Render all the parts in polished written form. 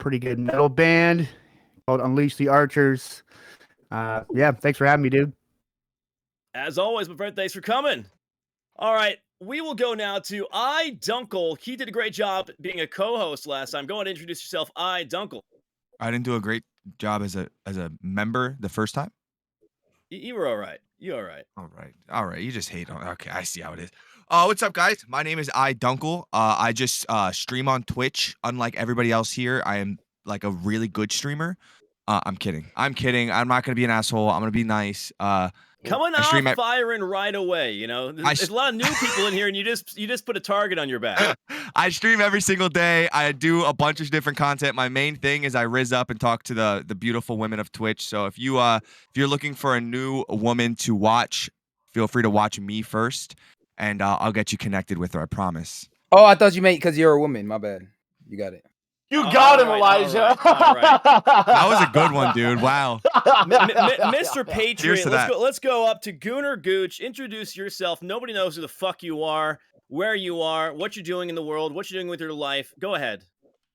pretty good metal band called Unleash the Archers. Yeah, thanks for having me, dude. As always, my friend, thanks for coming. All right, we will go now to Dunkel. He did a great job being a co-host last time. Go ahead and introduce yourself, Dunkel. I didn't do a great job as a member the first time. You were all right. You all right. All right. You just hate on. Okay, I see how it is. What's up, guys? My name is Dunkel. I just stream on Twitch. Unlike everybody else here, I am like a really good streamer. I'm kidding. I'm not gonna be an asshole. I'm gonna be nice. Coming off firing right away, you know. There's a lot of new people in here, and you just put a target on your back. I stream every single day. I do a bunch of different content. My main thing is I rizz up and talk to the beautiful women of Twitch. So if you're looking for a new woman to watch, feel free to watch me first, and I'll get you connected with her. I promise. Oh, I thought you meant because you're a woman. My bad. You got it. You got him, Elijah. All right. That was a good one, dude. Wow. Mr. Patriot, let's go up to Gunnar Gooch. Introduce yourself. Nobody knows who the fuck you are, where you are, what you're doing in the world, what you're doing with your life. Go ahead.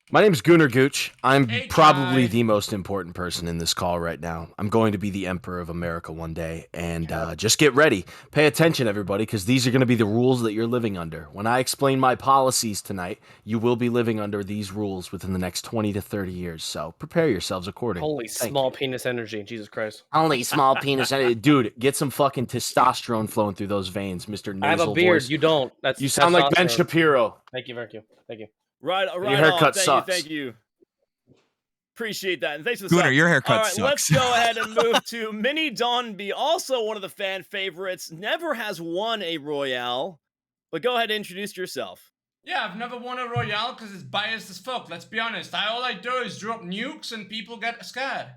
My name is Gunnar Gooch. I'm probably the most important person in this call right now. I'm going to be the Emperor of America one day, and just get ready. Pay attention, everybody, because these are going to be the rules that you're living under. When I explain my policies tonight, you will be living under these rules within the next 20 to 30 years, so prepare yourselves accordingly. Holy small penis energy, Jesus Christ. Only small penis energy. Dude, get some fucking testosterone flowing through those veins, Mr. Nasal I have a beard, voice. you don't. You sound like Ben Shapiro. Thank you. Right, your haircut sucks. Thank you. Appreciate that. And thanks for the Gunnar, your haircut All right, sucks. Let's go ahead and move to Mini Donby, also one of the fan favorites. Never has won a Royale, but go ahead and introduce yourself. Yeah, I've never won a Royale because it's biased as fuck. Let's be honest. All I do is drop nukes and people get scared.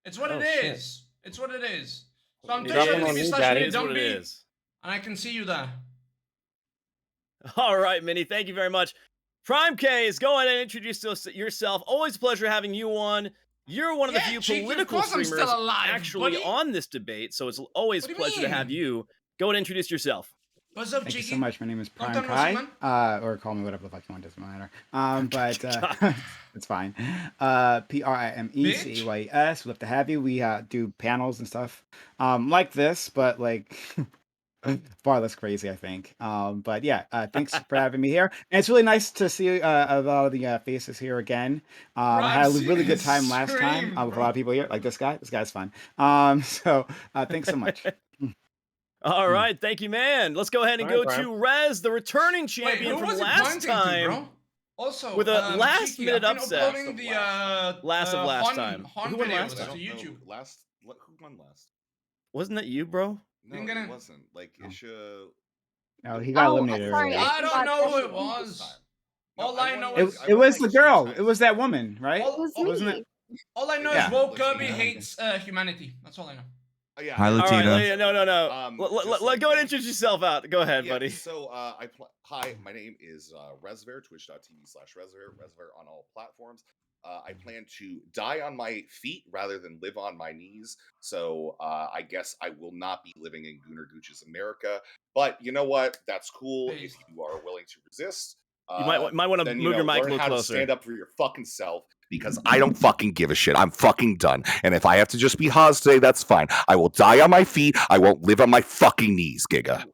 It's what it is. It's what it is. So I'm Twitch.tv/MiniDonby, and I can see you there. All right, Mini, thank you very much. Prime K's, go ahead and introduce yourself. Always a pleasure having you on. You're one of the few political streamers actually on this debate, so it's always a pleasure to have you. Go ahead and introduce yourself. What's up, Thank Cheeky? you so much. My name is Prime Kai, or call me whatever the fuck you want, doesn't matter. But it's fine. PRIMECEYES. We'd love to have you. We do panels and stuff like this, but like far less crazy, I think. But yeah, thanks for having me here. And it's really nice to see a lot of the faces here again. I had a really good time last time with a lot of people here, like this guy. This guy's fun. So thanks so much. All right, thank you, man. Let's go ahead and go to Rez, the returning champion from last time. Also, with a last-minute upset. Last of last time. Who won last time? To YouTube. Who won last? Wasn't that you, bro? No, it wasn't. Like, Isha... No, he got eliminated earlier. I don't know who it was. All I know is... It was the girl. It was that woman, right? Wasn't it? All I know is Woke Kirby hates humanity. That's all I know. Yeah. Hi, Latina. Right, no. Go ahead and introduce yourself out. Go ahead, buddy. So, hi, my name is Resver, twitch.tv/Resver on all platforms. I plan to die on my feet rather than live on my knees. So, I guess I will not be living in Gunnar Gooch's America. But you know what? That's cool if you are willing to resist. You might want to move your mic a little closer. To stand up for your fucking self. Because I don't fucking give a shit. I'm fucking done. And if I have to just be Haas today, that's fine. I will die on my feet. I won't live on my fucking knees, Giga.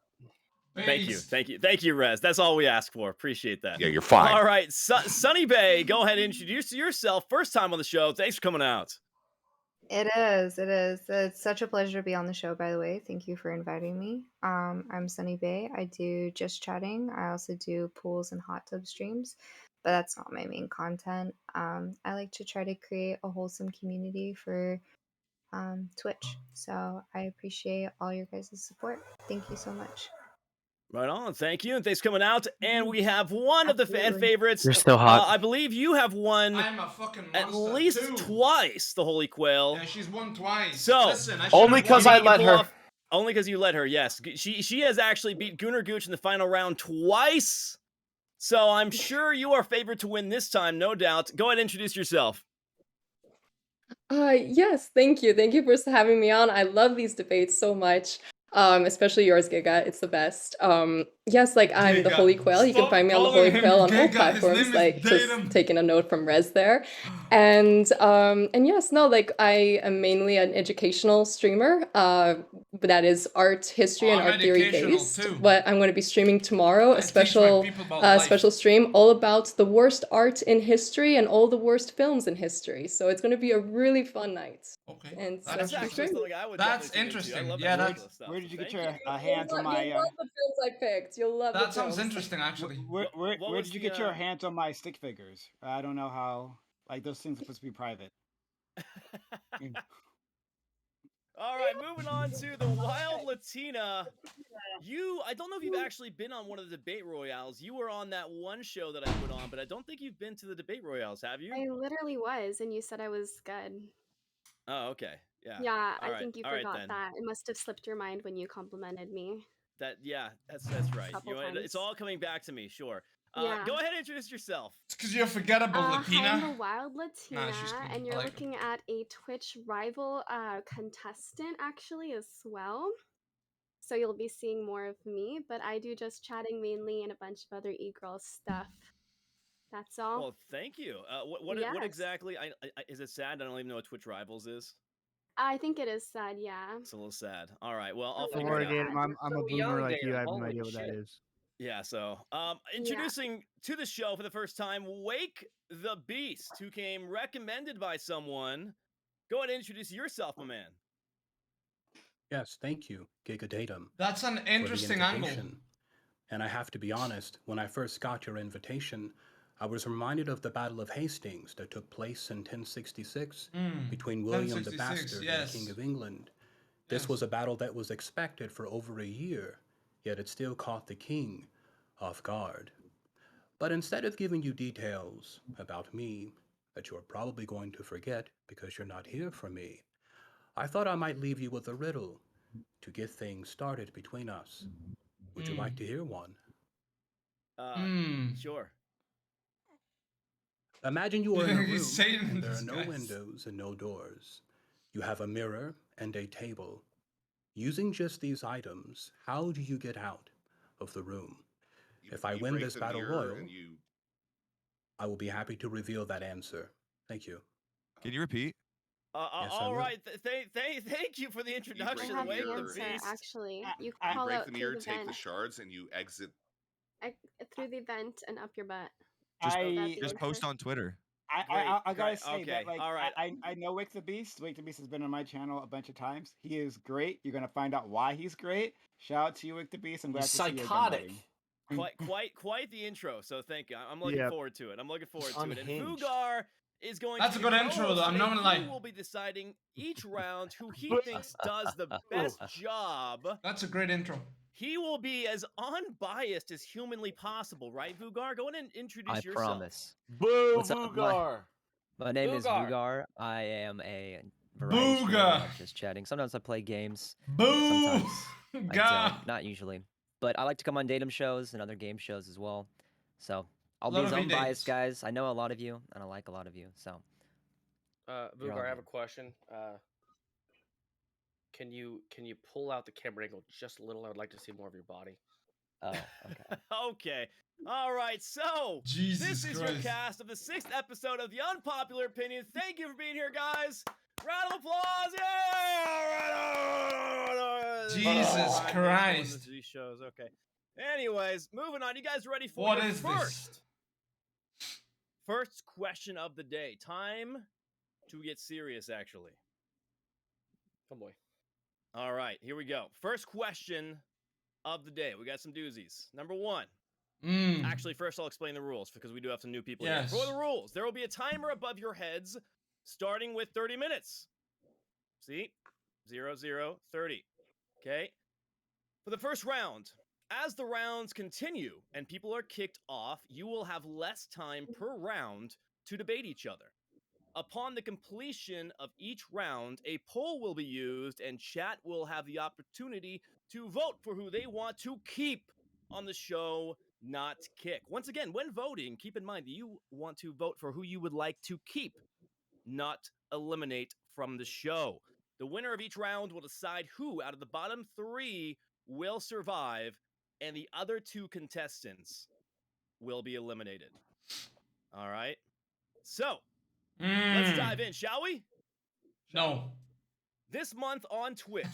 Thank you, Rez. That's all we ask for. Appreciate that. Yeah, you're fine. All right, Sunny Bay, go ahead and introduce yourself. First time on the show. Thanks for coming out. It is. It's such a pleasure to be on the show, by the way. Thank you for inviting me. I'm Sunny Bay. I do just chatting. I also do pools and hot tub streams, but that's not my main content. I like to try to create a wholesome community for Twitch. So I appreciate all your guys' support. Thank you so much. Right on. Thank you. And thanks for coming out. And we have one of the fan favorites. You're still hot. I believe you have won at least twice the Holy Quail. Yeah, she's won twice. So, listen, only because I let her. Only because you let her, yes. She has actually beat Gunnar Gooch in the final round twice. So I'm sure you are favored to win this time, no doubt. Go ahead and introduce yourself. Yes, thank you. Thank you for having me on. I love these debates so much. Especially yours, Giga. It's the best. Yes, like I'm the Giga. Holy Quail. You can Stop find me on the calling Holy him Quail on all Giga. His platforms. name is Like just Datum. taking a note from Rez there. And yes, no, like I am mainly an educational streamer. That is art history Oh, and I'm art theory educational based. too. But I'm going to be streaming tomorrow a I teach my special people about life. special stream all about the worst art in history and all the worst films in history. So it's going to be a really fun night. Okay. And That's so actually something I would That's definitely tune into. I interesting. love Yeah, that that's sort of stuff. Where So did you get thank your you. hands on my? You'll love the films I picked. You'll love that the sounds films. interesting actually. What Where was did you the, get your hands on my stick figures? I don't know how. Like those things are supposed to be private. All right, moving on to the Wild Latina. I don't know if you've actually been on one of the debate royales. You were on that one show that I put on, but I don't think you've been to the debate royales, have you? I literally was, and you said I was good. Oh, okay. Yeah. Yeah, All I right. think you All right forgot then. that. It must have slipped your mind when you complimented me That's right. a couple It's times. all coming back to me. Sure. Yeah. Go ahead and introduce yourself. It's because you're forgettable, Hi, I'm the Latina. Wild Latina, Nah, she's cool. and I you're like her. looking at a Twitch rival contestant actually as well. So you'll be seeing more of me, but I do just chatting mainly and a bunch of other e-girl stuff. That's all. Well, thank you. What Yes. exactly? Is it sad? I don't even know what Twitch Rivals is. I think it is sad, yeah. It's a little sad. All right. Well, I'll A figure little it out. sad. I'm a boomer like you. I have no idea what that is. Yeah, so introducing to the show for the first time, Wake the Beast, who came recommended by someone. Go ahead and introduce yourself, my man. Yes, thank you, Datum. That's an interesting angle. And I have to be honest, when I first got your invitation, I was reminded of the Battle of Hastings that took place in 1066 between William the 1066, Bastard and the King of England. This was a battle that was expected for over a year, yet it still caught the king off guard. But instead of giving you details about me that you're probably going to forget because you're not here for me, I thought I might leave you with a riddle to get things started between us. Would you like to hear one? Sure. Imagine you are in a room He's saying and there this, are no guys. windows and no doors. You have a mirror and a table. Using just these items, how do you get out of the room? If I win break this the battle mirror royal, and you I will be happy to reveal that answer. Thank you. Can you repeat? Yes, I all will. right. Thank you for the I introduction, have Wake the the answer, Beast. actually. You you call break out the through mirror, the take the vent. shards, and you exit. Through the vent and up your butt. Just, Is that the just post answer? on Twitter. I gotta say Okay. that like All right. I know Wake the Beast. Wake the Beast has been on my channel a bunch of times. He is great. You're gonna find out why he's great. Shout out to you, Wake the Beast. I'm glad He's to see you again, psychotic. buddy. Quite the intro. So thank you. I'm looking forward to it. I'm looking forward to it. And Unhinged. Fugar is going That's to a be good the intro, co-host though, I'm today. not gonna lie. He will be deciding each round who he thinks does the best job. That's a great intro. He will be as unbiased as humanly possible, right, Vugar? Go ahead and introduce yourself. Promise. Boo, What's up? Vugar. My name is Vugar. Vugar. I am a variety streamer. Booga. I like just chatting. Sometimes I play games. Boo. Sometimes I Ga. don't. Not usually. But I like to come on Datum shows and other game shows as well. So I'll Lot be as of E-dates. unbiased, guys. I know a lot of you, and I like a lot of you. So You're Vugar, on I have there. a question. Can you pull out the camera angle just a little? I would like to see more of your body. Oh, okay. Okay. All right. So Jesus this is your Christ. cast of the 6th episode of The Unpopular Opinion. Thank you for being here, guys. Round of applause. Yeah. Jesus All right, Christ. These shows. Okay. Anyways, moving on. You guys ready for What your is this? first question of the day? Time to get serious, actually. Oh boy. All right, here we go. First question of the day. We got some doozies. Number 1. Actually, first I'll explain the rules because we do have some new people Yes. here. For the rules, there will be a timer above your heads starting with 30 minutes. See? 0, 0, 30. Okay? For the first round, as the rounds continue and people are kicked off, you will have less time per round to debate each other. Upon the completion of each round, a poll will be used and chat will have the opportunity to vote for who they want to keep on the show, not kick. Once again, when voting, keep in mind that you want to vote for who you would like to keep, not eliminate from the show. The winner of each round will decide who out of the bottom 3 will survive and the other 2 contestants will be eliminated. All right. So let's dive in, shall we? No. This month on Twitch,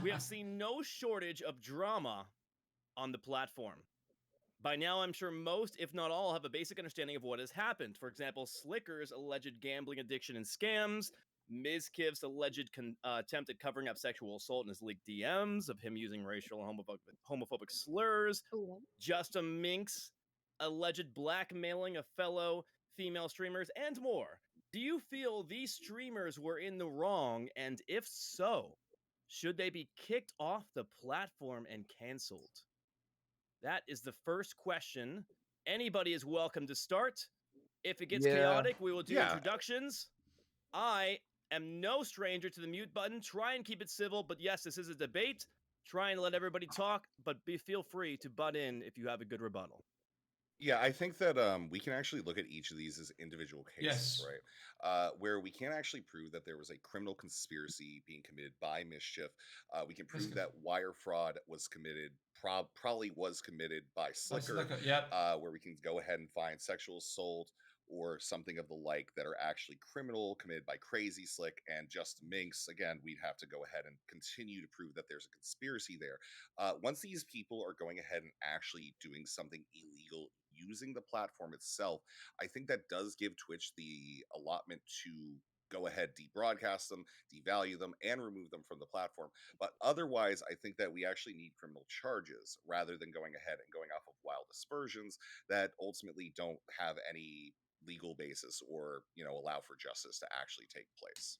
we have seen no shortage of drama on the platform. By now, I'm sure most, if not all, have a basic understanding of what has happened. For example, Slicker's alleged gambling addiction and scams, Mizkiv's alleged attempt at covering up sexual assault in his leaked DMs, of him using racial and homophobic slurs, Justin Mink's alleged blackmailing of fellow female streamers, and more. Do you feel these streamers were in the wrong? And if so, should they be kicked off the platform and canceled? That is the first question. Anybody is welcome to start. If it gets chaotic, we will do introductions. I am no stranger to the mute button. Try and keep it civil, but yes, this is a debate. Try and let everybody talk, but feel free to butt in if you have a good rebuttal. Yeah, I think that we can actually look at each of these as individual cases, Yes. right? Where we can actually prove that there was a criminal conspiracy being committed by Mischief. We can prove that wire fraud was committed, probably was committed by Slicker. Yep. Where we can go ahead and find sexual assault or something of the like that are actually criminal committed by Crazy Slick and Just Minx. Again, we'd have to go ahead and continue to prove that there's a conspiracy there. Once these people are going ahead and actually doing something illegal using the platform itself, I think that does give Twitch the allotment to go ahead, debroadcast them, devalue them, and remove them from the platform. But otherwise, I think that we actually need criminal charges rather than going ahead and going off of wild aspersions that ultimately don't have any legal basis or, allow for justice to actually take place.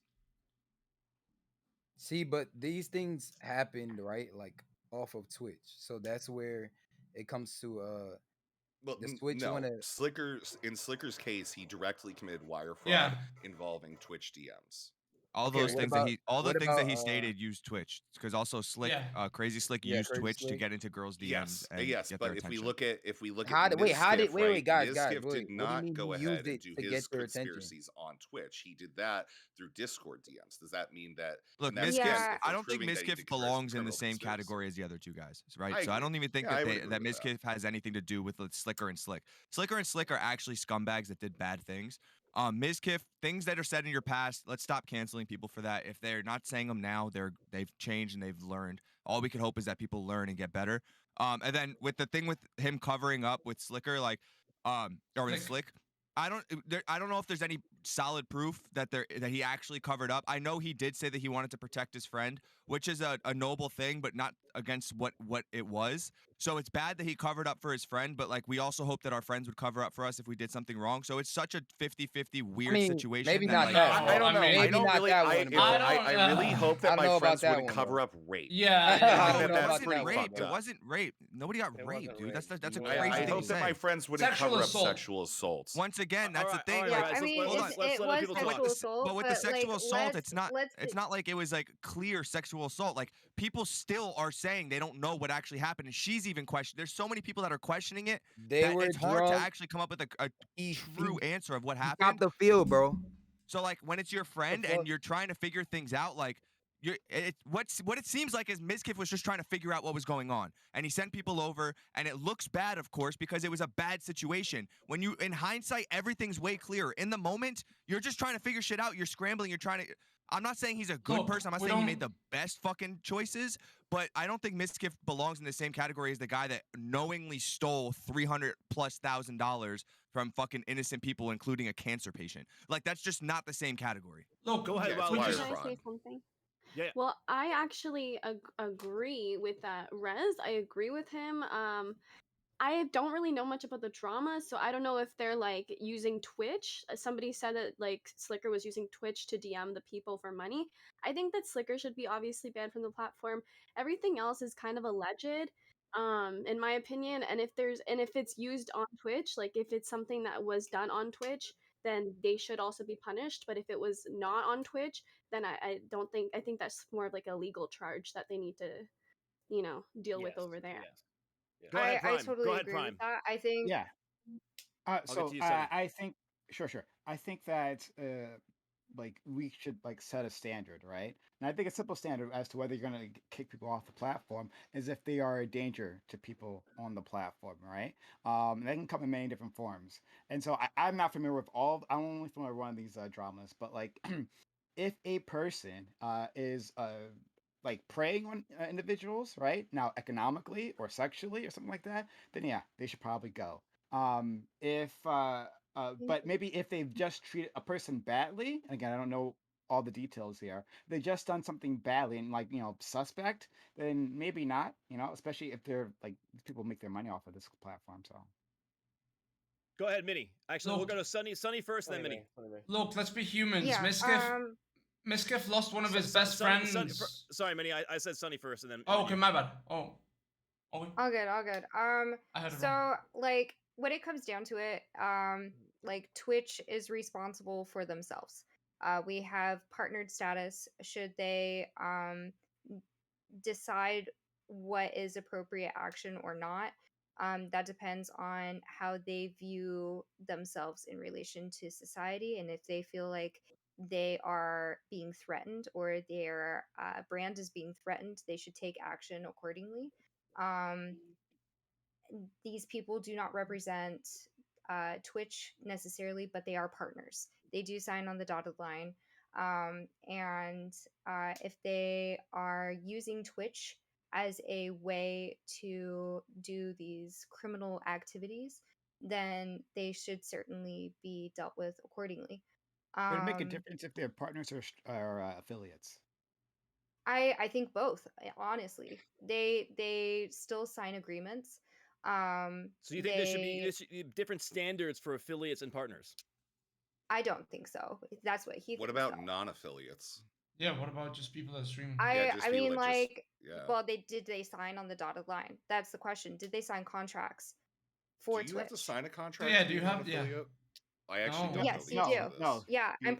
See, but these things happened, right? Like off of Twitch. So that's where it comes to Well, the Switch no, wanna in Slicker's case, he directly committed wire fraud Yeah. involving Twitch DMs. All Okay, those what things about the things that he stated used Twitch, because also Slick, Yeah. Crazy Slick Yeah, used Crazy Twitch to Slick. get into girls' DMs Yes, and yes, get but their if we attention. look at How did wait, Mizkif, wait, right? guys, Mizkif wait. did What do you not mean go he ahead used and it do to his get their attention? conspiracies on Twitch. He did that through Discord DMs. Does that mean that? Look, in that Mizkif, case, Yeah. if we're I don't think proving that he Mizkif did belongs in the criminal same conspiracy, category as the other 2 guys, right? I So I agree. don't even think Yeah, I that would agree with that. Mizkif has anything to do with Slicker and Slick. Slicker and Slick are actually scumbags that did bad things. Mizkif, things that are said in your past, let's stop canceling people for that. If they're not saying them now, they've changed and they've learned. All we can hope is that people learn and get better. And then with the thing with him covering up with Slicker, or with Slick, I don't know if there's any solid proof that he actually covered up. I know he did say that he wanted to protect his friend, which is a noble thing, but not against what it was. So it's bad that he covered up for his friend, but we also hope that our friends would cover up for us if we did something wrong. So it's such a 50-50 weird mean, situation maybe that not that I don't know. Maybe I don't not really. that I, one, if- bro. I really hope I that don't my know about friends that wouldn't one, cover bro. up rape. Yeah, I I don't think know that about that's that pretty one. fucked It up. wasn't rape. Nobody got It raped, wasn't dude. rape. That's a You crazy I thing to hope that say. my friends wouldn't Sexual cover up assault. sexual assaults. Once again, that's the All thing. right, Yeah, guys, I mean, hold on. it let's let other was people sexual talk. assault, But with the sexual assault, let's it's not like it was clear sexual assault. People still are saying they don't know what actually happened, and she's even questioning. There's so many people that are questioning it They that were it's hard to drunk. actually come up with a He true answer of what he happened. copped the field, bro. So when it's your friend fuck? and you're trying to figure things out, what it seems like is Mizkif was just trying to figure out what was going on, and he sent people over, and it looks bad, of course, because it was a bad situation. When you, in hindsight, everything's way clearer. In the moment, you're just trying to figure shit out. You're scrambling. You're trying to. I'm not saying he's a good Look, person. I'm not we saying he don't- made the best fucking choices, but I don't think Mizkif belongs in the same category as the guy that knowingly stole $300,000+ from fucking innocent people, including a cancer patient. That's just not the same category. Look, Go ahead, Yeah, it's Riley. wire Can I fraud. say something? Yeah. Well, I actually agree with that. Rez, I agree with him. I don't really know much about the drama, so I don't know if they're using Twitch. Somebody said that Slicker was using Twitch to DM the people for money. I think that Slicker should be obviously banned from the platform. Everything else is kind of alleged, in my opinion. And if it's used on Twitch, if it's something that was done on Twitch, then they should also be punished. But if it was not on Twitch, then I think that's more of a legal charge that they need to, deal with over there. Yes. Go ahead, Prime. I totally Go ahead, agree Prime. with that. I think Yeah. I'll get So to you, Sonny. I think, sure. I think that like we should like set a standard, right? And I think a simple standard as to whether you're going to kick people off the platform is if they are a danger to people on the platform, right? They can come in many different forms. And so I'm not familiar with all. I'm only familiar with one of these dramas, but like if a person is like preying on individuals, right? Now economically or sexually or something like that, then yeah, they should probably go. If but maybe if they've just treated a person badly, and again, I don't know all the details here. They just done something badly and like suspect, then maybe not. Especially if they're like people make their money off of this platform. So Go ahead, Minnie. Actually, we'll Look, go to Sunny first, then Minnie. look, let's be humans. Yeah. Miskiff lost one of his best friends. Sorry, Minnie. I said Sunny first, and then. Oh, okay, my bad. Oh, okay. All good, all good. I had it wrong. So like when it comes down to it, like Twitch is responsible for themselves. We have partnered status should they decide what is appropriate action or not. That depends on how they view themselves in relation to society, and if they feel like they are being threatened or their brand is being threatened, they should take action accordingly. Um, these people do not represent Twitch necessarily, but they are partners. They do sign on the dotted line. And if they are using Twitch as a way to do these criminal activities, then they should certainly be dealt with accordingly. would it make a Um, difference if they're partners or affiliates? I think both. Honestly, they still sign agreements. So you think there should be different standards for affiliates and partners? I don't think so. That's what he What thinks. about Though. non-affiliates? Yeah, what about just people that stream? Just I people mean, that just like, yeah. well, did they sign on the dotted line? That's the question. Did they sign contracts for Do you Twitch? have to sign a contract? Yeah, to do you be have? non-affiliate? I No. actually don't know Yes, the you answer do. to this. No. Yeah, I'm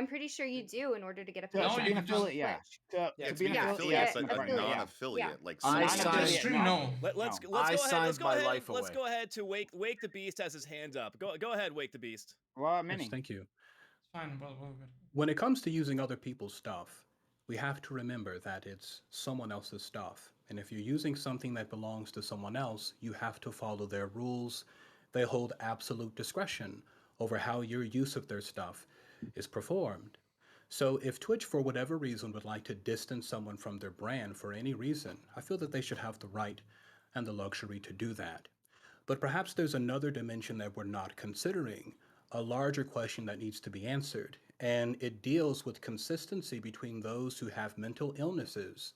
pretty sure you do in order to get a To, No, to paycheck be you an can just- affiliate, yeah. To be an Yeah, affiliate, affiliate's yes, a affiliate, yeah. non-affiliate. Like I someone Not the signed- stream, no. Let's No. go ahead. signed my life Let's away. go ahead to Wake the Beast has his hands up. Go ahead, Wake the Beast. Well, Yes, Minnie. thank you. It's fine, brother. We're good. When it comes to using other people's stuff, we have to remember that it's someone else's stuff. And if you're using something that belongs to someone else, you have to follow their rules. They hold absolute discretion over how your use of their stuff is performed. So if Twitch, for whatever reason, would like to distance someone from their brand for any reason, I feel that they should have the right and the luxury to do that. But perhaps there's another dimension that we're not considering, a larger question that needs to be answered, and it deals with consistency between those who have mental illnesses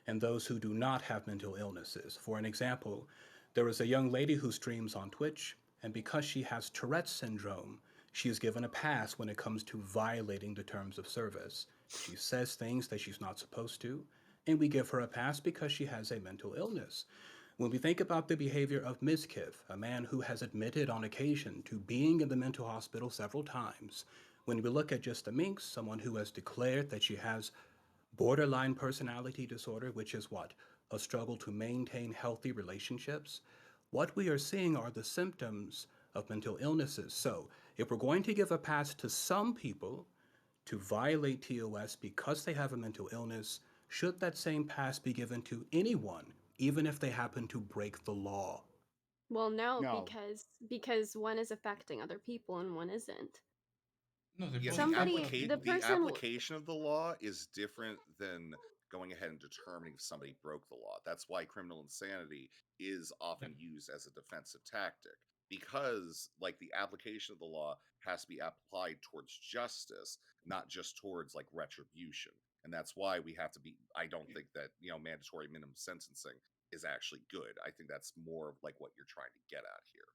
and those who do not have mental illnesses. For an example, there is a young lady who streams on Twitch, and because she has Tourette's syndrome, she is given a pass when it comes to violating the terms of service. She says things that she's not supposed to, and we give her a pass because she has a mental illness. When we think about the behavior of Mizkiff, a man who has admitted on occasion to being in the mental hospital several times, when we look at just the Minx, someone who has declared that she has borderline personality disorder, which is what? A struggle to maintain healthy relationships. What we are seeing are the symptoms of mental illnesses. So, if we're going to give a pass to some people to violate TOS because they have a mental illness, should that same pass be given to anyone, even if they happen to break the law? Well, no, No. because one is affecting other people and one isn't. No, they Yeah, both Somebody- the the person- application of the law is different than going ahead and determining if somebody broke the law. That's why criminal insanity is often used as a defensive tactic, because like the application of the law has to be applied towards justice, not just towards like retribution. And that's why we have to be, I don't think that, mandatory minimum sentencing is actually good. I think that's more of like what you're trying to get at here.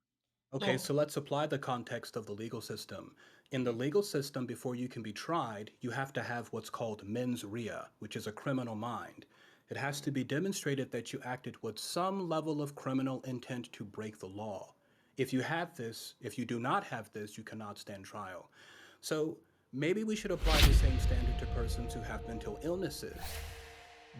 Okay, Look. so let's apply the context of the legal system. In the legal system, before you can be tried, you have to have what's called mens rea, which is a criminal mind. It has to be demonstrated that you acted with some level of criminal intent to break the law. If you do not have this, you cannot stand trial. So maybe we should apply the same standard to persons who have mental illnesses.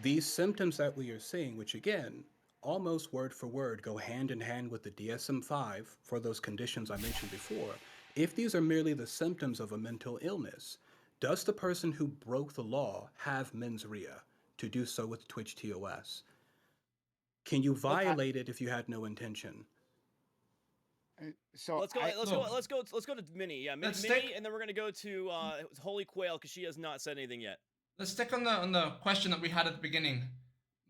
These symptoms that we are seeing, which again, almost word for word go hand in hand with the DSM-5 for those conditions I mentioned before, if these are merely the symptoms of a mental illness, Does the person who broke the law have mens rea to do so with Twitch TOS? Can you violate it if you had no intention? So let's go to Minnie. Yeah, Let's Minnie, stick- and then we're gonna go to Holy Quail because she has not said anything yet. Let's stick on the question that we had at the beginning.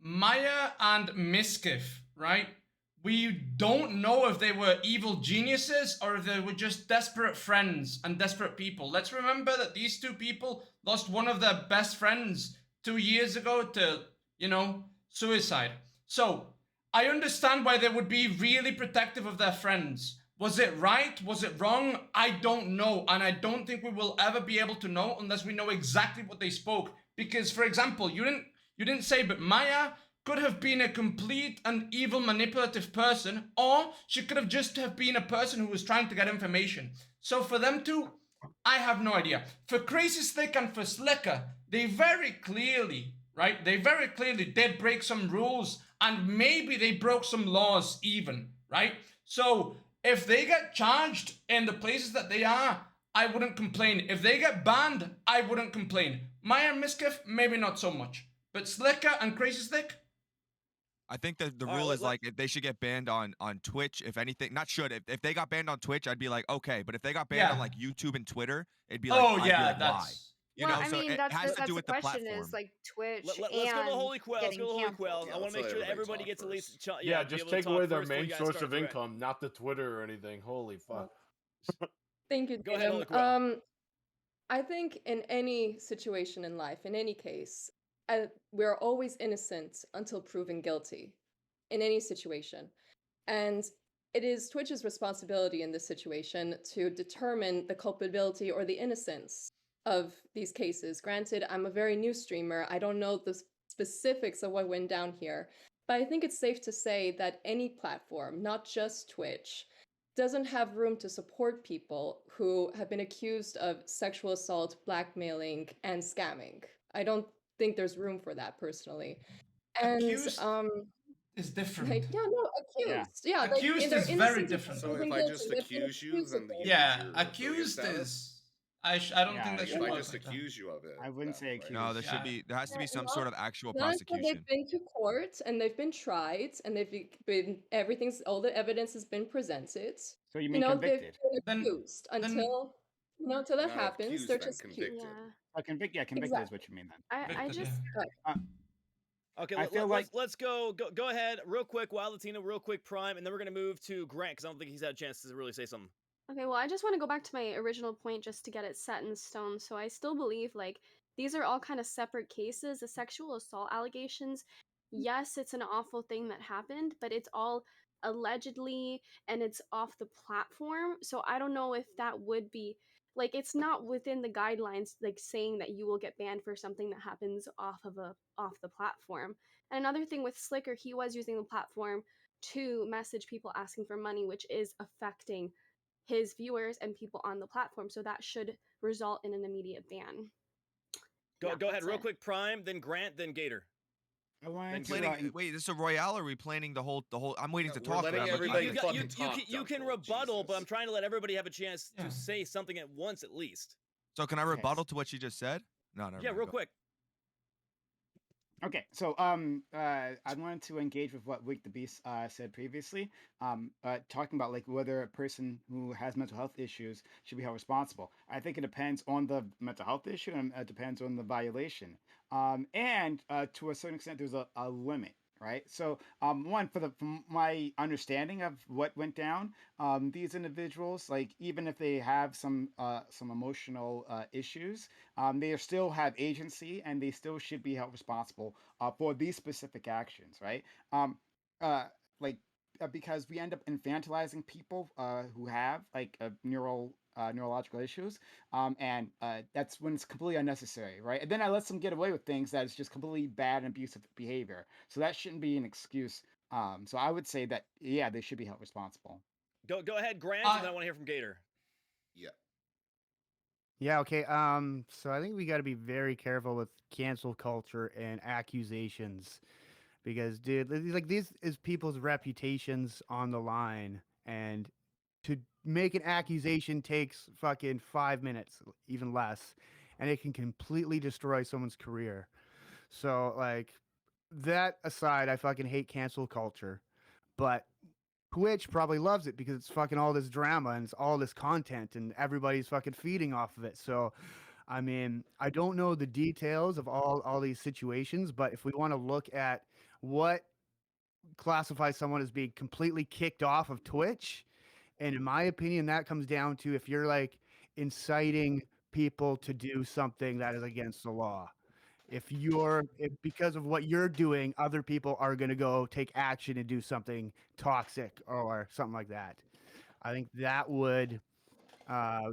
Maya and Miskiff, right? We don't know if they were evil geniuses or if they were just desperate friends and desperate people. Let's remember that these two people lost one of their best friends 2 years ago to, suicide. So, I understand why they would be really protective of their friends. Was it right? Was it wrong? I don't know. And I don't think we will ever be able to know unless we know exactly what they spoke. Because, for example, you didn't say, but Maya could have been a complete and evil manipulative person, or she could have just have been a person who was trying to get information. So for them two, I have no idea. For Crazy Slick and for Slicker, they very clearly, right? They very clearly did break some rules and maybe they broke some laws even, right? So if they get charged in the places that they are, I wouldn't complain. If they get banned, I wouldn't complain. Maya and Miskiff, maybe not so much. But Slicker and Crazy Slick, I think that the rule is like if they should get banned on Twitch. If anything, not should. If they got banned on Twitch, I'd be like okay. But if they got banned on like YouTube and Twitter, it'd be like oh I'd be yeah, like why? that's You Well, know, I so mean, it has to do the with the question platform. is like Twitch Let's go to and Holy Quail. Let's getting go to Holy Quail. canceled. I want to make sure that everybody gets at least Yeah, be just able to take talk away their first before main you guys source start. of income, not the Twitter or anything. Holy fuck. Thank you, Go ahead, Holy Datum. Quail. I think in any situation in life, in any case, we're always innocent until proven guilty. In any situation. And it is Twitch's responsibility in this situation to determine the culpability or the innocence of these cases. Granted, I'm a very new streamer. I don't know the specifics of what went down here. But I think it's safe to say that any platform, not just Twitch, doesn't have room to support people who have been accused of sexual assault, blackmailing, and scamming. I don't think there's room for that personally. And accused is different. like, yeah, no, accused. Yeah, like Accused they're is very innocent until different. So proven if I guilty. just They've been accuse you, accused of then you things. lose Yeah, your affiliate accused status? is. I don't think that If should I work just like that. accuse you of it, I wouldn't then, say right? accused. No, there has to be some sort of actual Not until prosecution. they've been to court and they've been tried and all the evidence has been presented. So you mean convicted? They've been accused until until that Not happens. accused, They're then just convicted. accused. Convicted is Exactly. what you mean then. I just Okay, I feel like let's go ahead real quick, Wild Latina, real quick, Prime, and then we're gonna move to Grant because I don't think he's had a chance to really say something. Okay, well, I just want to go back to my original point just to get it set in stone. So I still believe like these are all kind of separate cases. The sexual assault allegations, yes, it's an awful thing that happened, but it's all allegedly and it's off the platform. So I don't know if that would be like it's not within the guidelines like saying that you will get banned for something that happens off the platform. And another thing with Slicker, he was using the platform to message people asking for money, which is affecting his viewers and people on the platform, so that should result in an immediate ban. Go ahead, real quick, Prime, then Grant, then Gator. I wanted to, wait, this is a Royale, or are we planning the whole? I'm waiting to We're talk. letting but everybody You can rebuttal, but I'm trying to let everybody have a chance to say something at once at least. So can I rebuttal to what she just said? No, never mind. Real quick. Okay, so I wanted to engage with what Wick the Beast said previously, talking about like whether a person who has mental health issues should be held responsible. I think it depends on the mental health issue and it depends on the violation, and to a certain extent, there's a limit. Right. So, from my understanding of what went down, these individuals, like even if they have some emotional issues, they still have agency and they still should be held responsible for these specific actions, right? Uh, like because we end up infantilizing people who have like neurological issues, and that's when it's completely unnecessary, right? And then I let them get away with things that is just completely bad and abusive behavior. So that shouldn't be an excuse. So I would say that yeah, they should be held responsible. Go ahead, Grant, and then I want to hear from Gator. Yeah. Yeah, okay. So I think we got to be very careful with cancel culture and accusations because, dude, these is people's reputations on the line, and to make an accusation takes fucking 5 minutes, even less. and it can completely destroy someone's career. So like that aside, I fucking hate cancel culture, but Twitch probably loves it because it's fucking all this drama and it's all this content and everybody's fucking feeding off of it. So, I mean, I don't know the details of all these situations, but if we want to look at what classifies someone as being completely kicked off of Twitch, and in my opinion, that comes down to if you're like inciting people to do something that is against the law. If because of what you're doing, other people are going to go take action and do something toxic or something like that. I think that would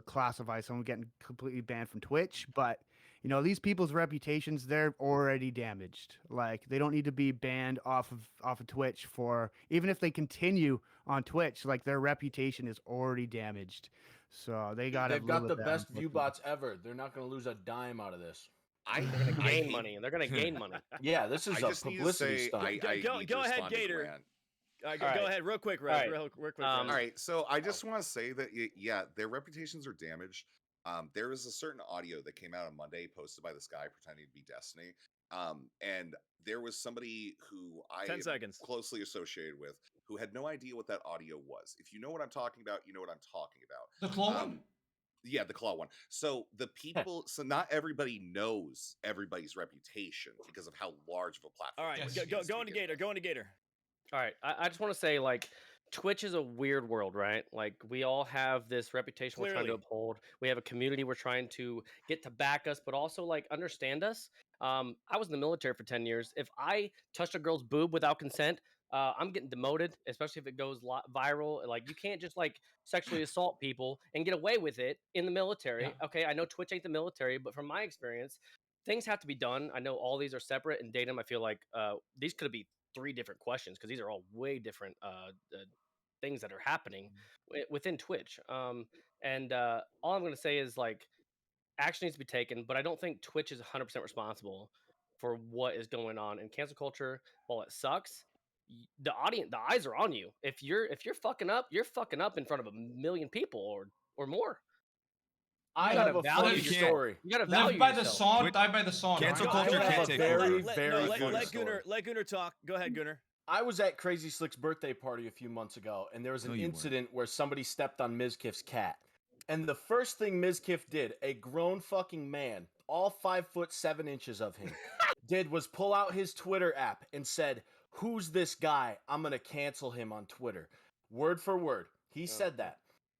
classify someone getting completely banned from Twitch. But you know, these people's reputations, they're already damaged. Like they don't need to be banned off of Twitch for even if they continue on Twitch, like their reputation is already damaged. So they got to They've live got with the that. best view bots ever. They're not going to lose a dime out of this. They're gonna gain money. They're gonna gain money. Yeah, this is I a just need to publicity say, stunt. Go ahead, Gator. Go ahead, real quick, Rez. Real quick. All right, so I just want to say that yeah, their reputations are damaged. There was a certain audio that came out on Monday, posted by this guy pretending to be Destiny, and there was somebody who I 10 am seconds. closely associated with who had no idea what that audio was. If you know what I'm talking about, you know what I'm talking about. The claw one? Yeah, the claw one. So the people, so not everybody knows everybody's reputation because of how large of a platform. All right, Twitch go into Gator. Go into Gator. All right, I just want to say, like, Twitch is a weird world, right? Like, we all have this reputation we're trying to Clearly. uphold. We have a community we're trying to get to back us, but also, like, understand us. I was in the military for 10 years. If I touched a girl's boob without consent, I'm getting demoted, especially if it goes viral. Like, you can't just, like, sexually assault people and get away with it in the military. Yeah. Okay, I know Twitch ain't the military, but from my experience, things have to be done. I know all these are separate, and Datum, I feel like these could be 3 different questions because these are all way different things that are happening within Twitch. And all I'm going to say is like action needs to be taken, but I don't think Twitch is 100% responsible for what is going on in cancel culture. While it sucks, the audience, the eyes are on you. If you're fucking up, you're fucking up in front of a million people or more. I You have gotta a value funny yourself. story. You gotta Live value by the yourself. sword, die by the sword. Cancel right? culture I have can't a take very, over. very funny story. Let Gunnar talk. Go ahead, Gunnar. I was at Crazy Slick's birthday party a few months ago, and there was an incident where somebody stepped on Mizkif's cat. And the first thing Mizkif did, a grown fucking man, all 5'7" of him, did was pull out his Twitter app and said, "Who's this guy? I'm gonna cancel him on Twitter." Word for word. He said that.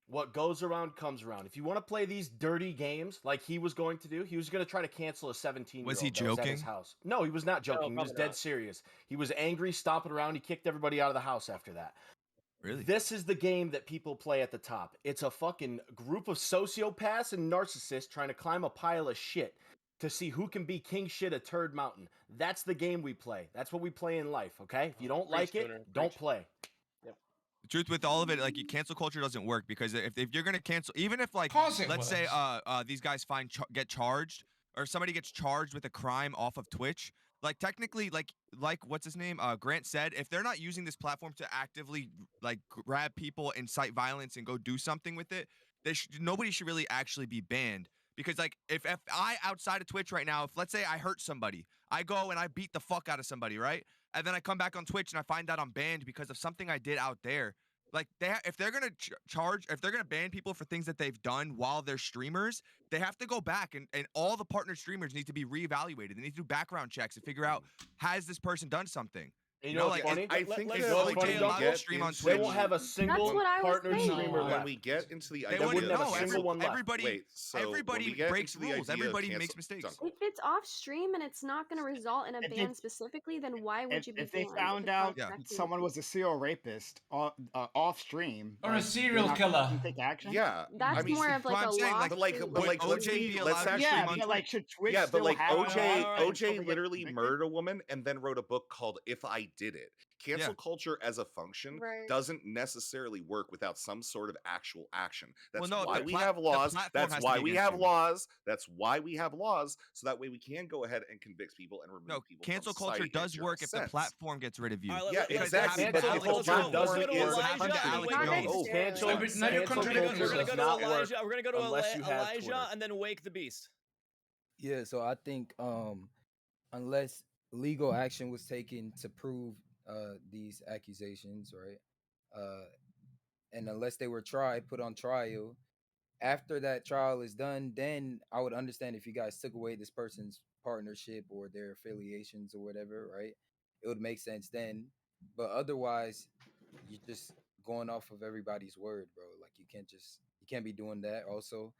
What goes around comes around. If you want to play these dirty games like he was going to do, he was going to try to cancel a 17-year-old Was he that was at his joking? house. No, he was not joking. He was probably dead not. serious. He was angry, stomping around. He kicked everybody out of the house after that. Really? This is the game that people play at the top. It's a fucking group of sociopaths and narcissists trying to climb a pile of shit to see who can be king shit a turd mountain. That's the game we play. That's what we play in life, okay? If you don't like it, Gunnar, don't preach. play. The truth with all of it, like cancel culture doesn't work because if you're gonna cancel, even if like Course it let's say works. these guys get charged or somebody gets charged with a crime off of Twitch, like technically like what's his name Grant said, if they're not using this platform to actively like grab people, incite violence, and go do something with it, nobody should really actually be banned. Because like if I outside of Twitch right now, if let's say I hurt somebody, I go and I beat the fuck out of somebody, right? And then I come back on Twitch and I find out I'm banned because of something I did out there. Like if they're gonna if they're gonna ban people for things that they've done while they're streamers, they have to go back and all the partner streamers need to be reevaluated. They need to do background checks and figure out, has this person done something? You know what's funny? I think if you know what's funny, OJ Duncan? allowed to stream on They Twitch, won't have a single what I was partner saying. streamer when left. we get into the they idea, wouldn't have a no, single one left. everybody, Wait, so when everybody we get breaks into the rules. idea of Everybody cancel- makes mistakes. Duncan. If it's off stream and it's not going to result in a If ban they- specifically, then why would you be If they banned? found it's not out Yeah. affecting someone was a serial rapist off stream, Or a like, they're serial not gonna killer. take action. Yeah, That's I mean, more of Well, like I'm a saying, like, lawsuit. but like, but would like, OJ be let's allowed to actually Yeah, stream on but like, should Twitch yeah, but still like have OJ, law until OJ they get literally convicted? murdered a woman and then wrote a book called "If I Did It." Cancel culture as a function Right. doesn't necessarily work without some sort of actual action. That's no, why the we plat- have the laws. platform That's has to why be we against have you. laws. That's why we have laws, so that way we can go ahead and convict people and remove No, people. cancel from culture society. does It work just if the sense. platform gets rid of you. All right, Yeah, let's exactly. have- But Cancel the culture platform doesn't Let's go to work. Elijah Alex and Jones. wake Not the beast. Oh, cancel, necessarily. Now you're cancel contradicting culture yourself. does not work We're gonna go to unless you have Elijah, Twitter. and then wake the beast. Yeah, so I think unless legal action was taken to prove these accusations, right? And unless they were put on trial, after that trial is done, then I would understand if you guys took away this person's partnership or their affiliations or whatever, right? It would make sense then. But otherwise, you're just going off of everybody's word, bro. Like you can't be doing that. Also,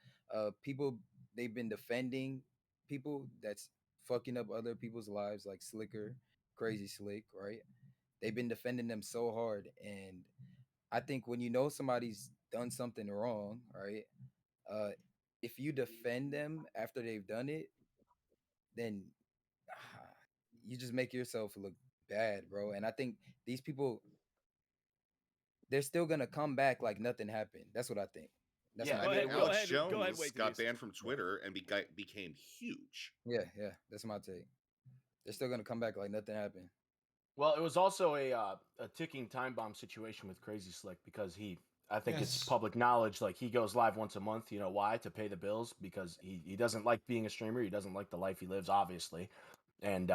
people they've been defending people that's fucking up other people's lives, like Slicker, Crazy Slick, right? They've been defending them so hard, and I think when you know somebody's done something wrong, right? Uh, if you defend them after they've done it, then you just make yourself look bad, bro. And I think these people, they're still gonna come back like nothing happened. That's what I think. That's Yeah, my I mean, take. Go Alex ahead. Go ahead. Jones Wait, got Beast. banned from Twitter and became huge. Yeah, yeah, that's my take. They're still gonna come back like nothing happened. Well, it was also a ticking time bomb situation with Crazy Slick because I think it's Yes. public knowledge. Like he goes live once a month. You know why? To pay the bills because he doesn't like being a streamer. He doesn't like the life he lives, obviously. And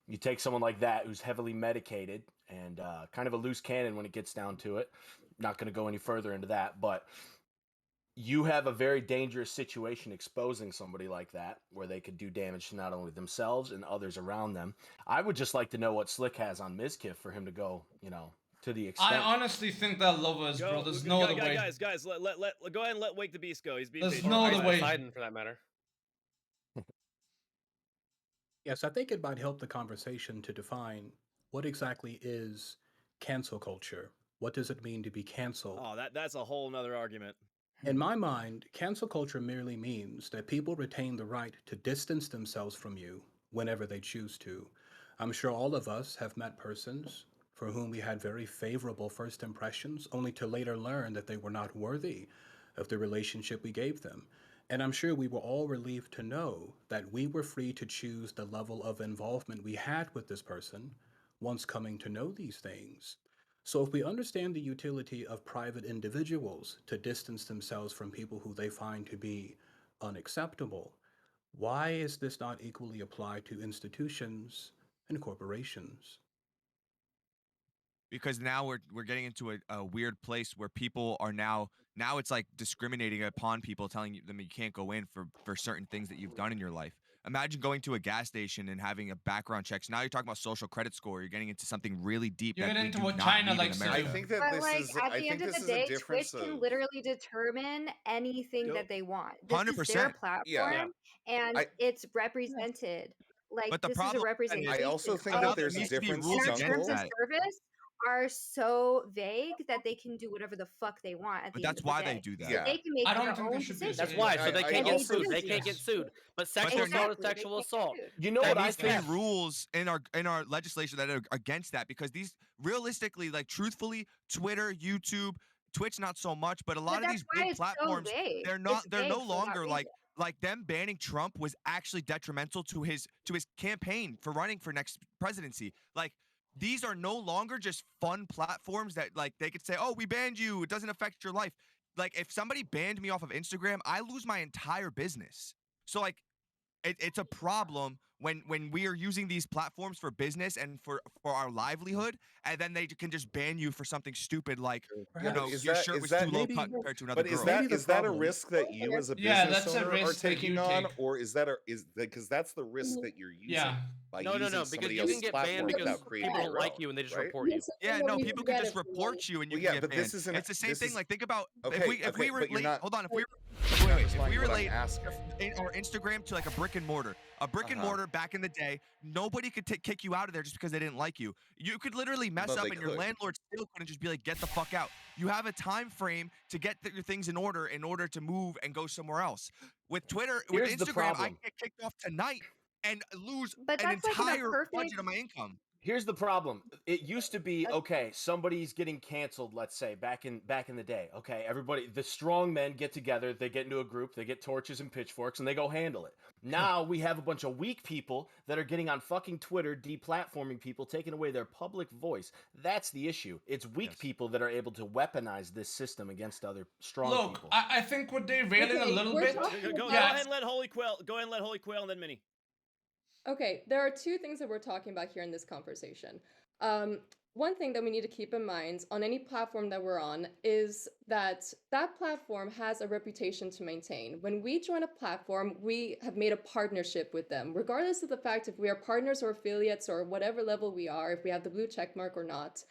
you take someone like that who's heavily medicated and kind of a loose cannon when it gets down to it. Not going to go any further into that, but you have a very dangerous situation exposing somebody like that where they could do damage to not only themselves and others around them. I would just like to know what Slick has on Mizkif for him to go, to the I extent. honestly think they're lovers, bro. There's no other way. Guys, let go ahead and let Wake the Beast go. He's being There's patient. no Or other Ice way. Poseidon, for that matter. Yes, I think it might help the conversation to define what exactly is cancel culture. What does it mean to be canceled? Oh, that's a whole nother argument. In my mind, cancel culture merely means that people retain the right to distance themselves from you whenever they choose to. I'm sure all of us have met persons for whom we had very favorable first impressions, only to later learn that they were not worthy of the relationship we gave them. And I'm sure we were all relieved to know that we were free to choose the level of involvement we had with this person once coming to know these things. So, if we understand the utility of private individuals to distance themselves from people who they find to be unacceptable, why is this not equally applied to institutions and corporations? Because now we're getting into a weird place where people are now it's like discriminating upon people, telling them you can't go in for certain things that you've done in your life. Imagine going to a gas station and having a background check. So now you're talking about social credit score. You're getting into something really deep You that get we into do what not China need in likes to I do. America. think that But this like is. at I the think end of this the is a day, Twitch difference can of. literally determine anything that they want. This is their 100%. Yeah, Yeah. platform and I. it's represented. Like But the this is a problem with that is I representation also of think that there there's a needs to be things. difference, And rules our against terms of Jungle. that. service are so vague that they can do whatever the fuck they want at But the end that's of the why they day. do So that. Yeah, they can make I don't their think there own should be a That's state. decisions. why. So they I can't And get they also sued. They do. can't get Yes. sued. But But sexual they're not. assault is Exactly. They sexual can't get assault. sued. You know That what I needs to Be think? end. rules in our legislation that are against that because these realistically, like truthfully, Twitter, YouTube, Twitch, not so much, but a But lot of that's these why big it's so platforms, vague. they're It's not they're no vague for that longer reason. like them banning Trump was actually detrimental to his campaign for running for next presidency. Like these are no longer just fun platforms that like they could say, "Oh, we banned you. It doesn't affect your life." Like if somebody banned me off of Instagram, I lose my entire business. So like it's a problem when we are using these platforms for business and for our livelihood, and then they can just ban you for something stupid like yeah, but Perhaps your shirt is was too that low maybe cut compared to another but girl. maybe the is that a problem risk that you as a Yeah, business that's a owner are risk that taking you on, take. or is that because that's the risk that you're using Yeah. by No, no, using no. Because somebody you can else's get banned platform because without people creating don't your like own, you and they just right? report you. Yeah, no, people can just report you and you Well, can yeah, get but banned. this isn't. It's the same This thing. is Like think about okay. if Okay, we but you're relate. not. Hold on, if we You're wait, not wait. If we responding to what I'm relate asking. our Instagram to like a brick and mortar, Uh huh. back in the day, nobody could kick you out of there just because they didn't like you. You could literally mess But up, they and your could. landlord still couldn't just be like, "Get the fuck out." You have a time frame to get your things in order to move and go somewhere else. With Twitter, with Here's the Instagram, I problem. get kicked off tonight and lose But an that's like in a entire perfect budget of my income. Here's the problem. It used to be okay. Somebody's getting canceled. Let's say back in the day. Okay, everybody, the strong men get together. They get into a group. They get torches and pitchforks, and they go handle it. Now we have a bunch of weak people that are getting on fucking Twitter, deplatforming people, taking away their public voice. That's the issue. It's weak people that are able to weaponize this system against other strong people. I think we're derailing a little we're bit. talking Go about- ahead and let Holy Quail. Go ahead and let Holy Quail, and then Minnie. Okay, there are two things that we're talking about here in this conversation. One thing that we need to keep in mind on any platform that we're on is that that platform has a reputation to maintain. When we join a platform, we have made a partnership with them, regardless of the fact if we are partners or affiliates or whatever level we are, if we have the blue check mark or not.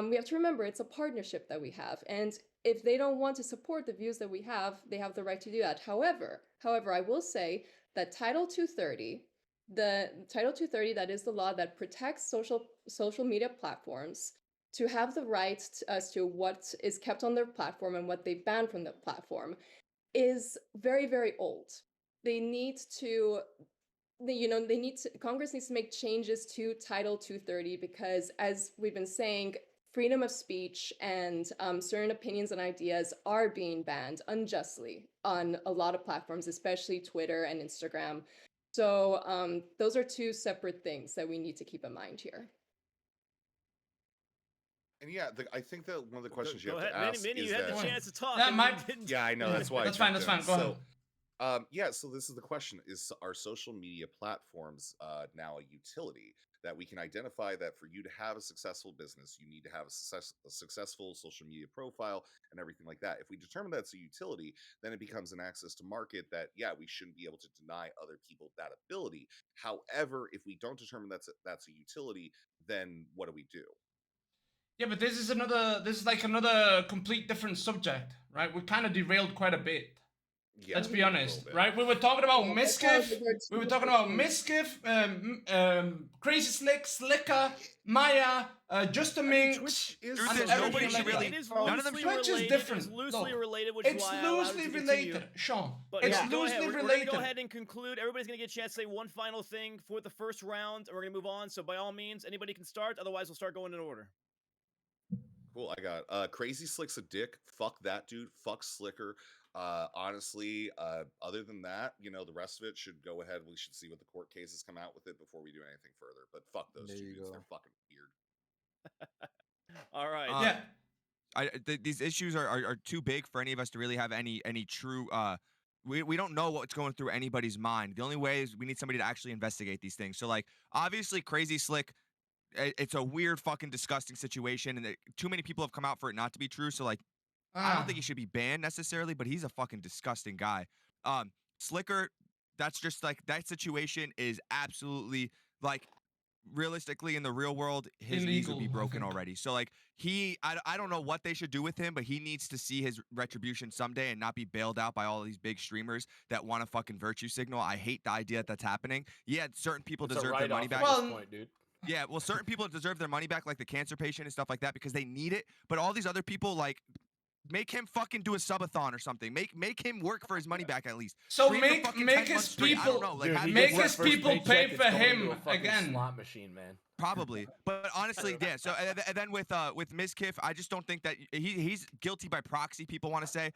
We have to remember it's a partnership that we have, and if they don't want to support the views that we have, they have the right to do that. However, I will say that Title 230, that is the law that protects social media platforms to have the right as to what is kept on their platform and what they ban from the platform, is very, very old. They need to Congress needs to make changes to Title 230 because, as we've been saying, freedom of speech and certain opinions and ideas are being banned unjustly on a lot of platforms, especially Twitter and Instagram. So those are two separate things that we need to keep in mind here. And yeah, I think that one of the questions you Go have to ahead, ask Minnie, is you had that the chance to talk. That and might- you didn't. Yeah, I know. That's why. That's fine. Go ahead. Yeah, so this is the question: is our social media platforms now a utility that we can identify that for you to have a successful business, you need to have a successful social media profile and everything like that? If we determine that's a utility, then it becomes an access to market that, yeah, we shouldn't be able to deny other people that ability. However, if we don't determine that's a utility, then what do we do? Yeah, but this is like another complete different subject, right? We kind of derailed quite a bit. Yeah, let's be a honest, little bit. right? We were talking about Yeah, Miskiff. We were talking about Miskiff, Crazy Slick, Slicker, Maya, Just a Minx. Twitch is Truth and is, everything nobody should like really- that. It is none of them loosely Twitch is related. different. It's loosely Look, related, which is It's why I allowed it loosely to continue. related, Sean. But It's yeah, go ahead. loosely We're related. gonna go ahead and conclude. Everybody's gonna get a chance to say one final thing for the first round, and we're gonna move on. So by all means, anybody can start. Otherwise, we'll start going in order. Cool. I got Crazy Slick's a dick. Fuck that dude. Fuck Slicker. Honestly, other than that, the rest of it should go ahead. We should see what the court cases come out with it before we do anything further. But fuck those There two you dudes. go. They're fucking weird. All right. Yeah. These issues are too big for any of us to really have any true. We don't know what's going through anybody's mind. The only way is we need somebody to actually investigate these things. So like obviously Crazy Slick, it's a weird fucking disgusting situation, and too many people have come out for it not to be true. So like I don't think he should be banned necessarily, but he's a fucking disgusting guy. Slicker, that's just like that situation is absolutely like realistically in the real world, his knees would be Illegal, I broken think. already. So like I don't know what they should do with him, but he needs to see his retribution someday and not be bailed out by all these big streamers that want to fucking virtue signal. I hate the idea that that's happening. Yeah, certain people It's a deserve their money write-off back. at this point, dude. Yeah, well, certain people deserve their money back, like the cancer patient and stuff like that, because they need it. But all these other people, like, make him fucking do a subathon or something. Make him work for his money back at least. So Stream for make fucking make 10 his months straight. I don't people know, like, Dude, have he make him gets his that first people paycheck, pay it's for going into him a fucking again. slot machine, man. Probably, but honestly, yeah. So and then with Miskiff, I just don't think that he's guilty by proxy. People want to say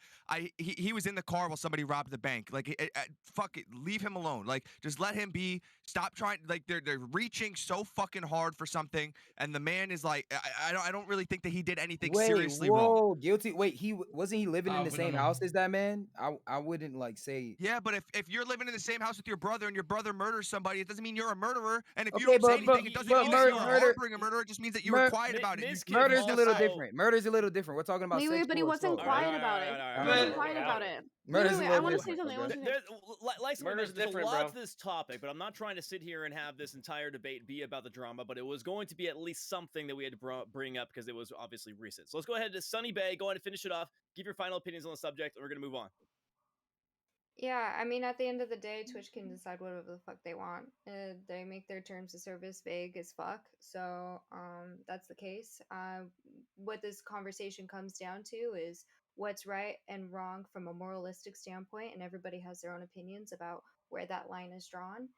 he was in the car while somebody robbed the bank. Like fuck it, leave him alone. Like just let him be. Stop trying. Like they're reaching so fucking hard for something, and the man is like I don't really think that he did anything seriously wrong. Guilty. Wait, wasn't he living in the we same don't know. house as that man? I wouldn't like say. Yeah, but if you're living in the same house with your brother and your brother murders somebody, it doesn't mean you're a murderer. And if you Okay, don't say but anything, it doesn't mean that you are harboring a murderer. It just means that you were quiet about it. Murder's a little also- different. Murder's a little different. We're talking about Wait, but he sexual wasn't assault, quiet right? about it. all He right. wasn't quiet about it. Murder's a I little want to say different, something. I want to say Like somebody Murder's mentioned, there's a different, lot bro. to this topic, but I'm not trying to sit here and have this entire debate be about the drama, but it was going to be at least something that we had to bring up because it was obviously recent. So let's go ahead to Sunny Bay. Go ahead and finish it off. Give your final opinions on the subject, and we're going to move on. Yeah, I mean, at the end of the day, Twitch can decide whatever the fuck they want. They make their terms of service vague as fuck. So, that's the case. What this conversation comes down to is what's right and wrong from a moralistic standpoint, and everybody has their own opinions about where that line is drawn.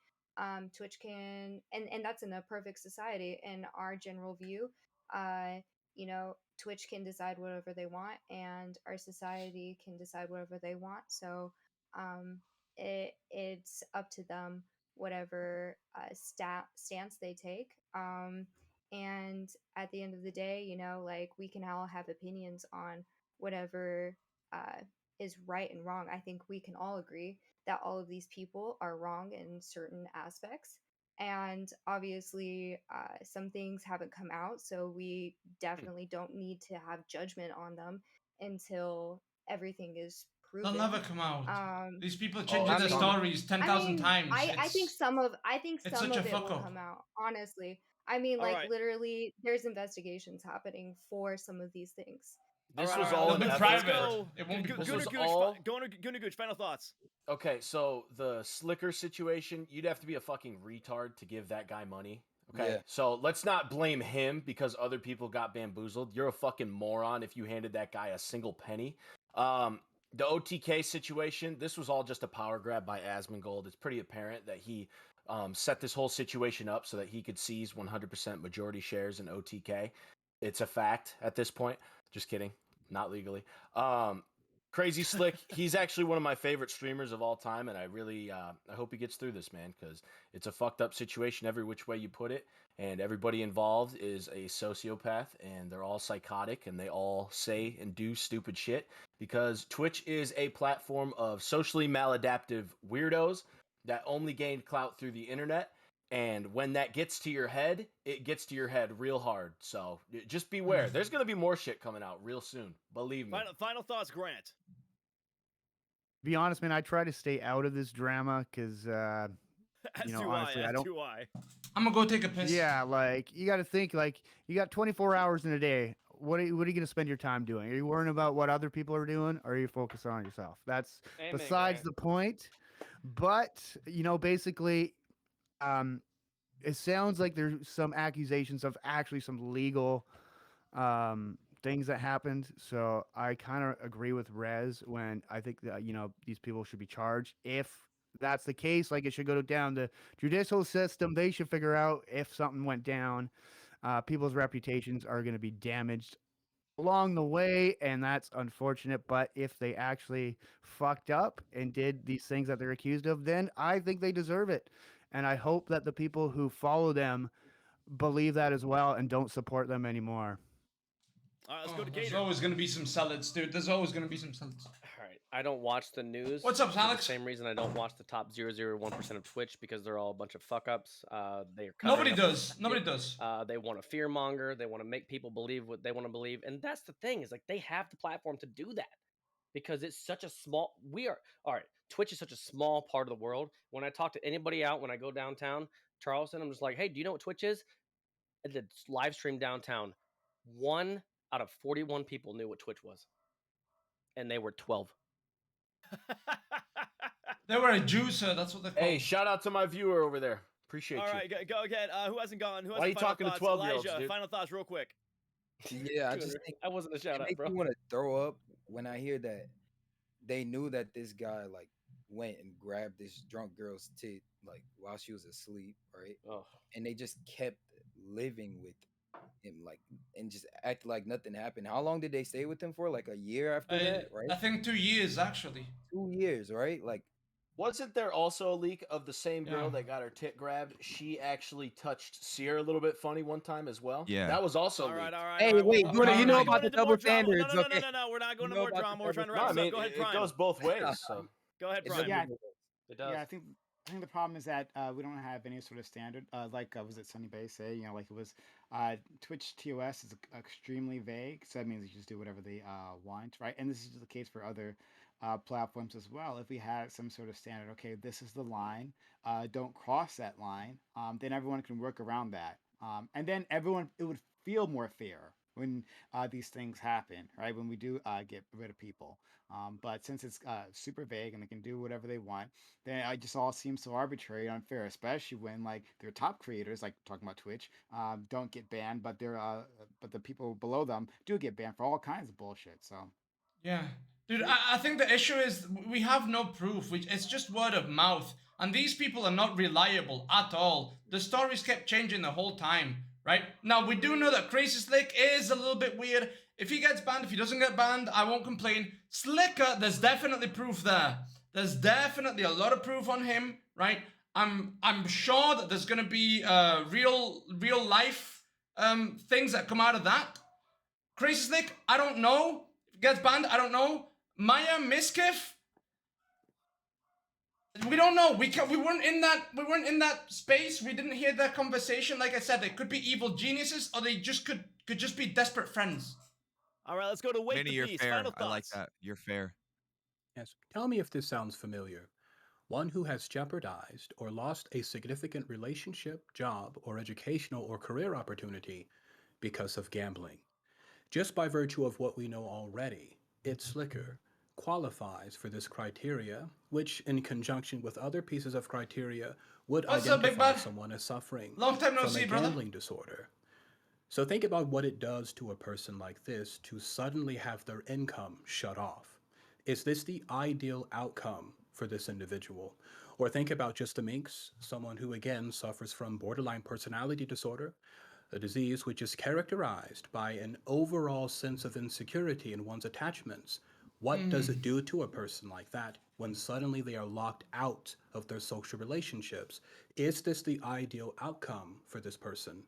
Twitch can, and that's in a perfect society in our general view. Uh, Twitch can decide whatever they want, and our society can decide whatever they want. So it's up to them whatever stance they take. And at the end of the day, like we can all have opinions on whatever uh, is right and wrong. I think we can all agree that all of these people are wrong in certain aspects. And obviously, some things haven't come out, so we definitely don't need to have judgment on them until everything is They'll proven. never come out. These people Oh, changing it's their coming. stories 10,000 times. I think It's some such a of it fuck will up. come out. Honestly, I mean, All like right. literally, there's investigations happening for some of these things. This All was right, all It'll an be effort. let's private. go. It won't be This public. was all. Guna Gooch, final thoughts. Okay, so the Slicker situation, you'd have to be a fucking retard to give that guy money. Okay, Yeah. so let's not blame him because other people got bamboozled. You're a fucking moron if you handed that guy a single penny. The OTK situation, this was all just a power grab by Asmongold. It's pretty apparent that he set this whole situation up so that he could seize 100% majority shares in OTK. It's a fact at this point. Just kidding, not legally. Crazy Slick, he's actually one of my favorite streamers of all time, and I really I hope he gets through this, man, because it's a fucked up situation every which way you put it, and everybody involved is a sociopath, and they're all psychotic, and they all say and do stupid shit, because Twitch is a platform of socially maladaptive weirdos that only gain clout through the internet, and when that gets to your head, it gets to your head real hard. So just beware. There's going to be more shit coming out real soon. Believe me. Final thoughts, Grant. Be honest, man, I try to stay out of this drama because, honestly, I don't. Do I. I'm gonna go take a piss. Yeah, like you got to think, like you got 24 hours in a day. What are you going to spend your time doing? Are you worrying about what other people are doing, or are you focused on yourself? That's Amen, besides Grant. the point. But basically, it sounds like there's some accusations of actually some legal things that happened. So I kind of agree with Rez when I think that these people should be charged. If that's the case, like it should go down the judicial system. They should figure out if something went down. People's reputations are going to be damaged along the way, and that's unfortunate. But if they actually fucked up and did these things that they're accused of, then I think they deserve it. And I hope that the people who follow them believe that as well and don't support them anymore. All right, let's go to There's Gator. always gonna be some salads, dude. There's always gonna be some salads. All right, I don't watch the news. What's up, for Alex? The same reason I don't watch the top 0.001% of Twitch, because they're all a bunch of fuck ups. They are Nobody covering up does. shit. Nobody does. They want to fear monger. They want to make people believe what they want to believe, and that's the thing. Is like they have the platform to do that because it's such a small. We are all right. Twitch is such a small part of the world. When I talk to anybody out, when I go downtown Charleston, I'm just like, hey, do you know what Twitch is? And the live stream downtown, 1 out of 41 people knew what Twitch was, and they were 12. They were a juicer. That's what they call. Hey, shout out to my viewer over there. Appreciate All you. right, go again. Who hasn't gone? Who Why are you hasn't final talking to thoughts? 12-year-olds, Elijah, dude? final thoughts, real quick. Yeah, I just think I wasn't a shout it out, makes bro. me want to throw up when I hear that they knew that this guy like went and grabbed this drunk girl's tit like while she was asleep, right? Oh. And they just kept living with him, like, and just act like nothing happened. How long did they stay with him for? Like a year after that, right? I think 2 years actually. 2 years, right? Like, wasn't there also a leak of the same girl Yeah. that got her tit grabbed? She actually touched Sierra a little bit funny one time as well. Yeah. That was also All right, leaked. all right. hey, all right. wait, We're you not know going about the into more double drama. standards? No, Okay. We're not going You to know more about the drama. We're double trying to No, wrap I this up. mean Go ahead, it Prime. goes both ways. So Go ahead, It's Prime. Yeah, It does. yeah. I think the problem is that we don't have any sort of standard. Like was it Sunny Bay say? Like it was Twitch TOS is extremely vague, so that means you just do whatever they want, right? And this is the case for other platforms as well. If we had some sort of standard, okay, this is the line, don't cross that line, then everyone can work around that, and then everyone it would feel more fair when these things happen, right? When we do get rid of people. But since it's super vague and they can do whatever they want, then it just all seems so arbitrary and unfair, especially when like their top creators, like talking about Twitch, don't get banned, but they're but the people below them do get banned for all kinds of bullshit. So Yeah. Dude, I think the issue is we have no proof. It's just word of mouth. And these people are not reliable at all. The stories kept changing the whole time, right? Now, we do know that Crazy Slick is a little bit weird. If he gets banned, if he doesn't get banned, I won't complain. Slicker, there's definitely proof there. There's definitely a lot of proof on him, right? I'm sure that there's gonna be real life things that come out of that. Crazy Slick, I don't know. If it gets banned, I don't know. Maya Miskiff, we don't know. We weren't in that space. We didn't hear that conversation. Like I said, they could be evil geniuses, or they just could just be desperate friends. All right, let's go to Wake Vinny, the you're Beast. fair. Final I like thoughts. that. You're fair. Yes. Tell me if this sounds familiar. One who has jeopardized or lost a significant relationship, job, or educational or career opportunity because of gambling. Just by virtue of what we know already, It's Slicker qualifies for this criteria, which, in conjunction with other pieces of criteria, would What's up, big identify bud? someone as suffering Long time no from see, a brother. gambling disorder. So think about what it does to a person like this to suddenly have their income shut off. Is this the ideal outcome for this individual? Or think about just the Minx, someone who again suffers from borderline personality disorder, a disease which is characterized by an overall sense of insecurity in one's attachments. What does it do to a person like that when suddenly they are locked out of their social relationships? Is this the ideal outcome for this person?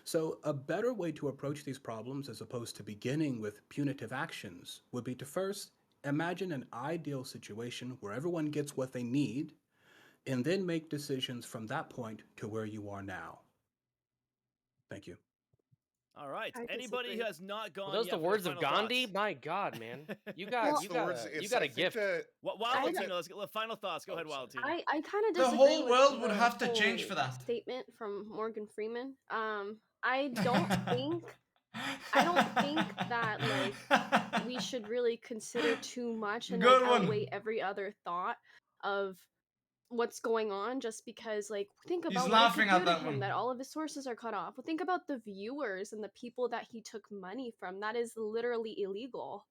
So, a better way to approach these problems, as opposed to beginning with punitive actions, would be to first imagine an ideal situation where everyone gets what they need, and then make decisions from that point to where you are now. Thank you. All right. I Anybody who disagree. has not gone Were those yet the for their words of final Gandhi? thoughts? My God, man, you got Well, It's the words. you It's got I a think gift. that Wild I Latino, let's get final thoughts. Go ahead, Wild Latino. I kind of The disagree whole with world would the have to change whole for that. statement from Morgan Freeman. I don't think I don't think that like we should really consider too much and like Good outweigh one. every other thought of what's going on just because like think He's about what it could laughing do at to that him one. that all of his sources are cut off. Well, think about the viewers and the people that he took money from. That is literally illegal.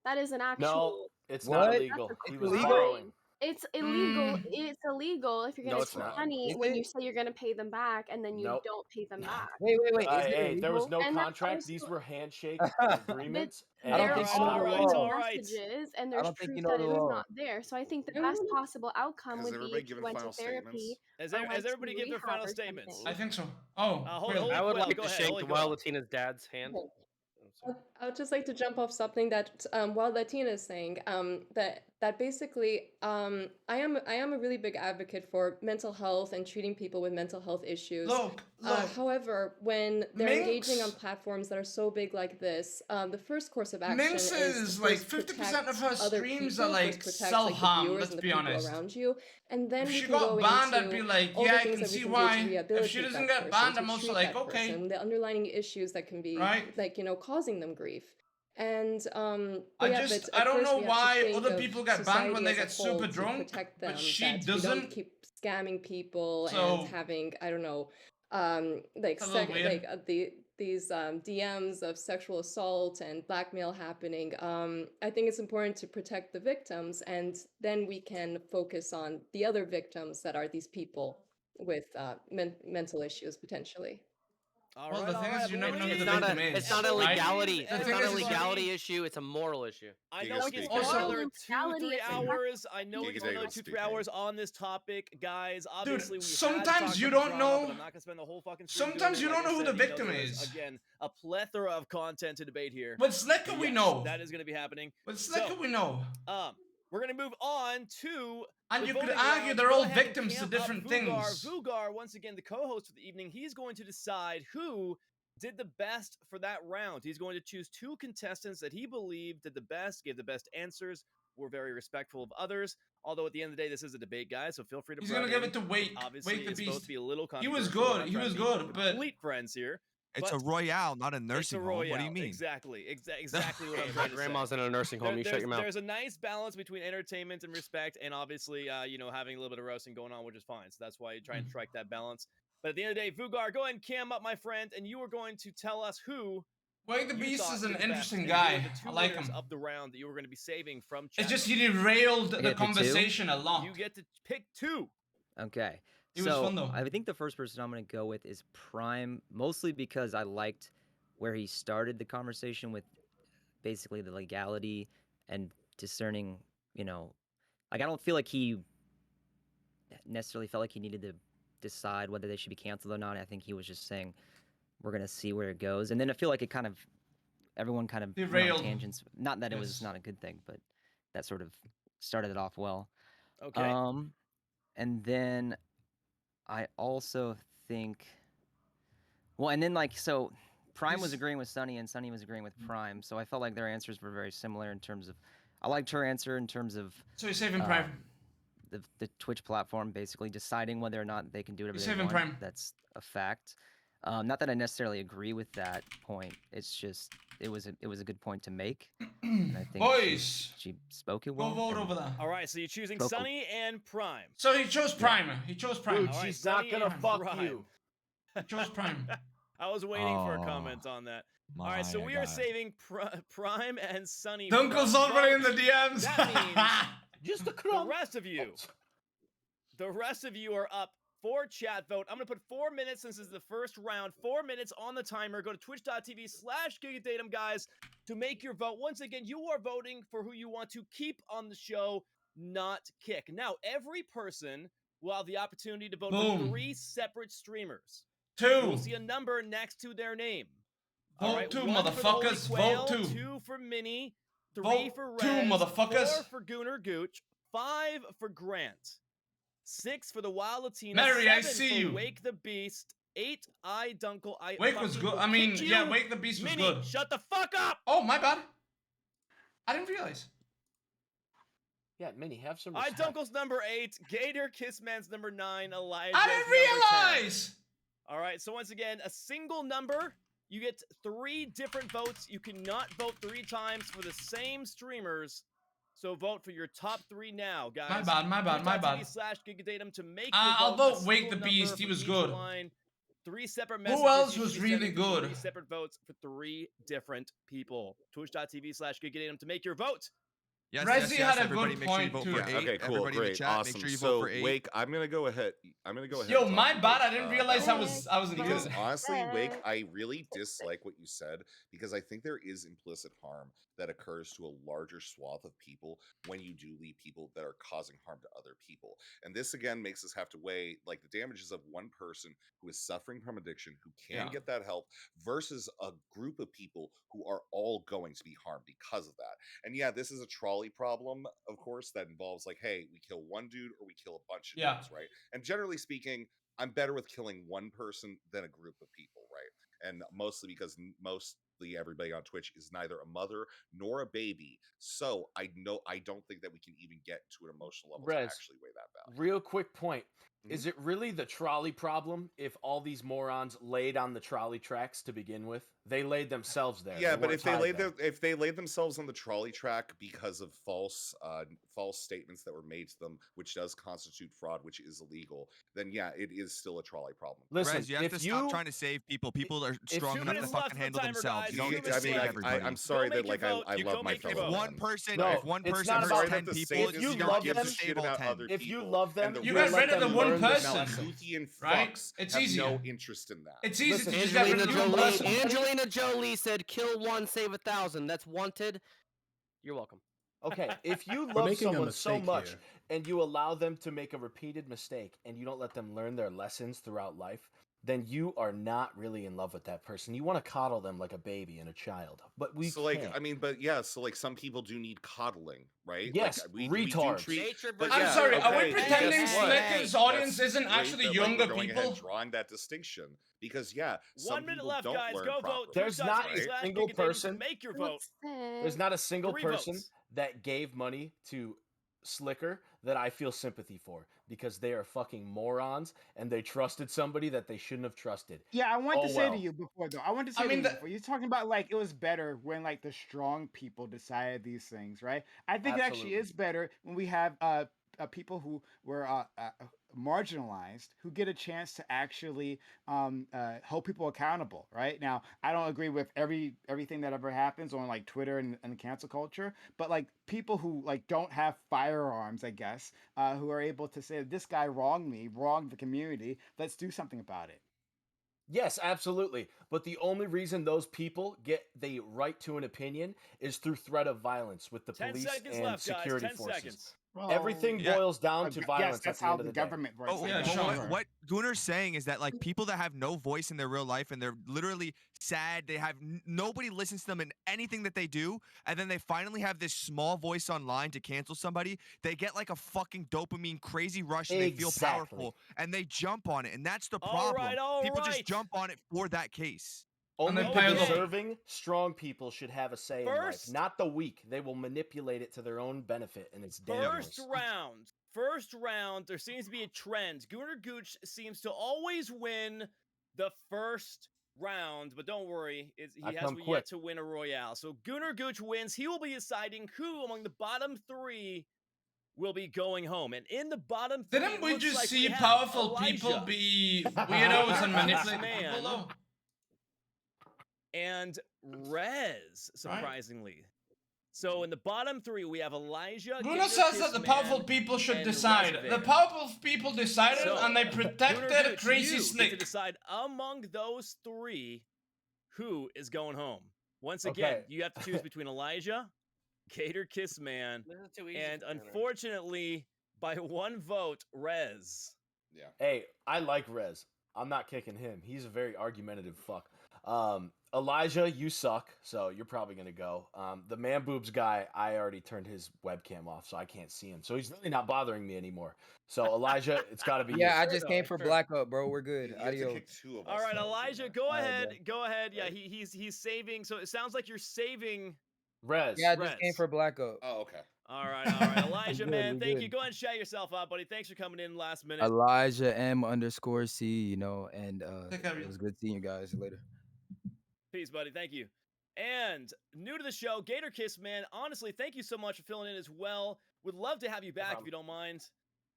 That is an No, actual it's not What? that's a illegal. He It's was illegal? borrowing. crime. It's illegal. Mm, It's illegal if you're No, gonna it's take not. money Is when you it? say you're gonna pay them back and then you Nope. don't pay them back. Wait. Is it Hey, there was illegal? no And that's contract. These also were handshake but agreements, I don't and there he think you know All the are right, law. all legal right. messages and I there's don't think you proof know that the it is law. not there. So I think the best possible outcome has would be everybody if you given went to final therapy statements? or went Has to everybody given their rehab final or statements? I something. think so. Oh, Holy I would Quail, like go to ahead. shake Holy the Wild Quail. Latina's dad's hand. Okay. Oh, sorry. I would just like to jump off something that while Latina is saying that basically I am a really big advocate for mental health and treating people with mental health issues. look. However, when they're engaging on Minx. platforms that are so big like this, the first course of action Minx is to is like first 50% of protect her other streams are people, first like protect like the self-harm, viewers let's and the be people honest. around you, and then If we she can go got banned, I'd into be like, all yeah, the I things can that we see can do to why. If she rehabilitate doesn't that get person, banned, to I'm also treat like, that okay. person, the underlying issues that can be Right? like causing them grief. And I but yeah, just, but I at don't first know we have to why think other of people get banned when society they as a get whole super to drunk, protect but them, she that we don't doesn't. keep scamming people and So, having, I don't know, like it's a little weird. these DMs of sexual assault and blackmail happening. I think it's important to protect the victims, and then we can focus on the other victims that are these people with mental issues potentially. All Well, right, the all thing right. is, you never know who It's the not victim it's is, not a right? legality. The It's thing not a is, legality issue. It's a moral issue. I Giga know we can speak. spend Also- another two, Legality 3 is hours. I know we Giga can spend Datum another two, 3 speaking. hours on this topic, guys. Obviously, dude, we had to talk sometimes you about the don't drama, but know. I'm not gonna spend the whole fucking stream doing Sometimes it. you Like don't I know who said, the you know, victim there is is. again a plethora of content to debate here. With Slicker, we Yes, know. that is going to be happening. With Slicker, So, we know. we're going to move on to And the you could voting argue rounds. they're Go all ahead and victims to camp up different Vugar. things. Vugar, once again, the co-host for the evening, he's going to decide who did the best for that round. He's going to choose 2 contestants that he believed did the best, gave the best answers, were very respectful of others. Although at the end of the day, this is a debate, guys, so feel free to He's gonna butt give in. it to Wake. Obviously, Wake the it's supposed Beast. to be a little He was controversial. We're not good. He trying was to be good, but complete friends here. It's But a Royale, not a it's nursing a home. What do you Royale. mean? Exactly. Exactly what I'm My trying to say. grandma's in a nursing home. You shut your mouth. There's a nice balance between entertainment and respect, and obviously, having a little bit of roasting going on, which is fine. So that's why you try and strike that balance. But at the end of the day, Vugar, go ahead and cam up, my friend, and you are going to tell us who Wake the you Beast thought is were an the best, interesting and you were guy. the I two like winners him. of the round that you were going to be saving from It's chat just he votes. derailed the Pick two? conversation a lot. You get to pick two. Okay. It was So fun though. I think the first person I'm going to go with is Prime, mostly because I liked where he started the conversation with basically the legality and discerning, you know, like I don't feel like he necessarily felt like he needed to decide whether they should be canceled or not. I think he was just saying we're going to see where it goes. And then I feel like it kind of everyone kind of went on Derailed. tangents. Not that it was Yes. not a good thing, but that sort of started it off well. Okay. And then I also think, well, and then like so, Prime was agreeing with Sunny, and Sunny was agreeing with Prime. So I felt like their answers were very similar in terms of. I liked her answer in terms of. So you're saving Prime. The Twitch platform basically deciding whether or not they can do whatever You're they saving want. Prime. That's a fact. Not that I necessarily agree with that point. It's just it was a good point to make, and I think Boys, she spoke it go well. vote over there. All right, so you're choosing Vocal. Sunny and Prime. So he chose Prime. He chose Prime. Dude, All right, she's not Sunny gonna and fuck Prime. you. He chose Prime. I was waiting for a comment on that. All right, so we are saving Prime and Sunny. Dunkle's from already in the vote. DMs. That means Just a the crumb. rest of you are up for chat vote. I'm going to put 4 minutes since this is the first round. 4 minutes on the timer. Go to twitch.tv/GigaDatum, guys, to make your vote. Once again, you are voting for who you want to keep on the show, not kick. Now, every person will have the opportunity to vote for 3 separate streamers. 2. You'll see a number next to their name. Vote right, 2, 1 for the Holy motherfuckers. Quail, Vote 2. 2 for Minnie, 3 Vote for 2, Rez, motherfuckers. 4 for Gooner Gooch, 5 for Grant, 6 for the Wild Latina, Mary, 7 I see for you. Wake the Beast, 8 I Dunkle. I Wake was fucking good. will I mean, kick yeah, you. Wake the Beast was Minnie, good. shut the fuck up. Oh, my bad. I didn't realize. Yeah, Minnie, have some I respect. Dunkle's number 8, Gator Kissman's number 9, Elijah's I didn't number 10. realize. All right, so once again, a single number. You get 3 different votes. You cannot vote 3 times for the same streamers. So vote for your top 3 now, guys. My bad. Twitch.tv/GigaDatum to make your I'll vote. vote Wake the Beast. He was good. Line. 3 separate messages. Who else You was should be really sending to good? 3 separate votes for 3 different people. Twitch.tv/GigaDatum to make your vote. Yes, Resi had a everybody, good make sure you point, vote too. for Yeah, 8. Okay, cool, Everybody in the great, chat, awesome. make sure you So vote for 8. Wake, I'm gonna go ahead. Yo, and my talk bad. to I didn't Wake, realize I about wasn't because good. honestly, Wake, I really dislike what you said because I think there is implicit harm that occurs to a larger swath of people when you do leave people that are causing harm to other people. And this again makes us have to weigh like the damages of one person who is suffering from addiction, who can Yeah. get that help, versus a group of people who are all going to be harmed because of that. And yeah, this is a trolley problem, of course, that involves like, hey, we kill one dude or we kill a bunch of Yeah. dudes, right? And generally speaking, I'm better with killing one person than a group of people, right? And mostly because mostly everybody on Twitch is neither a mother nor a baby. So I don't think that we can even get to an emotional level to Rez, actually weigh that value. real quick point. Is it really the trolley problem if all these morons laid on the trolley tracks to begin with? They laid themselves there. Yeah, They but weren't if they tied laid themselves on the trolley track because of false statements that were made to them, which does constitute fraud, which is illegal, then yeah, it is still a trolley problem. Listen, Rez, you have to stop trying to save people. People are strong 2 enough to minutes left fucking for handle the timer, themselves. guys. You don't 2 need to minutes save left. everybody. I'm sorry Go that make like your vote. I You love go my make your fellow vote. One men. person, No, if one it's person not hurts about- 10 to people, say if this, you you don't love give them- a shit about other if you people, love them, and the You you'll got let rid of them the one learn this person. lesson. Goothian Right? fucks It's have easier. no interest in that. It's easy Listen, to just get rid Angelina of the one Jolie. person. Angelina Jolie said, "Kill one, save 1,000." That's wanted. You're welcome. Okay, if you We're love making a someone so mistake much here. and you allow them to make a repeated mistake and you don't let them learn their lessons throughout life, then you are not really in love with that person. You want to coddle them like a baby and a child, but we So like, can't. I mean, but yeah, so like some people do need coddling, right? Yes, like, we do retards. treat. Nature But versus I'm yeah, sorry, are we okay, but pretending guess what? Slicker's audience That's isn't great actually that, younger like, we're going ahead people? and drawing that distinction because yeah, 1 some minute people left, don't guys. learn Go properly. vote. There's not a Twitch.tv/GigaDatum single to person. make your vote. There's not a single 3 person votes. that gave money to Slicker that I feel sympathy for because they are fucking morons and they trusted somebody that they shouldn't have trusted. Yeah, I want Oh, to say to well. you before though. I want to say I mean, to you before. You're talking about like it was better when like the strong people decided these things, right? I think it actually Absolutely. is better when we have people who were marginalized who get a chance to actually hold people accountable. Right now, I don't agree with everything that ever happens on like Twitter and cancel culture, but like people who like don't have firearms, I guess, who are able to say this guy wronged me, wronged the community. Let's do something about it. Yes, absolutely. But the only reason those people get the right to an opinion is through threat of violence with the 10 police seconds and left, guys. security 10 forces. seconds. Well, Everything Yeah. boils down to yes, violence that's at the how end of the the day. government works. Oh, I Yeah, guess. Sean. Sure. what Gunner's saying is that like people that have no voice in their real life and they're literally sad, they have nobody listens to them in anything that they do, and then they finally have this small voice online to cancel somebody. They get like a fucking dopamine crazy rush and they feel Exactly. powerful and they jump on it, and that's the All problem. right, all People just right. jump on it for that case. Only they the piled up. deserving, strong people should have a say in life, First- not the weak. They will manipulate it to their own benefit, and it's dangerous. First round, there seems to be a trend. Gunnar Gooch seems to always win the first round, but don't worry, he has yet to win a Royale. So Gunnar Gooch wins. He will be deciding who among the bottom 3 will be going home. And in the bottom 3, Didn't it we looks just like see we have powerful Elijah, people be weirdos and manipulate Man, people, though? and Rez, surprisingly. So in the bottom 3, we have Elijah. Gunnar says that the powerful people should decide. The powerful people decided, and they protected Crazy Slick. Get to decide among those 3 who is going home. Once again, you have to choose between Elijah, Gator Kiss Man, and unfortunately, by 1 vote, Rez. Yeah. Hey, I like Rez. I'm not kicking him. He's a very argumentative fuck. Elijah, you suck, so you're probably gonna go. The man boobs guy, I already turned his webcam off, so I can't see him. So he's really not bothering me anymore. So Elijah, it's got to be you. Yeah, I just came for black up, bro. We're good. You have to Adios. kick 2 of us. All right, though, Elijah, Gunnar. go All right, ahead. bro. Go ahead. Yeah, he's saving. So it sounds like you're saving Rez. Yeah, I just came for black up. Oh, okay. All right. Elijah, good, man, we thank good. you. Go ahead and shout yourself out, buddy. Thanks for coming in last minute. Elijah M_C, you know, and Take care of it you. was good seeing you guys later. Peace, buddy. Thank you. And new to the show, Gator Kiss, man. Honestly, thank you so much for filling in as well. Would love to have you back if you don't mind.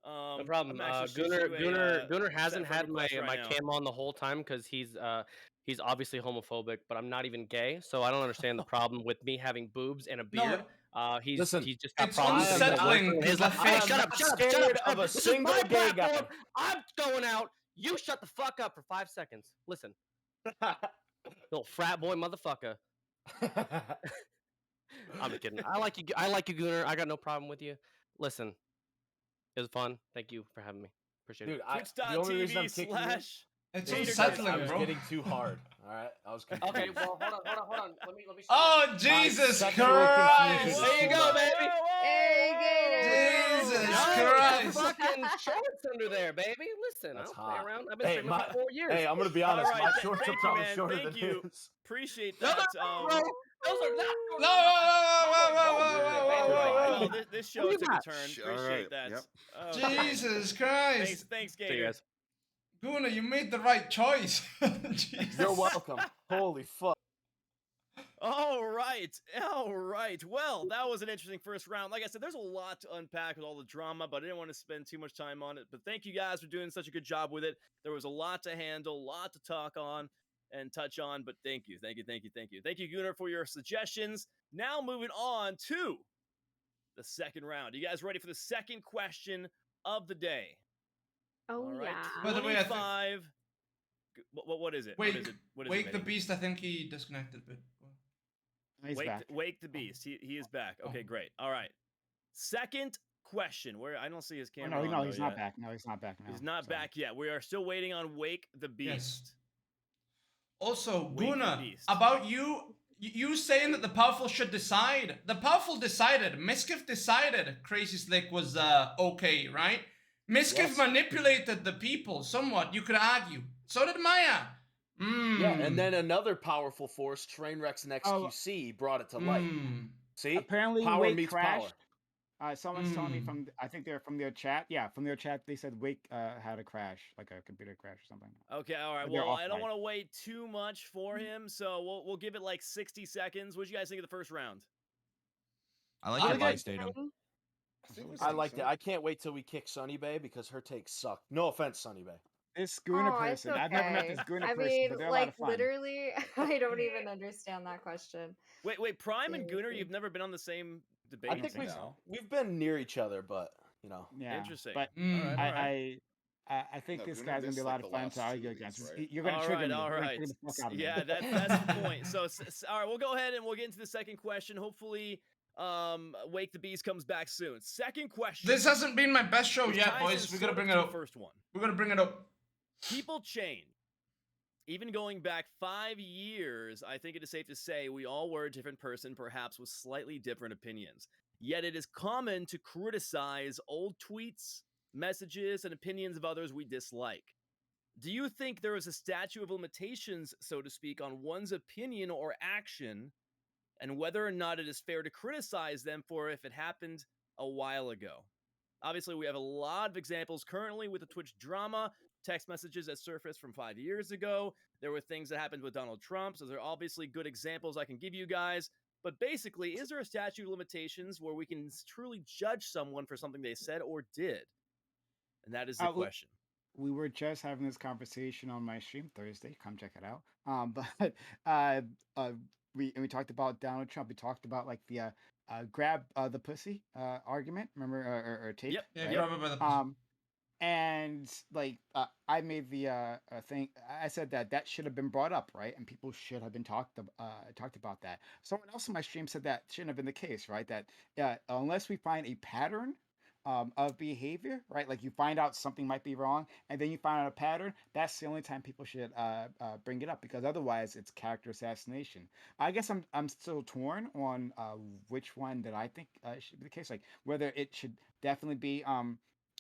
No problem. I'm actually Gunnar hasn't had my right now. cam on the whole time because he's obviously homophobic, but I'm not even gay, so I don't understand the problem with me having boobs and a beard. He's just got It's problems. unsettling. His life. Hey, shut up! Of a This is single my gay platform. I'm going out. You shut the fuck up for 5 seconds. Listen, little frat boy motherfucker. I'm just kidding. I like you, Gunnar. I got no problem with you. Listen, it was fun. Thank you for having me. Appreciate Dude, it. the only reason I'm kicking you It's is unsettling, I was bro. getting too hard. All right, I was confused. Okay, well, hold on. Let me. Oh, Jesus sexual Christ! confusion. There you go, baby. Jesus Yo, Christ! fucking shorts under there, baby. Listen, That's I don't play hot. around. I've been Hey, streaming for 4 years. Hey, I'm gonna be honest. All right, My shorts are thank you, probably man. shorter Thank than you. his. Appreciate No, that. bro. Those are not. Well, this show took a turn. Appreciate that. Yep. Okay. Jesus Christ! Thanks, See you Gator. guys. Gunnar, you made the right choice. Jesus. You're welcome. Holy fuck. All right. Well, that was an interesting first round. Like I said, there's a lot to unpack with all the drama, but I didn't want to spend too much time on it. But thank you guys for doing such a good job with it. There was a lot to handle, a lot to talk on and touch on, but thank you, Gunnar, for your suggestions. Now moving on to the second round. You guys ready for the second question of the day? Oh, All right. yeah. By the way, I think- 25. What is it? Wake, what is it? Wake the Manny? Beast. I think he disconnected, but He's back. Wake the Beast. He is back. Okay, great. All right. Second question. Where I don't see his Oh, camera. no, on he's though not yet. back. No, he's not back now. He's not Sorry. back yet. We are still waiting on Wake the Beast. Yes. Also, Wake the Gunnar, Beast. about you saying that the powerful should decide. The powerful decided. Miskiff decided Crazy Slick was okay, right? Miskiff manipulated the people somewhat. You could argue. So did Maya. Yeah, and then another powerful force, Trainwreck's and XQC, brought it to light. See? Apparently, power Wake meets crashed. power. Someone's telling me I think they're from their chat. Yeah, from their chat, they said Wake had a crash, like a computer crash or something. Okay, all right. Or they're Well, I don't offline. want to wait too much for him, so we'll give it like 60 seconds. What do you guys think of the first round? I like your advice, Datum. I liked it. I can't wait till we kick Sunny Bay because her takes suck. No offense, Sunny Bay. This schooner Oh, it's person. I've never met this okay. schooner I person, mean, but they're a lot like, of fun. literally, I don't even understand that question. Wait, Prime and Gunner, Seriously. you've never been on the same I debate think team, we've been near each other, but Yeah, Interesting. but All right, all right. I think No, this Gunnar guy's gonna be a missed lot like of the fun to last 2 argue of these, against. right? You're gonna All trigger right, me. all You're gonna right. trigger the fuck out of me. Yeah, that's the point. So, all right, we'll go ahead and we'll get into the second question. Hopefully, Wake the Beast comes back soon. Second question. This hasn't been my best show which yet, ties boys. in We're gonna sort of bring it to the up. first one. We're gonna bring it up. People change. Even going back 5 years, I think it is safe to say we all were a different person, perhaps with slightly different opinions. Yet it is common to criticize old tweets, messages, and opinions of others we dislike. Do you think there is a statute of limitations, so to speak, on one's opinion or action, and whether or not it is fair to criticize them for if it happened a while ago? Obviously, we have a lot of examples currently with the Twitch drama, text messages that surfaced from 5 years ago. There were things that happened with Donald Trump, so there are obviously good examples I can give you guys. But basically, is there a statute of limitations where we can truly judge someone for something they said or did? And that is the question. We were just having this conversation on my stream Thursday. Come check it out. But uh, uh, we talked about Donald Trump. We talked about like the grab the pussy argument. Remember or tape? Yep. Yeah, right? grab it by the pussy. And like I made the thing. I said that should have been brought up, right? And people should have been talked about that. Someone else in my stream said that shouldn't have been the case, right? That unless we find a pattern of behavior, right? Like you find out something might be wrong, and then you find out a pattern. That's the only time people should bring it up, because otherwise it's character assassination. I guess I'm still torn on which one that I think should be the case. Like whether it should definitely be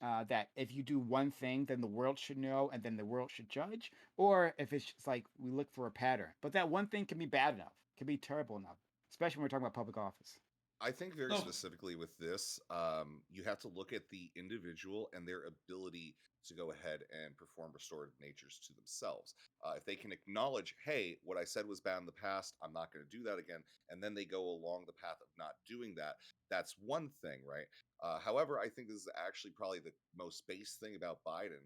that if you do one thing, then the world should know, and then the world should judge, or if it's just like we look for a pattern. But that one thing can be bad enough, can be terrible enough, especially when we're talking about public office. I think very specifically with this, you have to look at the individual and their ability to go ahead and perform restorative natures to themselves. If they can acknowledge, hey, what I said was bad in the past, I'm not going to do that again, and then they go along the path of not doing that, that's one thing, right? However, I think this is actually probably the most base thing about Biden.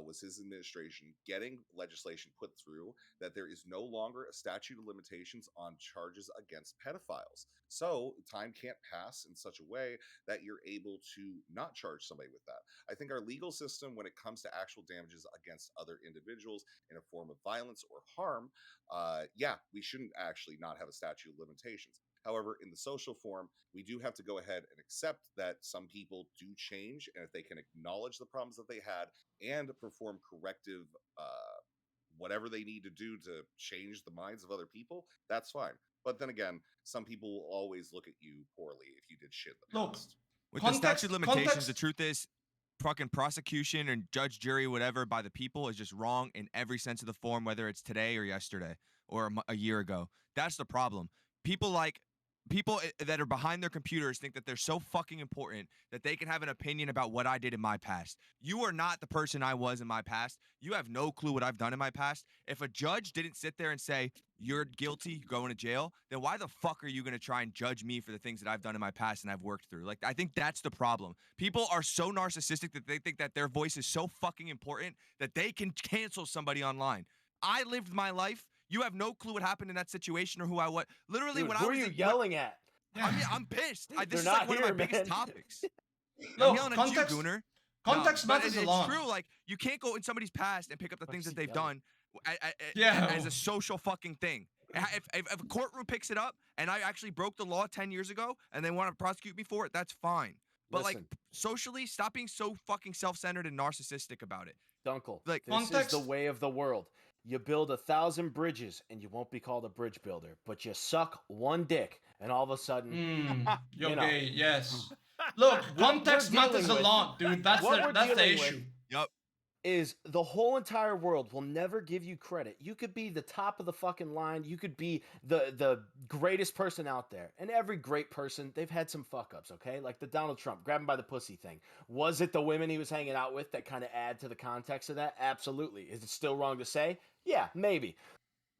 Was his administration getting legislation put through that there is no longer a statute of limitations on charges against pedophiles. So time can't pass in such a way that you're able to not charge somebody with that. I think our legal system, when it comes to actual damages against other individuals in a form of violence or harm, we shouldn't actually not have a statute of limitations. However, in the social form, we do have to go ahead and accept that some people do change, and if they can acknowledge the problems that they had and perform corrective whatever they need to do to change the minds of other people, that's fine. But then again, some people will always look at you poorly if you did shit in the past. With the statute of limitations, the truth is, fucking prosecution and judge, jury, whatever, by the people is just wrong in every sense of the form, whether it's today or yesterday or a year ago. That's the problem. People that are behind their computers think that they're so fucking important that they can have an opinion about what I did in my past. You are not the person I was in my past. You have no clue what I've done in my past. If a judge didn't sit there and say, you're guilty, you're going to jail, then why the fuck are you going to try and judge me for the things that I've done in my past and I've worked through? Like, I think that's the problem. People are so narcissistic that they think that their voice is so fucking important that they can cancel somebody online. I lived my life. You have no clue what happened in that situation or who I was. Literally, Dude, when who I was are you yelling at? I mean, I'm pissed. This They're is not like one here, of my biggest man. topics. Look, I'm yelling at you, Gunner. Context but matters a it's lot. true. Like, you can't go in somebody's past and pick up the things that they've done Yeah. as a social fucking thing. If a courtroom picks it up and I actually broke the law 10 years ago and they want to prosecute me for it, that's fine. But like, socially, stop being so fucking self-centered and narcissistic about it. Dunkel, Like, this is the way of the world. You build 1,000 bridges and you won't be called a bridge builder, but you suck one dick and all of a sudden, you're you know. gay, yes. Look, context matters a lot, dude. That's the issue. Yep. Is the whole entire world will never give you credit. You could be the top of the fucking line. You could be the greatest person out there. And every great person, they've had some fuck ups, okay? Like the Donald Trump, grab him by the pussy thing. Was it the women he was hanging out with that kind of add to the context of that? Absolutely. Is it still wrong to say? Yeah, maybe.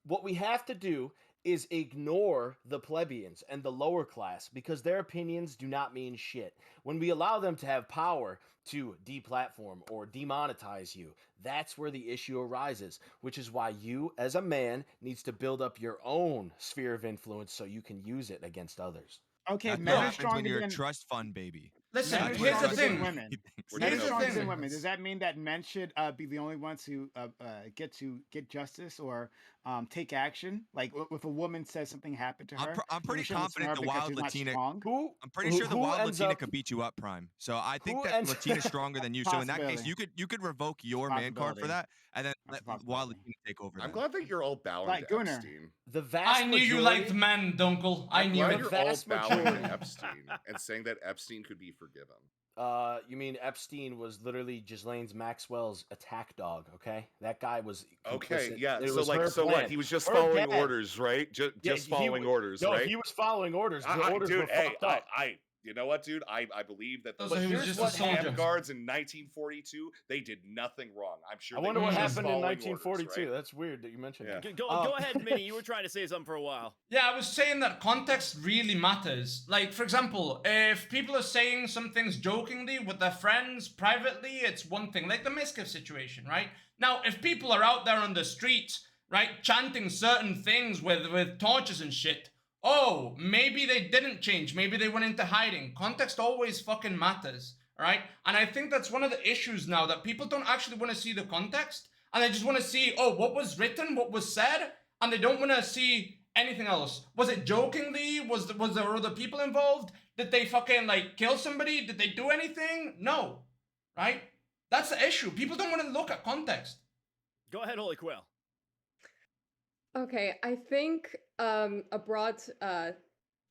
What we have to do is ignore the plebeians and the lower class because their opinions do not mean shit. When we allow them to have power to deplatform or demonetize you, that's where the issue arises, which is why you, as a man, needs to build up your own sphere of influence so you can use it against others. Okay, That's men what are happens when stronger you're a than trust fund baby. Listen, men are here's the stronger than thing. women. We're Men are Here's the stronger than thing. women. Does that mean that men should be the only ones who get justice or take action? Like if a woman says something happened to her, I'm pretty we shouldn't listen to confident her the because wild she's not Latina. strong. I'm pretty sure the who wild ends Latina up- could beat you up, Prime. So I think who that ends- Latina's stronger than you. So in that case, Possibility. you could revoke your man card for Possibility. that, and then That's let a wild possibility. Latina take over. I'm Then. glad that you're all bowing Like to Gunnar. Epstein. The vast I knew you majority- liked men, Dunkel. I I'm knew glad it. you're The all vast bowing majority. to Epstein and saying that Epstein could be forgiven. You mean Epstein was literally Ghislaine Maxwell's attack dog? Okay, that guy was Okay, complicit. yeah. It So was like, her so plan. what? He was just Her following dad- orders, right? Just Yeah, following orders, no, right? he was following orders. The orders dude, were hey, fucked up. you know what, dude? I believe that those So he was here's just what a soldier. camp guards in 1942, they did nothing wrong. I'm sure. I they wonder were what just happened in following 1942. orders, right? That's weird that you mentioned Yeah. that. Go ahead, Minnie. You were trying to say something for a while. Yeah, I was saying that context really matters. Like, for example, if people are saying some things jokingly with their friends privately, it's one thing. Like the Miskiff situation, right? Now, if people are out there on the streets, right, chanting certain things with torches and shit, oh, maybe they didn't change. Maybe they went into hiding. Context always fucking matters, right? And I think that's one of the issues now, that people don't actually want to see the context. And they just want to see, oh, what was written, what was said, and they don't want to see anything else. Was it jokingly? Was there other people involved? Did they fucking like kill somebody? Did they do anything? No, right? That's the issue. People don't want to look at context. Go ahead, Holy Quill. Okay, I think a broad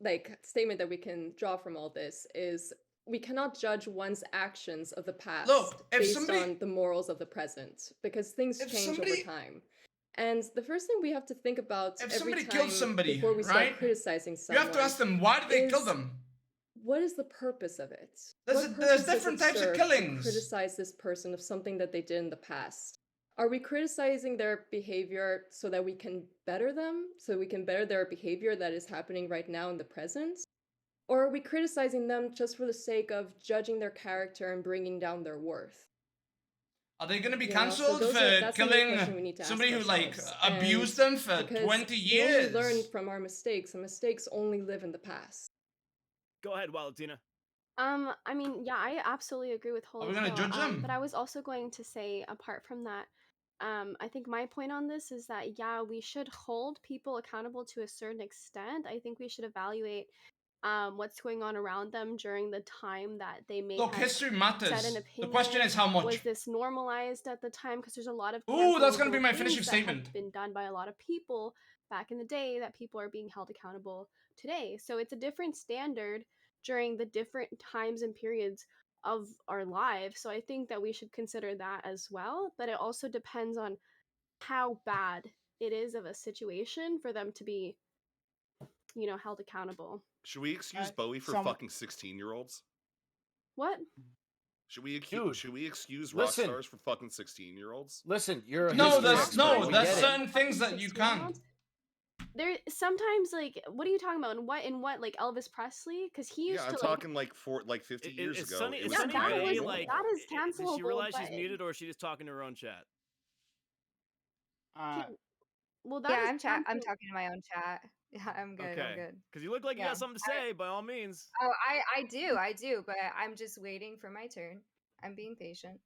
like statement that we can draw from all this is we cannot judge one's actions of the past based on the morals of the present, because things change over time. And the first thing we have to think about If every somebody time killed somebody, before we start right? criticizing You someone, have to ask them, why did they kill is, them? what is the purpose of it? There's What there's purpose does different it types of serve to killings. criticize this person of something that they did in the past? Are we criticizing their behavior so that we can better them, so we can better their behavior that is happening right now in the present? Or are we criticizing them just for the sake of judging their character and bringing down their worth? Are they going to be You know, so cancelled those for that's the main question we killing need to ask somebody who like ourselves. abused And them for because 20 we years? only learn from our mistakes, and mistakes only live in the past. Go ahead, Valentina. I mean, yeah, I absolutely agree with Are Holy we going to Quill, judge them? but I was also going to say, apart from that, I think my point on this is that, yeah, we should hold people accountable to a certain extent. I think we should evaluate what's going on around them during the time that they may Look, have history said matters. an The opinion. question is how much. Was this normalized at the time? Because there's a lot of Ooh, that's going to be cancelable my things finishing that statement. have been done by a lot of people back in the day that people are being held accountable today. So it's a different standard during the different times and periods of our lives. So I think that we should consider that as well. But it also depends on how bad it is of a situation for them to be, held accountable. Should we excuse Bowie for fucking 16-year-olds? What? Should we excuse rock listen. stars for fucking 16-year-olds? Listen, you're a No, history there's expert. no, We there's get it. certain things that you can't. There sometimes, like, what are you talking about? In what like Elvis Presley? Because he used Yeah, I'm to talking like 50 years Is ago. Sunny, It is was Sunny that Ray, was like, that is did she cancelable. realize she's but muted, or is she just talking to her own chat? well, that Yeah, is I'm cancel- talking to my own chat. Yeah, I'm good. I'm Okay, good. because you look like you Yeah. got something to say. By all means. Oh, I do, but I'm just waiting for my turn. I'm being patient.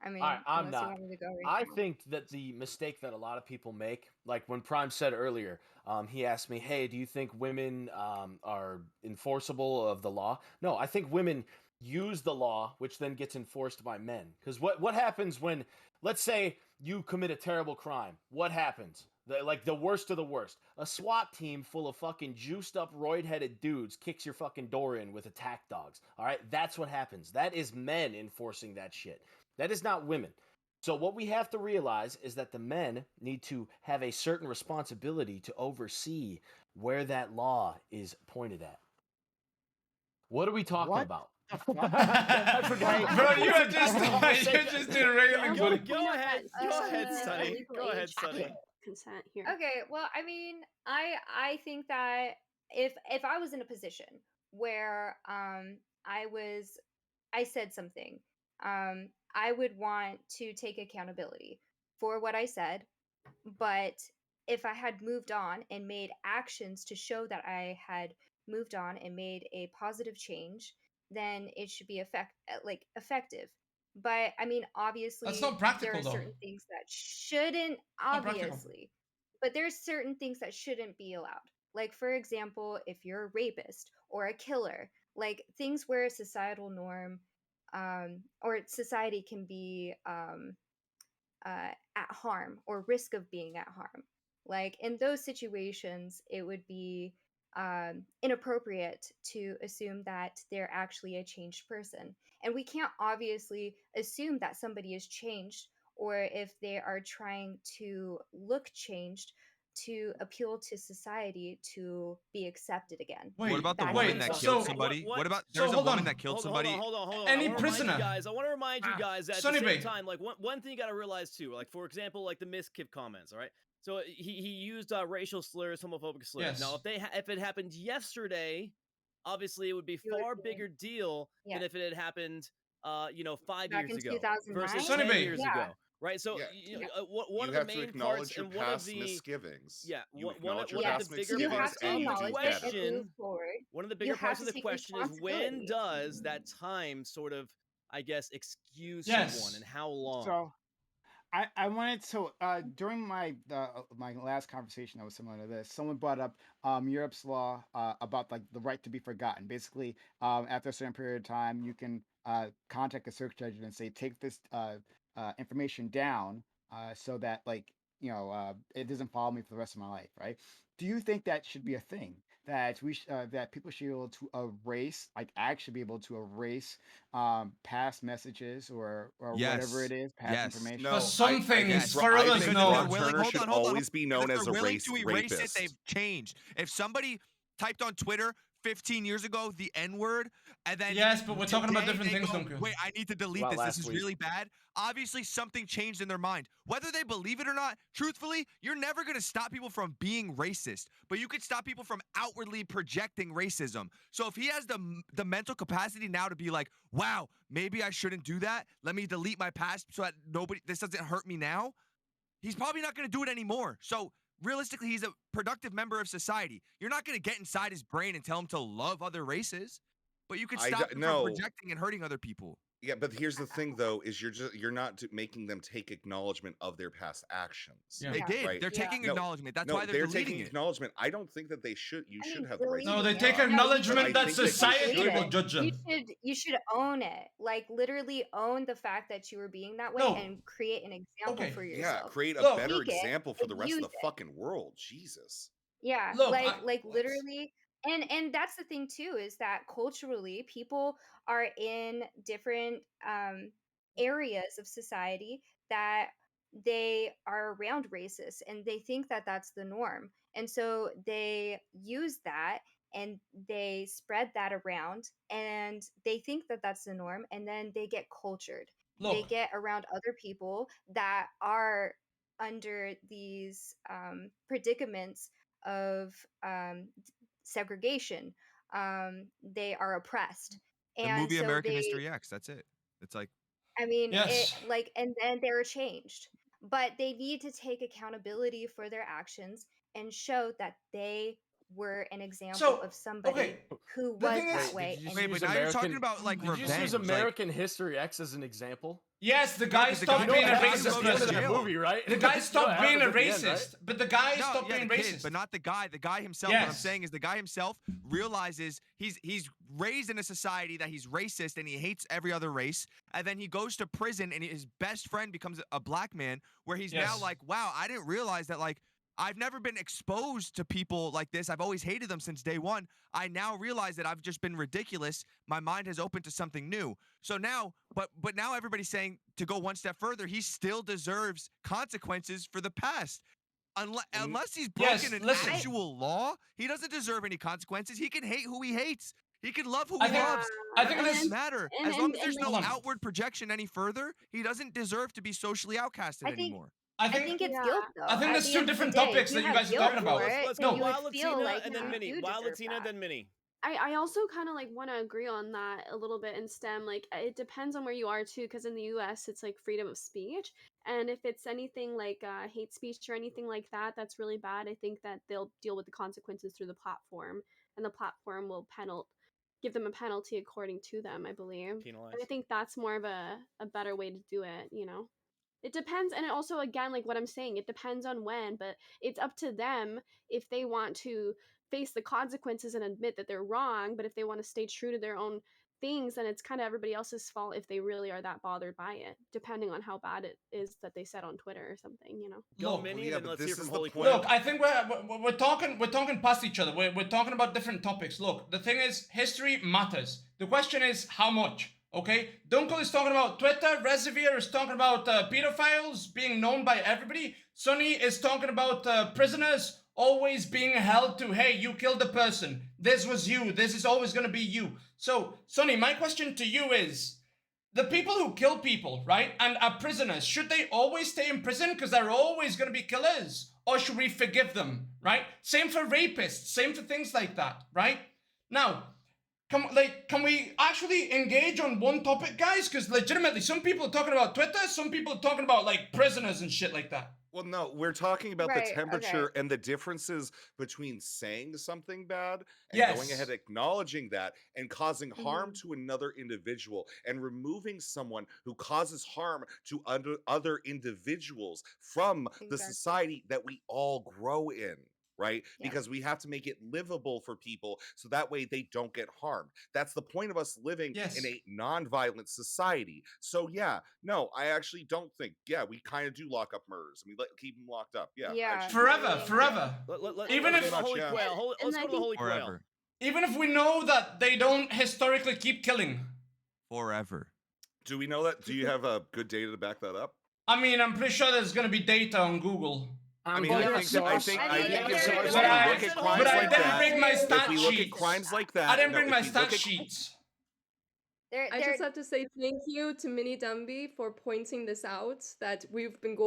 I mean, I'm unless you not. want me to go right I now. think that the mistake that a lot of people make, like when Prime said earlier, he asked me, "Hey, do you think women are enforceable of the law?" No, I think women use the law, which then gets enforced by men. Because what happens when, let's say, you commit a terrible crime? What happens? The worst of the worst. A SWAT team full of fucking juiced up, roid-headed dudes kicks your fucking door in with attack dogs. All right, that's what happens. That is men enforcing that shit. That is not women. So what we have to realize is that the men need to have a certain responsibility to oversee where that law is pointed at. What are we talking about? I forgot. Bro, you're just derailing. Go ahead, Sonny. Go ahead, Sonny. consent here. Okay, well, I mean, I think that if I was in a position where I said something, I would want to take accountability for what I said, but if I had moved on and made actions to show that I had moved on and made a positive change, then it should be effective. But I mean, That's obviously, not there practical are though. certain things that shouldn't, Not practical. obviously, but there's certain things that shouldn't be allowed. Like, for example, if you're a rapist or a killer, like things where a societal norm or society can be at harm or risk of being at harm. Like in those situations, it would be inappropriate to assume that they're actually a changed person. And we can't obviously assume that somebody is changed or if they are trying to look changed to appeal to society to be accepted again. What about the That's woman that impossible. killed somebody? What about there's a hold woman on. that killed Hold somebody? on, hold on, hold on. Any I want to remind you prisoner. guys. I want to remind you guys that at the Sonny same Bay. time, like one thing you got to realize too. Like for example, like the miskiv comments. All right. So he used racial slurs, homophobic slurs. Yes. Now if it happened yesterday, obviously it would be It would far be- bigger deal Yeah. than if it had happened 5 Back years in ago 2009? versus Sonny 10 Bay. years Yeah. ago. Right. So Yeah. one You of the have to main acknowledge parts your and one of past the misgivings. yeah You one acknowledge of your the past bigger You misgivings have parts to of and the you do acknowledge it and better. move question forward. one of the You bigger have parts to of the take question is when responsibility. does that time sort of, I guess, excuse someone Yes. and how long? So I wanted to during my last conversation that was similar to this, someone brought up Europe's law about like the right to be forgotten. Basically, after a certain period of time, you can contact a search engine and say take this information down so that like it doesn't follow me for the rest of my life, right? Do you think that should be a thing? That people should be able to erase, like actually be able to erase past messages or whatever Yes. it is, past Yes. information. For No, some things, Yes. for I others, think Because if they're no. Brock willing, Turner should hold on. always be known Because as they're a willing to erase it, rapist. they've changed. If somebody typed on Twitter 15 years ago the N-word, and then Yes, but we're talking about today different they things, go, Duncan. wait, I need to delete About this. This last is week. really bad. Obviously, something changed in their mind. Whether they believe it or not, truthfully, you're never going to stop people from being racist, but you could stop people from outwardly projecting racism. So if he has the mental capacity now to be like, wow, maybe I shouldn't do that. Let me delete my past so that this doesn't hurt me now. He's probably not going to do it anymore. So realistically, he's a productive member of society. You're not going to get inside his brain and tell him to love other races, but you could stop him from no. projecting and hurting other people. Yeah, but here's the thing, though, is you're not making them take acknowledgement of their past actions. Yeah. They did. Right? They're taking No, acknowledgement. That's no, why they're they're deleting taking it. acknowledgement. I don't think that they should. You I should mean, have the right to No, they deleting take it. No, you acknowledgement I that think that you society should. will judge them. You should own it. Like literally own the fact that you were being that way No. and create an example Okay. for Yeah, yourself. create a Look. better Speak it example for and the rest of use the it. fucking world. Jesus. Yeah, Look, like what? literally, and that's the thing too is that culturally people are in different areas of society that they are around racists and they think that that's the norm. And so they use that and they spread that around and they think that that's the norm and then they get cultured. They Look. get around other people that are under these predicaments of segregation. They are oppressed, The and movie so American History X. That's it. It's like I mean, it Yes. like, and then they're changed, but they need to take accountability for their actions and show that they were an example So, of somebody okay. who The was thing is- that Wait, way. did you just wait, use but now you're talking American? about like Did you just revenge. use American History X as an example? Yes, the No, guy 'cause the stopped guy- being the a guy That goes was racist. to the end of Yes. that jail. movie, right? The guy No, stopped it being a happens at the end, racist, right? but the guy No, stopped yeah, being the racist. kid, but not the guy. The guy himself. What I'm Yes. saying is the guy himself realizes he's raised in a society that he's racist and he hates every other race. And then he goes to prison and his best friend becomes a black man where he's now Yes. like, wow, I didn't realize that like I've never been exposed to people like this. I've always hated them since day one. I now realize that I've just been ridiculous. My mind has opened to something new. So now, but now everybody's saying to go one step further, he still deserves consequences for the past. Unless he's broken Yes, an listen. actual law, he doesn't deserve any consequences. He can hate who he hates. He can love who I he think- loves. I It think doesn't this- matter. and- As long and- as there's and no Hold on. outward projection any further, he doesn't deserve to be socially outcasted I think anymore. I I think it's Yeah. guilt though. I think At there's the two end of the different day, if topics you that you have guys are guilt talking Okay, about. for let's it, let's then go. No, you would Wild feel Latina like and then Minnie. you Wild deserve Latina, that. then Minnie. I also kind of like want to agree on that a little bit in STEM. Like it depends on where you are too, because in the U.S. it's like freedom of speech, and if it's anything like hate speech or anything like that, that's really bad. I think that they'll deal with the consequences through the platform, and the platform will give them a penalty according to them, I believe. And Penalize. I think that's more of a better way to do it. It depends, and it also, again, like what I'm saying, it depends on when, but it's up to them if they want to face the consequences and admit that they're wrong. But if they want to stay true to their own things, then it's kind of everybody else's fault if they really are that bothered by it, depending on how bad it is that they said on Twitter or something. Go Look, Minnie, yeah, and then but let's hear this from is the Holy point. Quail. look, I think we're talking past each other. We're talking about different topics. Look, the thing is, history matters. The question is how much. Okay, Dunkel is talking about Twitter. Reservoir is talking about pedophiles being known by everybody. Sonny is talking about prisoners always being held to, hey, you killed a person. This was you. This is always going to be you. So, Sonny, my question to you is, the people who kill people, right, and are prisoners, should they always stay in prison because they're always going to be killers? Or should we forgive them, right? Same for rapists, same for things like that, right? Now, can we actually engage on one topic, guys? Because legitimately, some people are talking about Twitter, some people are talking about like prisoners and shit like that. Well, no, we're talking about the Right, temperature okay. and the differences between saying something bad and going ahead Yes. acknowledging that and causing harm Mhm. to another individual and removing someone who causes harm to other individuals from the Exactly. society that we all grow in. Right? Yeah. Because we have to make it livable for people so that way they don't get harmed. That's the point of us living in Yes. a non-violent society. So yeah, no, I actually don't think. Yeah, we kind of do lock up murderers. I mean, keep them locked up. Yeah, Yeah. actually, Forever, I mean, forever. Let's Even go if to the Holy yeah. Quail. And Let's I go to the think Holy Quail. Forever. even if we know that they don't historically keep killing. Forever. Do we know that? Do you have good data to back that up? I mean, I'm pretty sure there's gonna be data on Google. I mean, gonna I think that, I source. think I I mean, think there- if we But I- look at but crimes I like didn't that, bring my if stat we look at sheets. crimes like that, I didn't no, bring my if we stat look at sheets. I just have to say thank you to Minnie Dumby for pointing this out, that we've been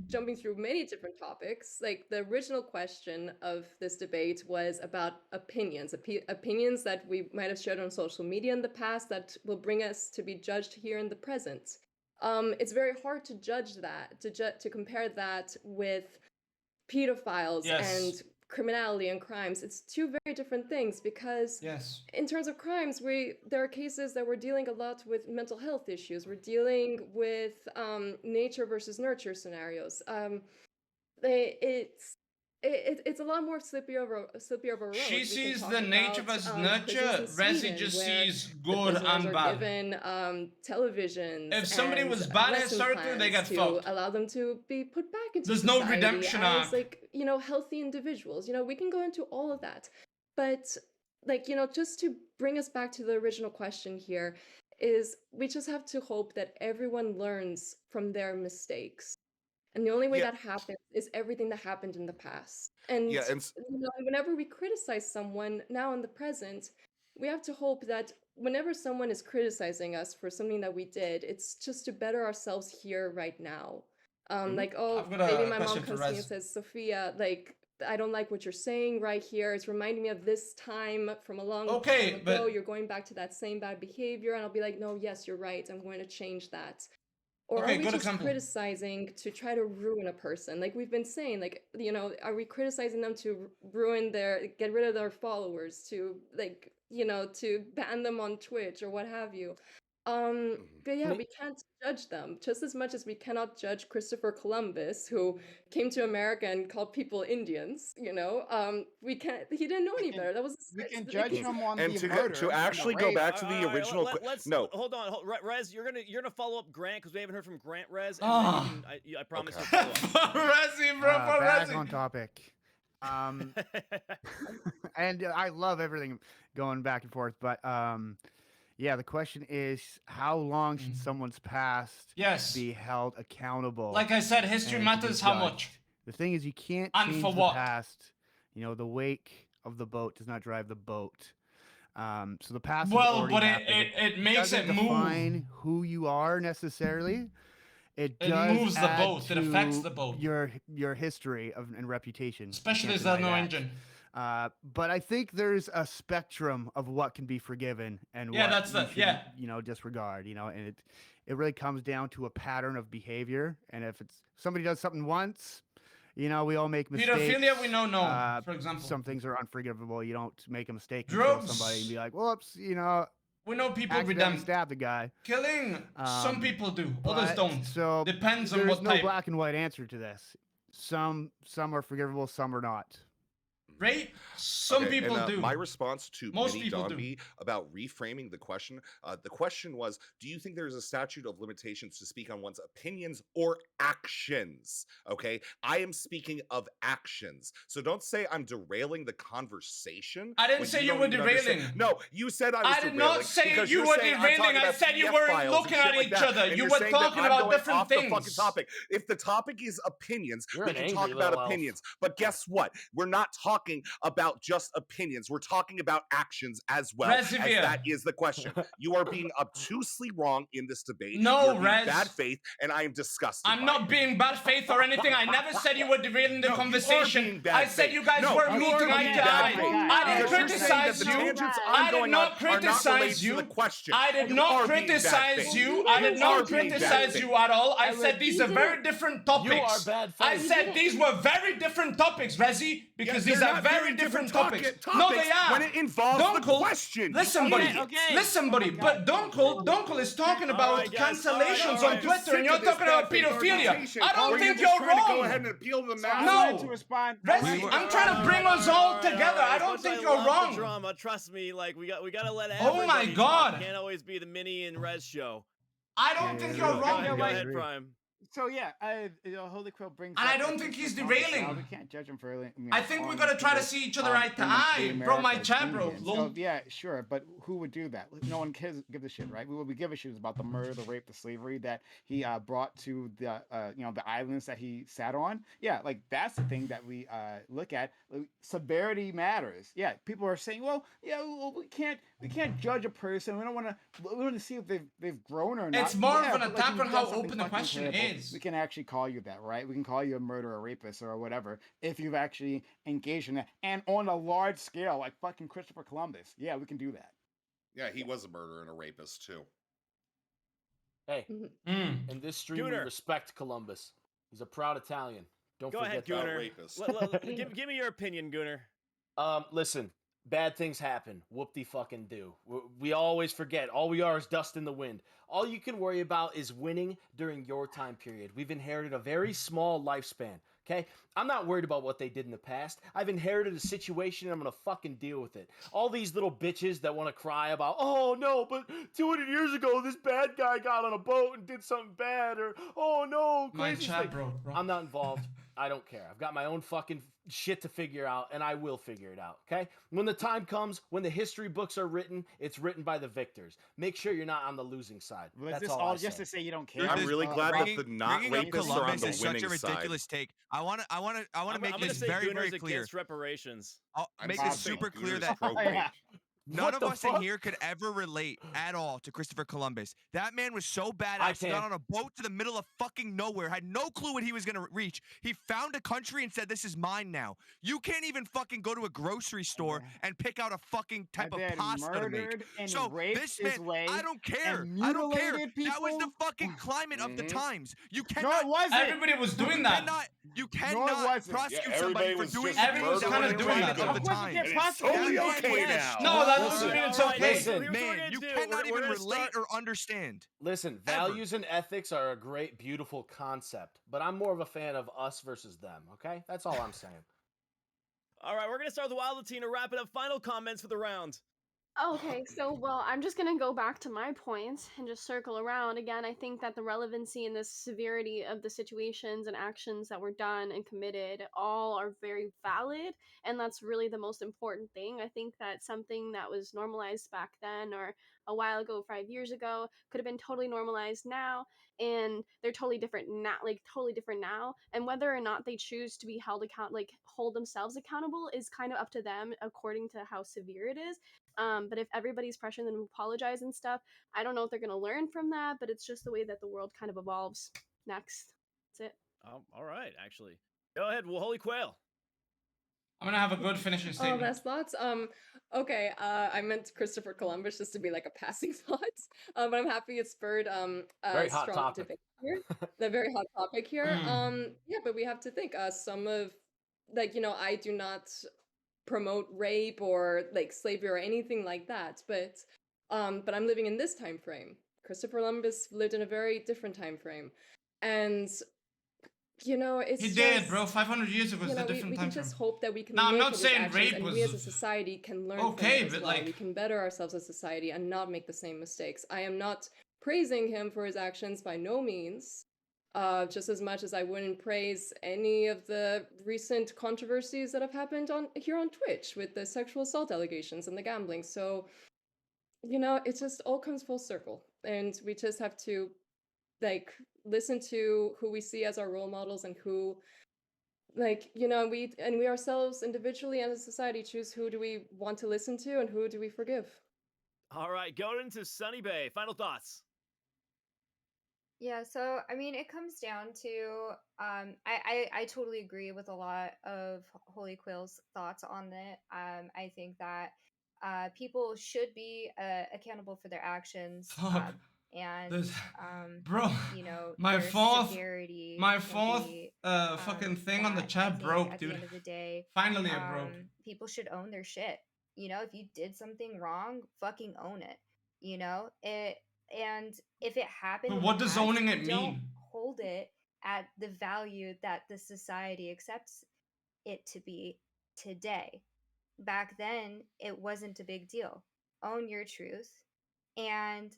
jumping through many different topics. Like the original question of this debate was about opinions, opinions that we might have shared on social media in the past that will bring us to be judged here in the present. It's very hard to judge that, to compare that with pedophiles Yes. and criminality and crimes. It's two very different things, because Yes. in terms of crimes, there are cases that we're dealing a lot with mental health issues. We're dealing with nature versus nurture scenarios. It's a lot more slippery of a road. She We can sees talk the nature about, versus prisons nurture. in Resi Sweden, just where sees the good prisoners and are bad. given televisions If somebody and was bad lesson historically, they plans get to fucked. allow them to be put back into There's no society redemption as arc. like healthy individuals. We can go into all of that, but like just to bring us back to the original question here, is we just have to hope that everyone learns from their mistakes. And the only way Yeah. that happens is everything that happened in the past. And, Yeah, and whenever we criticize someone now in the present, we have to hope that whenever someone is criticizing us for something that we did, it's just to better ourselves here right now. Like, I've got maybe a my mom question for comes to me and Rez. says, Sophia, like, I don't like what you're saying right here. It's reminding me of this time from a long Okay, time ago. but- You're going back to that same bad behavior. And I'll be like, no, yes, you're right. I'm going to change that. Or Okay, are we good just example. criticizing to try to ruin a person? Like we've been saying, like, are we criticizing them to get rid of their followers, to to ban them on Twitch or what have you? But yeah, we can't judge them just as much as we cannot judge Christopher Columbus, who came to America and called people Indians. We can't. He didn't know any better. That was We can like, judge it's- him on and the murder to and the actually go rape. back to the All right, original. let's No, hold on, Rez. You're gonna follow up Grant because we haven't heard from Grant, Rez. And Ah. then you can, I promise Okay. you'll follow up. Resi, bro, for Back Resi. on topic. And I love everything going back and forth, but yeah, the question is, how long should someone's past Yes. be held accountable? Like I said, history and to be matters how much. judged? The thing is, you can't And change for the what? past. The wake of the boat does not drive the boat. So the past has Well, already but happened. it makes doesn't it move. define who you are necessarily. it It does moves the add boat. It affects to the boat. your history and reputation. You Especially can't as there's deny no that. engine. But I think there's a spectrum of what can be forgiven and Yeah, what that's you the- should, yeah. disregard. And it really comes down to a pattern of behavior. And if somebody does something once, we all make mistakes. Pedophilia, we know no, for example. Some things are unforgivable. You don't make a mistake and kill somebody and Drugs. be like, whoops, We know people accidentally redempt. stabbed the guy. Killing, some people do, others But- don't. So Depends on there's what no type. black and white answer to this. Some are forgivable, some are not. Rape, some Okay, people and, do. My response to Most Mini people do. Dombey about reframing the question was, do you think there's a statute of limitations to speak on one's opinions or actions? Okay, I am speaking of actions. So don't say I'm derailing the conversation. I didn't when say you don't were even understand- derailing. No, you said I was I did derailing. not say because you you're were saying I'm derailing. talking I about said you PDF weren't files and looking shit at like each that, other. and You you're were saying that talking I'm about going different off the fucking things. topic. If the topic is opinions, You're we an can angry talk about little elf. opinions. But guess what? We're not talking about just opinions. We're talking about actions as well. As Resivir. that is the question. You are being obtusely wrong in this debate. No, You're being Rez. bad faith, and I am disgusted. I'm by not it. being bad faith or anything. I never said you were derailing the No, conversation. you are being bad I said faith. you guys No, were you meeting are eye being to bad eye. faith. I didn't Because you're saying that criticize the you. tangents I I'm did going not on are not related criticize to you. the question. I did You not are being bad criticize faith. you. I did You not are being bad criticize faith. you at all. I said these are very different topics. You are bad I faith. said these were very different topics, Rezi, because these they're are not very different topics. No, topics they are. when it involves the Dunkel, question. listen, You buddy. idiot. Listen, buddy. But Dunkel is talking about right, guys. All right, cancellations all on right. Twitter, and you're talking about pedophilia. I don't think you're trying to go wrong. ahead and appeal to the So I masses. wanted No. to respond. Rezi, I'm trying to bring us all together. I don't think you're The wrong. drama. Trust me, like we gotta let Oh my everybody God. talk. It can't always be the Mini and Rez show. I don't think you're Go wrong. ahead, Prime. So yeah, Holy Quill brings. And I up don't that think he's Christopher Columbus. derailing. We can't judge him for. I think we gotta try to see each other eye to eye. Bro, my chat, bro. Lol. Yeah, sure, but who would do that? No one gives a shit, right? What we give a shit is about the murder, the rape, the slavery that he brought to the the islands that he sat on. Yeah, like that's the thing that we look at. Like, severity matters. Yeah, people are saying, well, we can't judge a person. We want to see if they've grown or not. It's more Yeah, of an but, like, attack you've on how done something open the fucking question terrible. is. We can actually call you that, right? We can call you a murderer, rapist, or whatever if you've actually engaged in that, and on a large scale, like fucking Christopher Columbus. Yeah, we can do that. Yeah, he was a murderer and a rapist too. Hey, Mm. in this stream, we Gooner. respect Columbus. He's a proud Italian. Don't Go forget ahead, that. Gooner. rapist. Give me your opinion, Gooner. Listen, bad things happen. Whoop-de-fucking-do. We always forget. All we are is dust in the wind. All you can worry about is winning during your time period. We've inherited a very small lifespan, okay? I'm not worried about what they did in the past. I've inherited a situation and I'm gonna fucking deal with it. All these little bitches that want to cry about, oh no, but 200 years ago, this bad guy got on a boat and did something bad, or oh no, My crazy chat, thing. bro. I'm not involved. I don't care. I've got my own fucking shit to figure out, and I will figure it out, okay? When the time comes, when the history books are written, it's written by the victors. Make sure you're not on the losing side. Was That's this all all I just say. to say you don't care? I'm really glad that the not Bringing up rapists are on Columbus the is such winning a ridiculous side. take. I want to I'm make gonna this say very, Gooner's very clear. against reparations. I'll I'm make saying this super clear Gooner's that pro-rape. none What of the us in fuck? here could ever relate at all to Christopher Columbus. That man was so I badass. He can. got on a boat to the middle of fucking nowhere, had no clue what he was gonna reach. He found a country and said, "This is mine now." You can't even fucking go to a grocery store and pick out a fucking type of then pasta to make. murdered and So raped this his man, way I don't care. and I don't care. mutilated That was the people? fucking climate of the times. You No, cannot. it wasn't. Everybody was doing that. You No, it cannot wasn't. prosecute Yeah, somebody everybody for was doing just something Everyone's that kinda was the doing climate that, of though. the time. can't And it's totally prosecute okay him. now. No, that All doesn't right, mean it's all right, okay. Listen, here's what we're Man, gonna you do. cannot We're even gonna relate start- or understand. Listen, values and ethics are a great, beautiful concept, but I'm more of a fan of us versus them, okay? That's all I'm saying. All right, we're gonna start with Wild Latina. Wrap it up. Final comments for the round. Okay, so well, I'm just gonna go back to my point and just circle around again. I think that the relevancy and the severity of the situations and actions that were done and committed all are very valid, and that's really the most important thing. I think that something that was normalized back then or a while ago, 5 years ago, could have been totally normalized now, and they're totally different now, like totally different now. And whether or not they choose to be held like hold themselves accountable, is kind of up to them according to how severe it is. But if everybody's pressuring them to apologize and stuff, I don't know if they're going to learn from that, but it's just the way that the world kind of evolves. next. That's it. All right, actually. Go ahead, Holy Quail. I'm gonna have a good finishing Oh, statement. last thoughts. Okay. I meant Christopher Columbus just to be like a passing thought. But I'm happy it spurred Very a hot strong topic. debate here. The very hot topic here. Mm. Yeah, but we have to think. Some of like I do not promote rape or like slavery or anything like that. But I'm living in this time frame. Christopher Columbus lived in a very different time frame, and He it's did, bro. just 500 years ago is a we, different we time can frame. just hope that we can Now, I'm look not at his saying actions rape and we as a was society can learn from okay, it as but well. like, We can better ourselves as a society and not make the same mistakes. I am not praising him for his actions by no means. Just as much as I wouldn't praise any of the recent controversies that have happened here on Twitch with the sexual assault allegations and the gambling. So, it just all comes full circle. And we just have to like listen to who we see as our role models and who we ourselves individually and as a society choose who do we want to listen to and who do we forgive. All right, going into Sunny Bay. Final thoughts. Yeah, so I mean, it comes down to I totally agree with a lot of Holy Quill's thoughts on that. I think that people should be accountable for their actions, fuck. and There's, bro, my their fourth, severity my can fourth be fucking thing on the that I chat think broke, at the dude. end of the day, Finally, it broke. people should own their shit. If you did something wrong, fucking own it. It and if it happened But in the what does past, owning it don't mean? hold it at the value that the society accepts it to be today. Back then, it wasn't a big deal. Own your truth and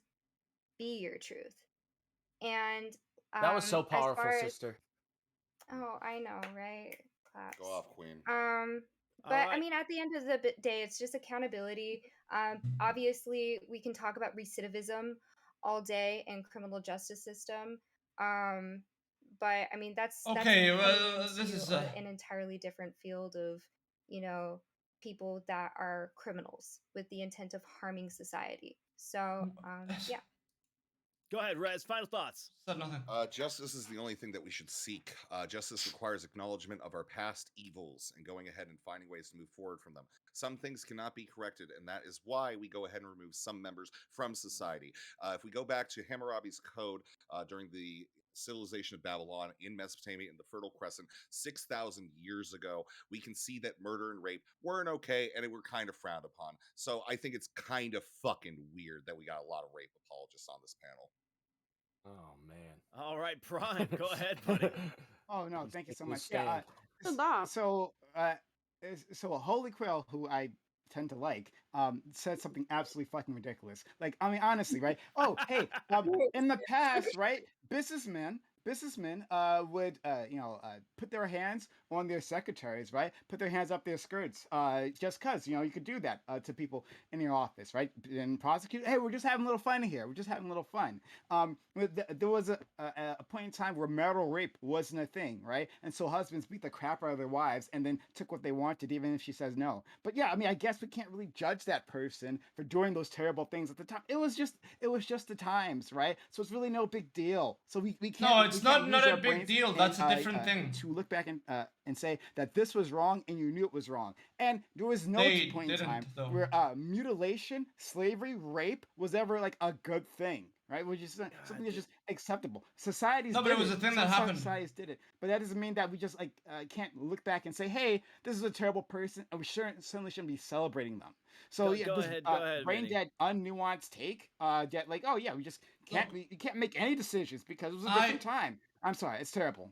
be your truth. And That was so as powerful, far as sister. oh, I know, right? Claps. Go off, Queen. But I mean, at the end of the day, it's just accountability. Obviously, we can talk about recidivism all day and criminal justice system. But I mean, that's Okay, heading well, this into is an entirely different field of, you know, people that are criminals with the intent of harming society. So, yeah. Go ahead, Rez. Final thoughts. Said nothing. Justice is the only thing that we should seek. Justice requires acknowledgement of our past evils and going ahead and finding ways to move forward from them. Some things cannot be corrected, and that is why we go ahead and remove some members from society. If we go back to Hammurabi's code during the civilization of Babylon in Mesopotamia in the Fertile Crescent 6,000 years ago, we can see that murder and rape weren't okay and it were kind of frowned upon. So I think it's kind of fucking weird that we got a lot of rape apologists on this panel. Oh man. All right, Prime. Go ahead, buddy. Oh no, thank you so much. Good So a Holy Quail, who I tend to like, said something absolutely fucking ridiculous. Like, I mean, honestly, right? Oh, hey, in the past, right, businessmen would put their hands on their secretaries, right? Put their hands up their skirts, just cause you could do that to people in your office, right? And prosecute. Hey, we're just having a little fun here. We're just having a little fun. There was a point in time where marital rape wasn't a thing, right? And so husbands beat the crap out of their wives and then took what they wanted, even if she says no. But yeah, I mean, I guess we can't really judge that person for doing those terrible things at the time. It was just the times, right? So it's really no big deal. So we can't. No, it's we can't not use a our big brains deal. and, That's a different thing. to look back and say that this was wrong and you knew it was wrong. And there was no They point in didn't, time though. where mutilation, slavery, rape was ever like a good thing, right? Which is something that's just acceptable. Societies No, but did it was a thing that Some happened. societies did it, but that doesn't mean that we just can't look back and say, hey, this is a terrible person, and we certainly shouldn't be celebrating them. So yeah, Go this ahead, brain Vinny. dead, unnuanced take, that like, oh yeah, we just can't Look, you can't make any decisions because it was a different time. I'm sorry, it's terrible.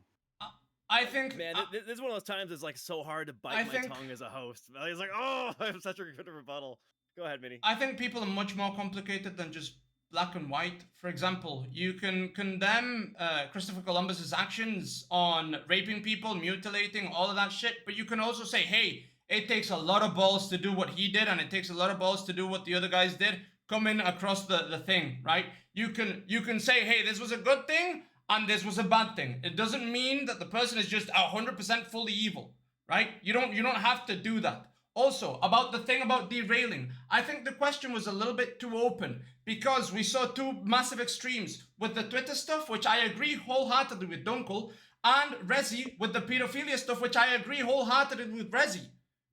I think, man, this is one of those times it's like so hard to bite my tongue as a host. It's like, oh, I have such a good rebuttal. Go ahead, Vinny. I think people are much more complicated than just black and white. For example, you can condemn Christopher Columbus's actions on raping people, mutilating, all of that shit, but you can also say, hey, it takes a lot of balls to do what he did, and it takes a lot of balls to do what the other guys did. Coming across the thing, right? You can say, hey, this was a good thing and this was a bad thing. It doesn't mean that the person is just 100% fully evil, right? You don't have to do that. Also, about the thing about derailing, I think the question was a little bit too open because we saw two massive extremes with the Twitter stuff, which I agree wholeheartedly with Dunkel, and Rezi with the pedophilia stuff, which I agree wholeheartedly with Rezi,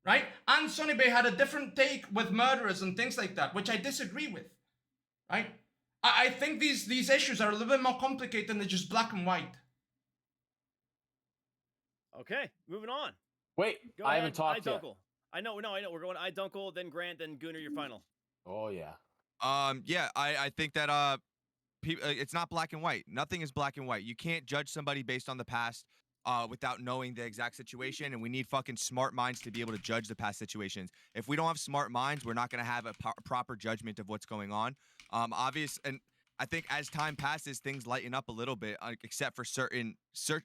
right? And Sonny Bay had a different take with murderers and things like that, which I disagree with, right? I think these issues are a little bit more complicated than just black and white. Okay, moving on. Wait, Go I ahead, haven't talked yet. Dunkel. I know. We're going Dunkel, then Grant, then Gunnar. Your final. Oh yeah. Yeah, I think that it's not black and white. Nothing is black and white. You can't judge somebody based on the past without knowing the exact situation, and we need fucking smart minds to be able to judge the past situations. If we don't have smart minds, we're not going to have a proper judgment of what's going on. And I think as time passes, things lighten up a little bit, except for certain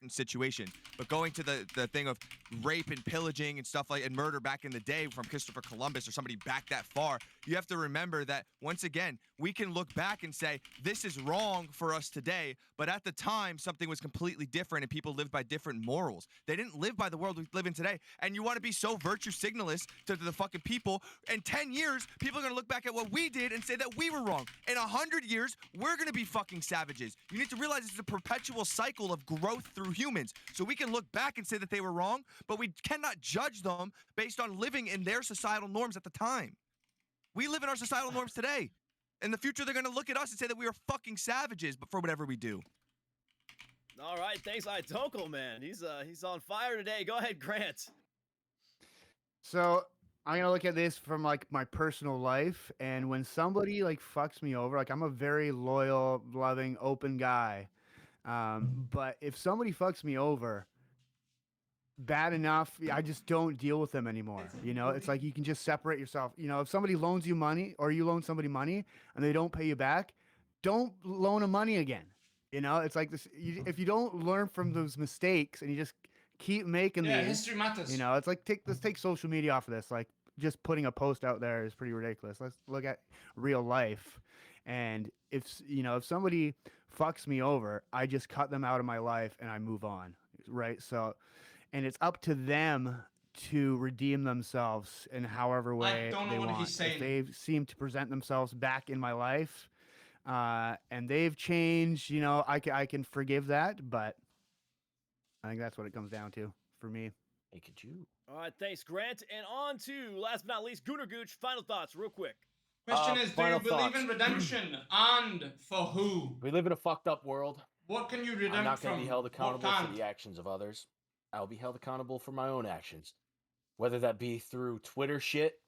situations. But going to the thing of rape and pillaging and stuff and murder back in the day from Christopher Columbus or somebody back that far, you have to remember that once again we can look back and say this is wrong for us today, but at the time something was completely different and people lived by different morals. They didn't live by the world we live in today. And you want to be so virtue signalist to the fucking people. In 10 years, people are gonna look back at what we did and say that we were wrong. In 100 years, we're gonna be fucking savages. You need to realize it's a perpetual cycle of growth through humans. So we can look back and say that they were wrong, but we cannot judge them based on living in their societal norms at the time. We live in our societal norms today. In the future, they're gonna look at us and say that we are fucking savages, but for whatever we do. All right, thanks, Dunkel, man. He's on fire today. Go ahead, Grant. So I'm gonna look at this from like my personal life, and when somebody like fucks me over, like I'm a very loyal, loving, open guy. But if somebody fucks me over, bad enough, I just don't deal with them anymore. You know, it's like you can just separate yourself. You know, if somebody loans you money or you loan somebody money and they don't pay you back, don't loan them money again. You know, it's like this. If you don't learn from those mistakes and you just keep making Yeah, these, history matters. you know, it's like let's take social media off of this. Like just putting a post out there is pretty ridiculous. Let's look at real life. And if somebody fucks me over, I just cut them out of my life and I move on. Right. So, and it's up to them to redeem themselves in however way don't know they what want. he's saying. If they seem to present themselves back in my life, and they've changed, you know, I can forgive that, but I think that's what it comes down to for me. Hey, could you? All right, thanks, Grant. And on to, last but not least, Gunnar Gooch. Final thoughts, real quick. Question is, do you final believe thoughts. in redemption, and for who? We live in a fucked up world. What can you redempt I'm not going from? to be held accountable What for can't? the actions of others. I'll be held accountable for my own actions. Whether that be through Twitter shit,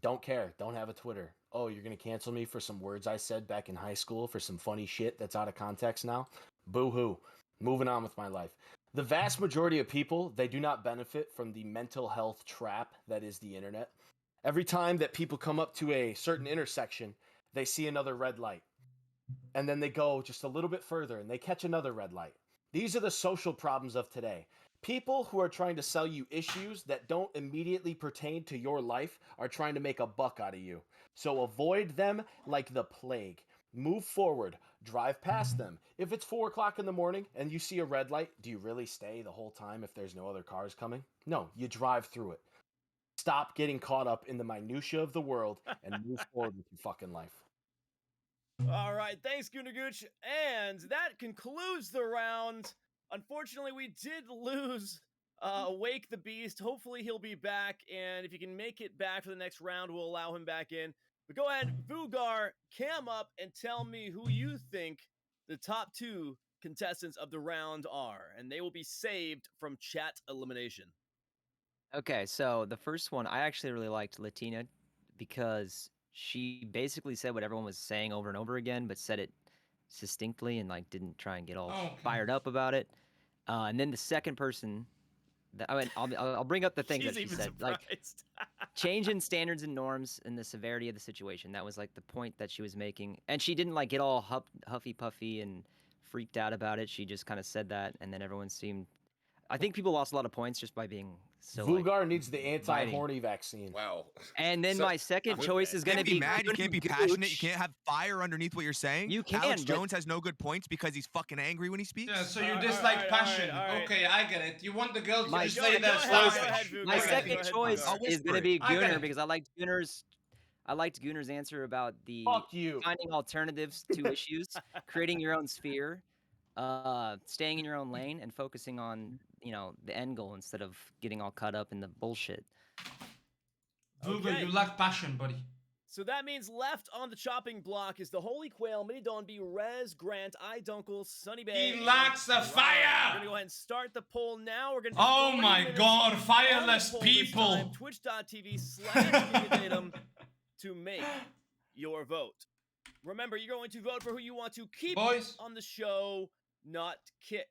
don't care. Don't have a Twitter. Oh, you're going to cancel me for some words I said back in high school for some funny shit that's out of context now? Boo-hoo. Moving on with my life. The vast majority of people, they do not benefit from the mental health trap that is the internet. Every time that people come up to a certain intersection, they see another red light. And then they go just a little bit further and they catch another red light. These are the social problems of today. People who are trying to sell you issues that don't immediately pertain to your life are trying to make a buck out of you. So avoid them like the plague. Move forward. Drive past them. If it's 4 o'clock in the morning and you see a red light, do you really stay the whole time if there's no other cars coming? No, you drive through it. Stop getting caught up in the minutia of the world and move forward with your fucking life. All right, thanks, Gunnar Gooch. And that concludes the round. Unfortunately, we did lose Wake the Beast. Hopefully, he'll be back. And if he can make it back for the next round, we'll allow him back in. But go ahead, Vugar, cam up and tell me who you think the top 2 contestants of the round are. And they will be saved from chat elimination. Okay, so the first one, I actually really liked Latina because she basically said what everyone was saying over and over again, but said it succinctly and like didn't try and get all fired up about it. And then the second person, I'll bring up the things that she said, like change in standards and norms and the severity of the situation. That was like the point that she was making, and she didn't like get all huffy puffy and freaked out about it. She just kind of said that, and then everyone seemed I think people lost a lot of points just by being so. Vugar needs the anti-horny vaccine. Wow. And then my second choice is going to be mad. You can't be passionate. You can't have fire underneath what you're saying. You can. Alex Jones has no good points because he's fucking angry when he speaks. Yeah, so you dislike passion. Okay, I get it. You want the girl to just say that. My second choice is going to be Gunnar because I liked Gunnar's answer about the finding alternatives to issues, creating your own sphere, staying in your own lane, and focusing on the end goal instead of getting all caught up in the bullshit. Vugar, you lack passion, buddy. So that means left on the chopping block is the Holy Quail, Mini Don B, Rez, Grant, Dunkel, Sunny Bay. He lacks the fire! We're going to go ahead and start the poll now. We're going to oh my god, fireless people! Twitch.tv/Datum to make your vote. Remember, you're going to vote for who you want to keep on the show, not kick.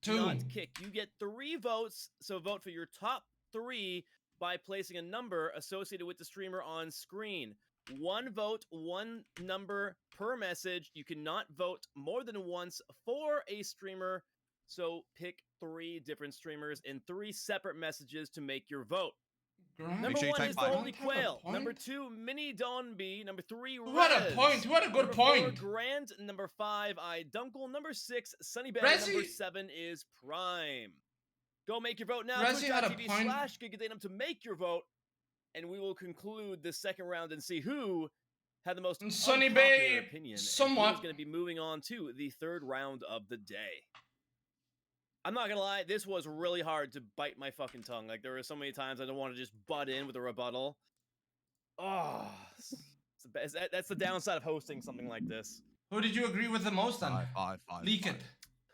Not kick. You get 3 votes, so vote for your top 3 by placing a number associated with the streamer on screen. 1 vote, 1 number per message. You cannot vote more than once for a streamer, so pick 3 different streamers in 3 separate messages to make your vote. Number 1 is the Holy Quail. Number 2, Mini Don B. Number 3, Rez. What a point! What a good point! 4, Grant. Number 5, Dunkel. Number 6, Sunny Bay. Rezi. Number 7 is Prime. Go make your vote now. Rezi had a point. Twitch.tv/GigaDatum to make your vote, and we will conclude the second round and see who had the most Sunny unpopular Bay, opinion. somewhat. Who's going to be moving on to the third round of the day. I'm not gonna lie, this was really hard to bite my fucking tongue. Like, there were so many times I don't want to just butt in with a rebuttal. Oh, that's the downside of hosting something like this. Who did you agree with the most on? Leak it.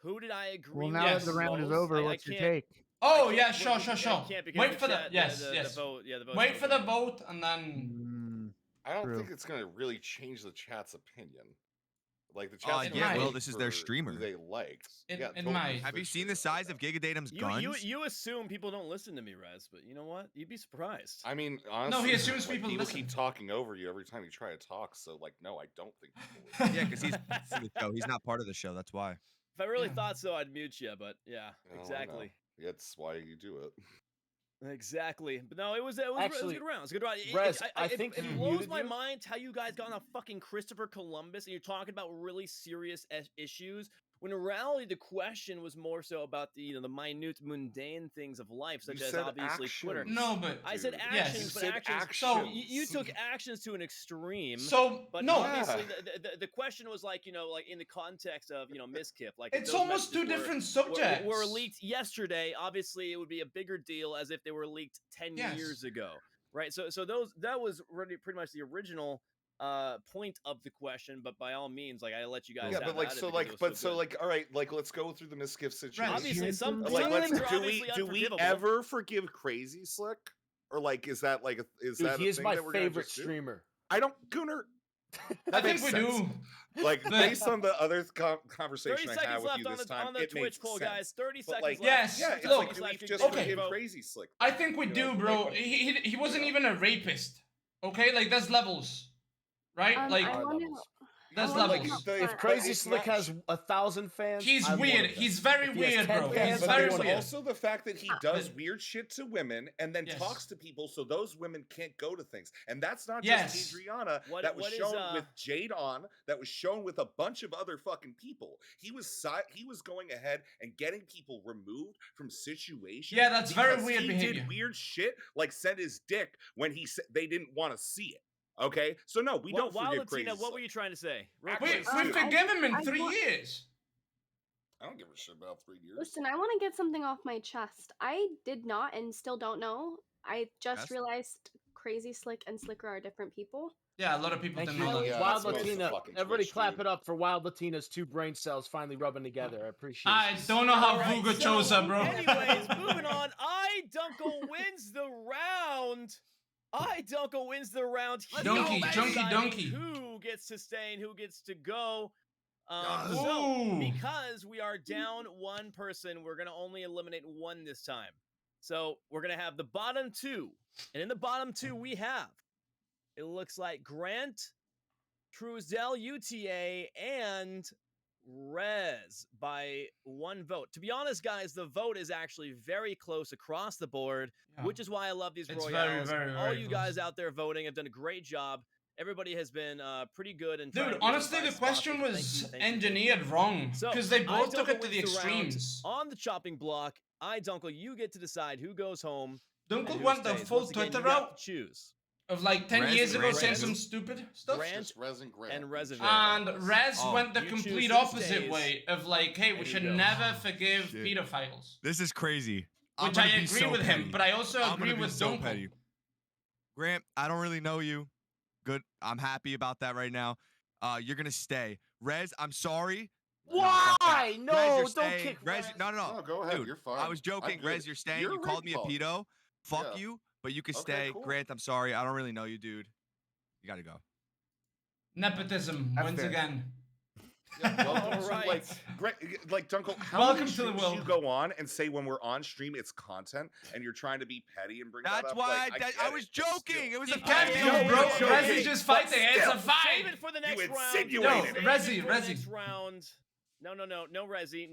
Who did I agree Well, with? now that the round is over, what's your take? Oh, yeah, sure. Wait for the vote. Yeah, the vote. Wait for the vote and then. I don't think it's gonna really change the chat's opinion. Like the chat's this is their streamer. Who they liked. Have you seen the size of GigaDatum's guns? You assume people don't listen to me, Rez, but you know what? You'd be surprised. I mean, honestly, no, he assumes people people listen. keep talking over you every time you try to talk. So, like, no, I don't think people yeah, because he's the show. He's not part of the show. That's why. If I really thought so, I'd mute you. But yeah, exactly. That's why you do it. Exactly, but no, it was a good round. It was a good round. Rez, I think it blows my mind how you guys got on a fucking Christopher Columbus and you're talking about really serious issues. When in reality, the question was more so about the the minute, mundane things of life, such as obviously Twitter. No, but I said actions, but actions. So you took actions to an extreme. So but no, obviously the question was like like in the context of Miskip, like it's almost 2 different subjects. Were leaked yesterday. Obviously, it would be a bigger deal as if they were leaked 10 years ago, right? So that was really pretty much the original point of the question, but by all means, like, I let you guys but like all right, like, let's go through the Miskiff situation. Obviously, some like, things are do we ever forgive Crazy Slick, or like, is that like he is my favorite streamer. I don't, Gunnar. I think we do. Like, based on the other conversation I had with you this time, on the it Twitch poll, guys. 30 seconds like, left. Yes, look, just forgive Crazy Slick. I think we do, bro. He wasn't even a rapist. Okay, like, there's levels. Right? Like, that's levels. If Crazy Slick has 1,000 fans, he's weird. He's very weird, bro. He's But very there's weird. also the fact that he does weird shit to women and then talks to people so those women can't go to things. And that's not just Adriana. That was shown with Jade on. That was shown with a bunch of other fucking people. He was going ahead and getting people removed from situations. Yeah, that's very weird he behavior. He did weird shit, like sent his dick when he said they didn't want to see it. Okay, so no, we don't forgive Crazy Latina, what were you trying to say? We forgive him in 3 years. I don't give a shit about 3 years. Listen, I want to get something off my chest. I did not and still don't know. I just realized Crazy Slick and Slicker are different people. Yeah, a lot of people didn't know that. Wild Latina. Everybody clap it up for Wild Latina's 2 brain cells finally rubbing together. I appreciate it. I don't know how Vuga chose her, bro. Anyways, moving on. Dunkel wins the round. Dunkel wins the round. Donkey. Who gets to stay and who gets to go? So, because we are down 1 person, we're going to only eliminate 1 this time. So, we're going to have the bottom 2. And in the bottom 2, we have, it looks like Grant, Truesdell, UTA, and Rez by 1 vote. To be honest, guys, the vote is actually very close across the board, which is why I love these It's Royales. very, All very you close. guys out there voting have done a great job. Everybody has been pretty good and Dude, honestly, the question was engineered wrong because they both took it to the extremes. On the chopping block, Dunkel, you get to decide who goes home. Dunkel who went the stays. full Once again, Twitter you got route to choose. of like 10 Rez, years ago Grant, saying and some who? stupid stuff. Grant Rez and Grant. and Reservoir. And Rez Oh. went the You choose complete who opposite stays way of like, hey, we and who should goes. never forgive Shit. pedophiles. This is crazy. Which I agree with him, but I also agree with so Dunkel. petty. Grant, I don't really know you. Good. I'm happy about that right now. You're gonna stay. Rez, I'm sorry. Why? No, No, Rez, you're don't staying. kick Rez. Rez. No. No, go ahead. Dude, You're fine. I was joking. I'm good. Rez, you're staying. You're You called me a Ravenpaw. pedo. Fuck Yeah. you. But you can Okay, stay. cool. Grant, I'm sorry. I don't really know you, dude. You gotta go. Nepotism That's wins fair. again. Yeah, welcome to, Alright. like Dunkel, how Welcome many to the streams world. you go on and say when we're on stream it's content and you're trying to be petty and bring that That's up? why like, I was joking. It was You a can't petty do, joke. bro. joking, Rez is just but fighting. It's a still. fight. Save it for the next round. insinuated No, it. Rezi, For the Rezi. next round. No Rezi.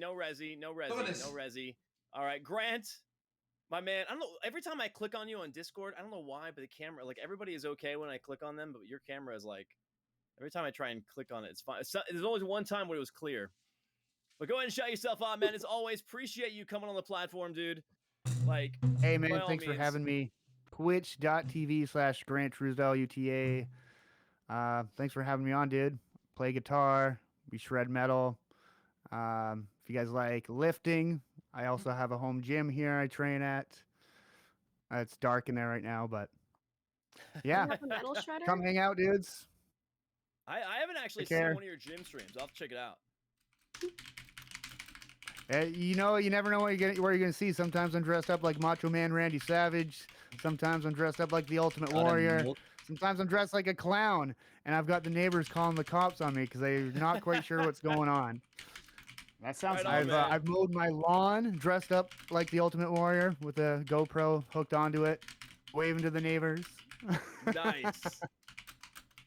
Look at this. No Rezi. All right, Grant, my man. I don't know. Every time I click on you on Discord, I don't know why, but the camera, like everybody is okay when I click on them, but your camera is like, every time I try and click on it, it's fine. There's always one time where it was clear. But go ahead and shout yourself out, man. As always, appreciate you coming on the platform, dude. Like, Hey, by man, all thanks for means. having me. Twitch.tv/Grant Truesdell UTA. Thanks for having me on, dude. Play guitar. We shred metal. If you guys like lifting, I also have a home gym here I train at. It's dark in there right now, but yeah. You have a metal shredder? Come hang out, dudes. I haven't actually Take seen care. one of your gym streams. I'll have to check it out. You know, you never know what you're gonna see. Sometimes I'm dressed up like Macho Man Randy Savage. Sometimes I'm dressed up like the Ultimate Warrior. Sometimes I'm dressed like a clown, and I've got the neighbors calling the cops on me because they're not quite sure what's going on. That sounds Right on, nice. man. I've mowed my lawn dressed up like the Ultimate Warrior with a GoPro hooked onto it, waving to the neighbors. Nice.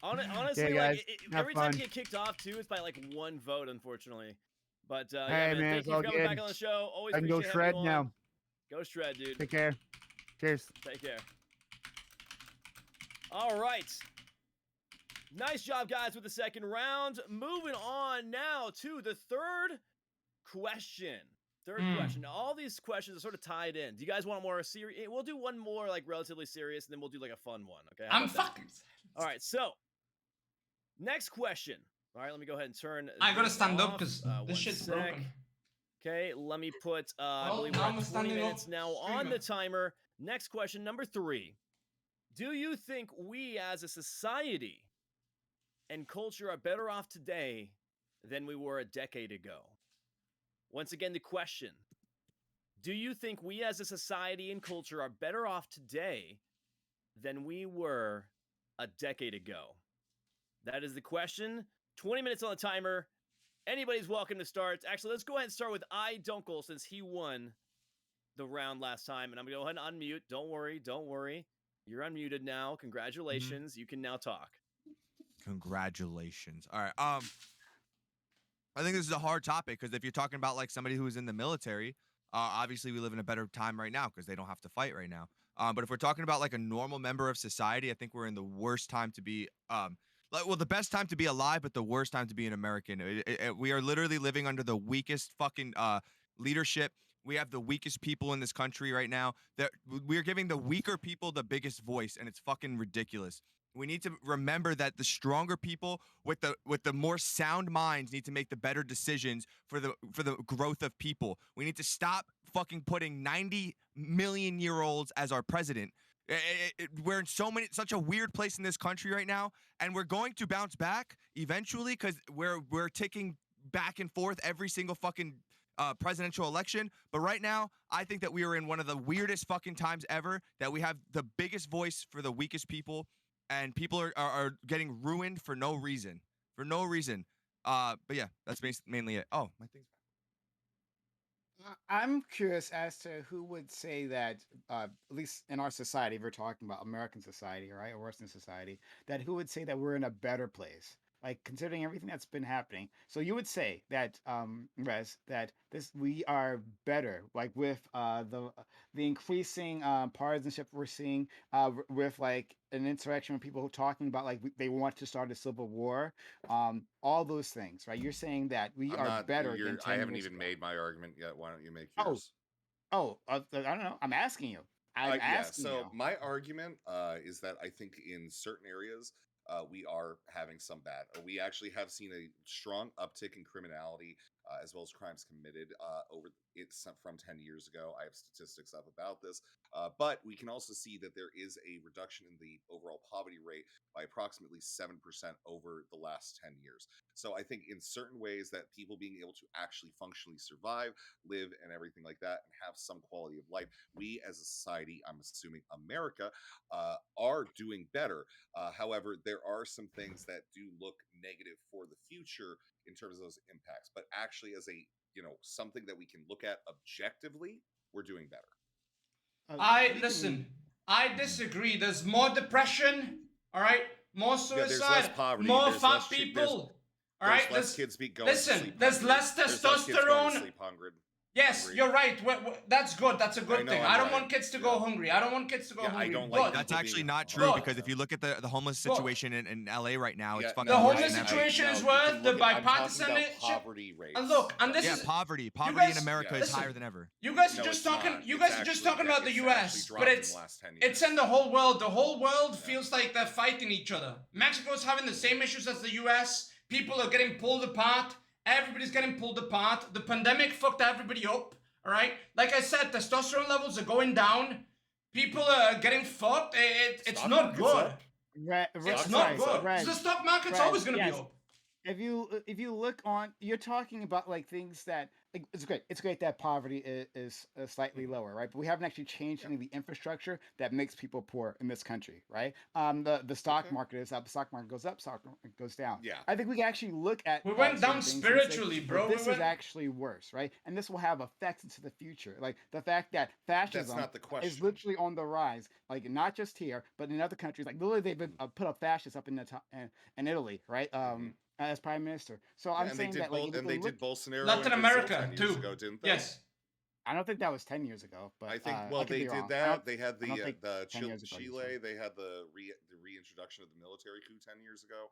Honestly, Yeah, guys, like have every time fun. you get kicked off too, it's by like 1 vote, unfortunately. But yeah, Hey, man, man, thank it's you all for coming good. back on the show. Always I can go appreciate shred having you on. now. Go shred, dude. Take care. Cheers. Take care. All right. Nice job, guys, with the second round. Moving on now to the third question. Third question. Now, all these questions are sort of tied in. Do you guys want more serious? We'll do one more, like, relatively serious, and then we'll do, like, a fun one, okay? How I'm about that? fucking. All right, so next question. All right, let me go ahead and turn. I gotta this stand up off. because One this shit's sec. broken. Okay, let me put. I Well, believe now we're I'm at 20 standing up minutes now on streamer. the timer. Next question, number 3. Do you think we as a society and culture are better off today than we were a decade ago? Once again, the question. Do you think we as a society and culture are better off today than we were a decade ago? That is the question. 20 minutes on the timer. Anybody's welcome to start. Actually, let's go ahead and start with Dunkel since he won the round last time. And I'm going to go ahead and unmute. Don't worry. You're unmuted now. Congratulations. You can now talk. Congratulations. All right. I think this is a hard topic because if you're talking about like somebody who's in the military, obviously we live in a better time right now because they don't have to fight right now. But if we're talking about like a normal member of society, I think we're in the worst time to be the best time to be alive, but the worst time to be an American. We are literally living under the weakest fucking leadership. We have the weakest people in this country right now. That we're giving the weaker people the biggest voice, and it's fucking ridiculous. We need to remember that the stronger people with the more sound minds need to make the better decisions for the growth of people. We need to stop fucking putting 90 million year olds as our president. We're in such a weird place in this country right now, and we're going to bounce back eventually because we're ticking back and forth every single fucking presidential election. But right now, I think that we are in one of the weirdest fucking times ever, that we have the biggest voice for the weakest people, and people are getting ruined for no reason. But yeah, that's mainly it. Oh, my thing's I'm curious as to who would say that, at least in our society, if we're talking about American society, right, or Western society, that who would say that we're in a better place. Like considering everything that's been happening. So you would say that, Rez, that this we are better, like with the increasing partisanship we're seeing, with like an insurrection with people talking about like they want to start a civil war, all those things, right? You're saying that we I'm are not. better than I 10 haven't years even ago. made my argument yet. Why don't you make Oh, yours? I don't know. I'm asking you. I'm Yeah. asking So you. my argument is that I think in certain areas we are having some bad, or we actually have seen a strong uptick in criminality as well as crimes committed over it's from 10 years ago. I have statistics up about this, but we can also see that there is a reduction in the overall poverty rate by approximately 7% over the last 10 years. So I think in certain ways that people being able to actually functionally survive, live, and everything like that, and have some quality of life, we as a society, I'm assuming America, are doing better. However, there are some things that do look negative for the future in terms of those impacts. But actually, as a something that we can look at objectively, we're doing better. I Speaking, listen. I disagree. There's more depression. All right, more Yeah, there's less suicide, poverty. more There's fat less. people. All There's right, less kids going to listen. sleep There's hungry. less There's less kids going to testosterone. sleep hungry. Yes, you're right. That's good. That's a I good know thing. I'm I don't right. want kids to Yeah. go hungry. I don't want kids to go Yeah, I hungry. don't like But That's people actually being not true hungry. because if you look at the homeless situation in LA right now, it's Yeah, fucking the no, worse homeless than ever. situation no, is you worth can the look at. I'm talking about bipartisanship. poverty rates. And look, and this Yeah, is poverty you in guys America is listen. higher than ever. You guys are No, just it's talking. not. You It's guys are just actually talking about the it's U.S., actually but dropped in the last 10 years. it's in the whole world. The whole world Yeah. feels like they're fighting each other. Mexico's having the same issues as the U.S. People are getting pulled apart. Everybody's getting pulled apart. The pandemic fucked everybody up. All right. Like I said, testosterone levels are going down. People are getting fucked. It's Stock not market's good. up. It's Stock not market's good. up. Red, The stock market's Red, always going to be yes. up. If you look on, you're talking about like things that like, it's great. It's great that poverty is slightly lower, right? But we haven't actually changed any of the infrastructure that makes people poor in this country, right? The stock market is up. The stock market goes up. Stock market goes down. Yeah. I think we can actually look at We went certain down things and say, spiritually, well, bro. this is actually worse, right? And this will have effects into the future, like the fact that That's fascism not the is question. literally on the rise, like not just here, but in other countries. Like literally, they've been put up fascists up in Italy, right? As prime minister. So Yeah, I'm and they saying did that like and they did Bolsonaro Latin in Brazil America 10 years too. ago, didn't they? Yes. I don't think that was 10 years ago, but I think I could they be did wrong. that. They had I don't think the 10 years ago you Chile. said. They had the reintroduction of the military coup 10 years ago.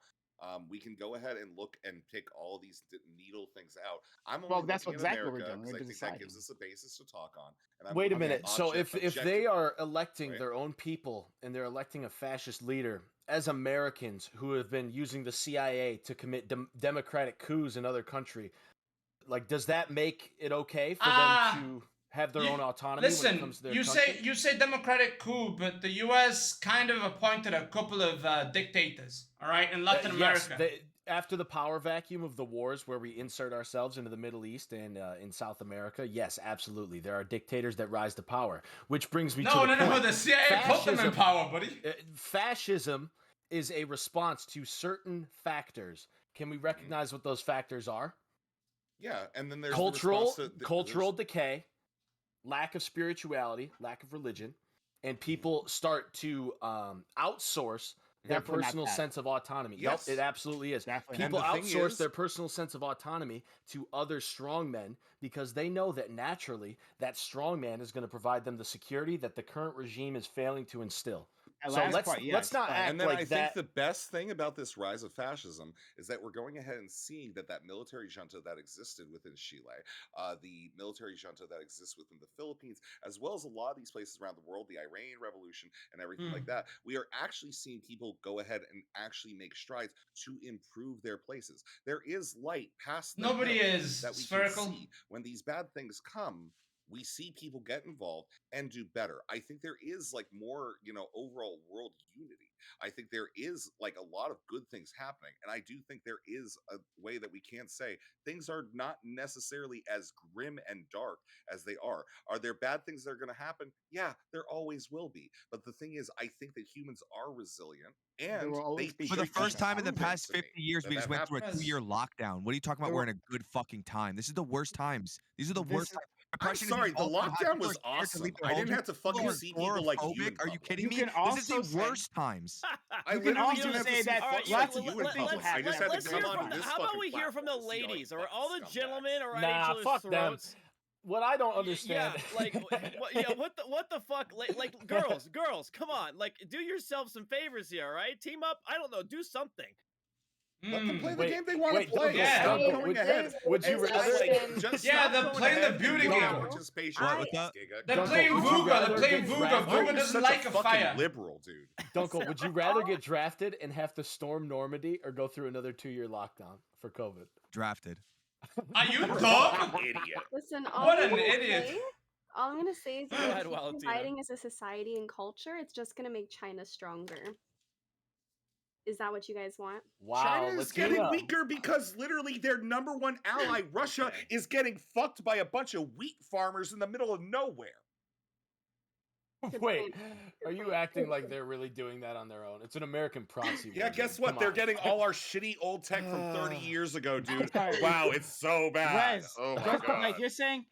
We can go ahead and look and pick all these needle things out. I'm only Well, that's looking at exactly what we're America doing. because We're I think that deciding. gives us a basis to talk on. And I'm Wait a looking at minute. So if they objectively, are electing right? their own people and they're electing a fascist leader, as Americans who have been using the CIA to commit democratic coups in other country, like does that make it okay for them to have their own autonomy when it comes to their country? You say democratic coup, but the U.S. kind of appointed a couple of dictators, all right, in Latin Yes, America. after the power vacuum of the wars where we insert ourselves into the Middle East and in South America, yes, absolutely. There are dictators that rise to power, which brings me to the point. No, the CIA put them in power, buddy. Fascism is a response to certain factors. Can we recognize what those factors are? Yeah, and then there's cultural decay, lack of spirituality, lack of religion, and people start to outsource their Definitely not personal that. sense of autonomy. Yes. Yep, it absolutely is. Definitely People not that. And the thing outsource is- their personal sense of autonomy to other strongmen because they know that naturally that strongman is going to provide them the security that the current regime is failing to instill. That So last let's part, let's yes, not but- act And then like I that. think the best thing about this rise of fascism is that we're going ahead and seeing that military junta that existed within Chile, the military junta that exists within the Philippines, as well as a lot of these places around the world, the Iranian Revolution and everything like that, we are actually seeing people go ahead and actually make strides to improve their places. There is light past the Nobody hill is that we spherical. can see. When these bad things come, we see people get involved and do better. I think there is like more, overall world unity. I think there is like a lot of good things happening. And I do think there is a way that we can say things are not necessarily as grim and dark as they are. Are there bad things that are going to happen? Yeah, there always will be. But the thing is, I think that humans are resilient and will always be For the good first time in the proven past to me 50 years, that we just that went through a happens. 2-year lockdown. What are you talking about? There We're will- in a good fucking time. This is the worst times. These are the This worst is- times I'm sorry, the lockdown was awesome. I didn't have to fucking see people like you in Are you public. kidding me? This is the worst times. I literally didn't have to see all right, fuck like you in public. I just had to let's hear come from on the, this how about fucking we hear from the platform to see you ladies? like Or all the fucking gentlemen are at Nah, each other's fuck them. throats. What I don't understand. Yeah, like, what the fuck? Like, girls, come on, like, do yourself some favors here, all right? Team up. I don't know, do something. Let them play the game they want to play. Yeah. Stop Dunkel, going ahead. would you rather? Yeah, they're playing the beauty game. Participation. They're playing Vuga. They're playing Vuga. Vuga doesn't like a fire. Liberal, dude. Dunkel, would you rather get drafted and have to storm Normandy or go through another 2-year lockdown for COVID? Drafted. Are you dumb? Idiot. Listen, What an idiot. All I'm gonna say is Go ahead, that Valentina. fighting as a society and culture, it's just gonna make China stronger. Is that what you guys want? Wow, China let's is getting get weaker because literally their number one ally, Russia, is getting fucked by a bunch of wheat farmers in the middle of nowhere. Wait, are you acting like they're really doing that on their own? It's an American proxy. Yeah, war, guess dude. what? Come They're on. getting all our shitty old tech from 30 years ago, dude. Sorry. Wow, it's so bad. Rez, Oh my like god. you're saying,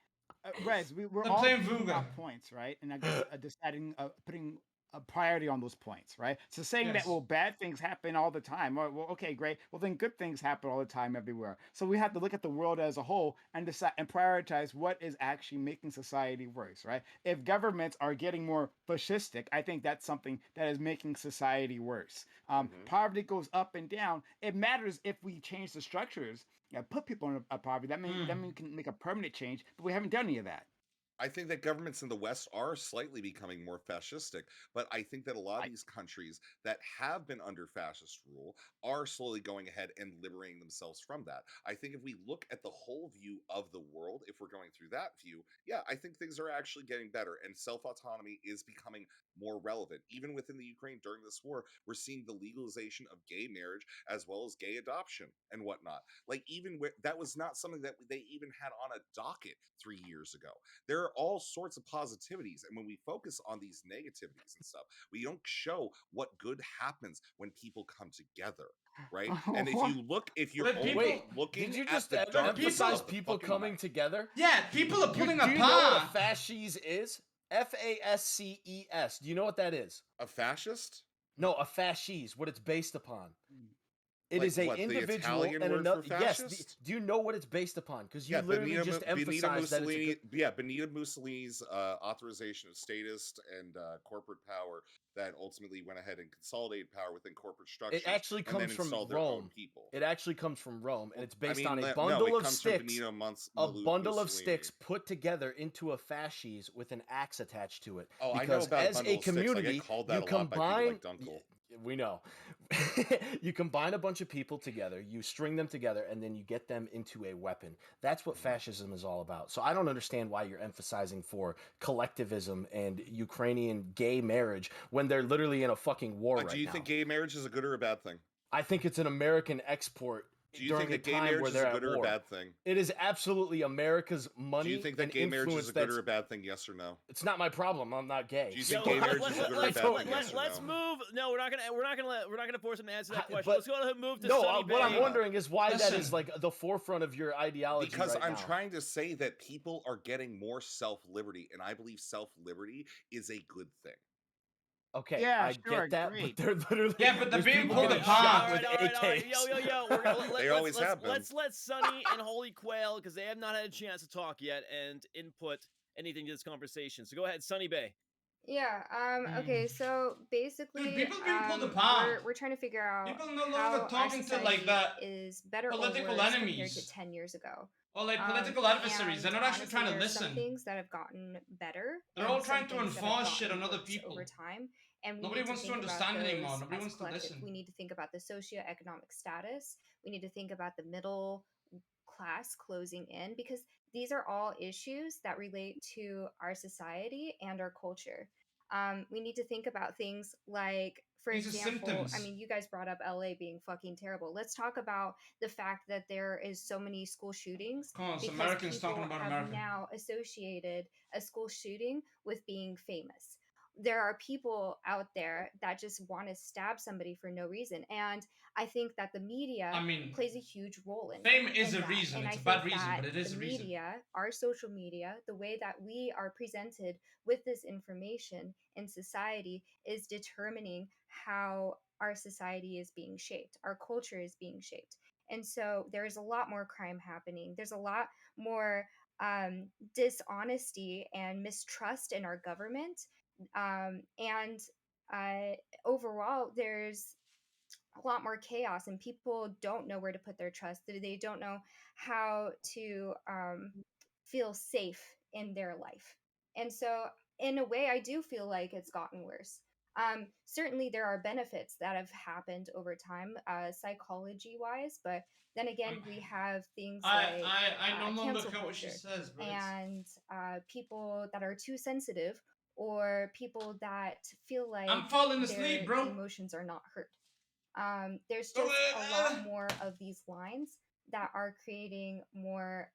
Rez, we're They're all playing putting Vuga. out points, right? And I guess deciding, putting a priority on those points, right? So saying that, Yes. well, bad things happen all the time. Well, okay, great. Well, then good things happen all the time everywhere. So we have to look at the world as a whole and decide and prioritize what is actually making society worse, right? If governments are getting more fascistic, I think that's something that is making society worse. Poverty goes up and down. It matters if we change the structures, put people in a poverty. That means we can make a permanent change, but we haven't done any of that. I think that governments in the West are slightly becoming more fascistic, but I think that a lot of these countries that have been under fascist rule are slowly going ahead and liberating themselves from that. I think if we look at the whole view of the world, if we're going through that view, yeah, I think things are actually getting better and self-autonomy is becoming more relevant. Even within the Ukraine during this war, we're seeing the legalization of gay marriage as well as gay adoption and whatnot. Like even that was not something that they even had on a docket 3 years ago. There are all sorts of positivities, and when we focus on these negativities and stuff, we don't show what good happens when people come together, right? And if you look, if you're But only people- looking Did you at just the dark emphasize of the people fucking coming night- together? Yeah, people are pulling Do you know what a apart. fasces is? FASCES. Do you know what that is? a fascist. No, a fasces. What it's based upon. It Like is a what, the individual Italian and word another. for Yes. fascist? Do you know what it's based upon? Because you Yeah, literally just emphasized that it's a Mussolini. good. Yeah, Benito Mussolini's authorization of statist and corporate power that ultimately went ahead and consolidated power within corporate structures. It actually and then comes from installed their own Rome. people. It actually comes from Rome, and it's based on a no, bundle it of comes from sticks. Benito A bundle of Mussolini. sticks put together into a fasces with an axe attached to it. Oh, I know Because about as bundle a of sticks. I community, get called you that a lot by people combine. like Dunkel. We know. You combine a bunch of people together, you string them together, and then you get them into a weapon. That's what fascism is all about. So I don't understand why you're emphasizing for collectivism and Ukrainian gay marriage when they're literally in a fucking war right now. Do you think gay marriage is a good or a bad thing? I think it's an American export. Do you during think that a gay time marriage where is they're a at good or a war. bad thing? It is absolutely America's money. Do you think that and gay marriage influence is a good that's- or a bad thing? Yes or no? It's not my problem. I'm not gay. Do you think gay marriage is a good or a bad thing? Yes or Let's no? move. No, we're not gonna force him to answer that question. but- Let's go ahead and move to No, Sunny what I'm Bay. wondering is why that Listen. is like the forefront of your ideology. Because right I'm now. trying to say that people are getting more self-liberty, and I believe self-liberty is a good thing. Okay, Yeah, I sure, get that, great. but they're literally Yeah, but they're there's being people pulled getting apart. shot All with right. AKs. Yo. We're gonna, They always have been. Let's Sunny and Holy Quail, because they have not had a chance to talk yet and input anything to this conversation. So go ahead, Sunny Bay. Yeah. Okay. So basically, Dude, people being pulled apart. we're trying to figure out People no how longer our talking to like society that is better or political worse compared enemies. to 10 years ago. or like political And adversaries. They're not actually honestly, trying to there's some listen. things that have gotten better. They're and all some trying to things that have enforce shit gotten on other worse people. over time. And we Nobody need wants to think about understand anymore. those Nobody as wants to collective. listen. We need to think about the socioeconomic status. We need to think about the middle class closing in, because these are all issues that relate to our society and our culture. We need to think about things like, for These are example, symptoms. you guys brought up LA being fucking terrible. Let's talk about the fact that there is so many school shootings Of course, because Americans people talking about have America. now associated a school shooting with being famous. there are people out there that just want to stab somebody for no reason. And I think that the media I mean, plays a huge role fame is in a that. reason. And It's I a think bad reason, that but it the is a reason. media, our social media, the way that we are presented with this information in society is determining how our society is being shaped, our culture is being shaped. And so there's a lot more crime happening. There's a lot more dishonesty and mistrust in our government. And overall, there's a lot more chaos, and people don't know where to put their trust. They don't know how to feel safe in their life. And so, in a way, I do feel like it's gotten worse. Certainly, there are benefits that have happened over time, psychology wise, but then again, we have things like I no longer cancel care what she culture says, but and people that are too sensitive, or people that feel I'm like falling asleep, their bro. emotions are not heard. There's just a lot more of these lines that are creating more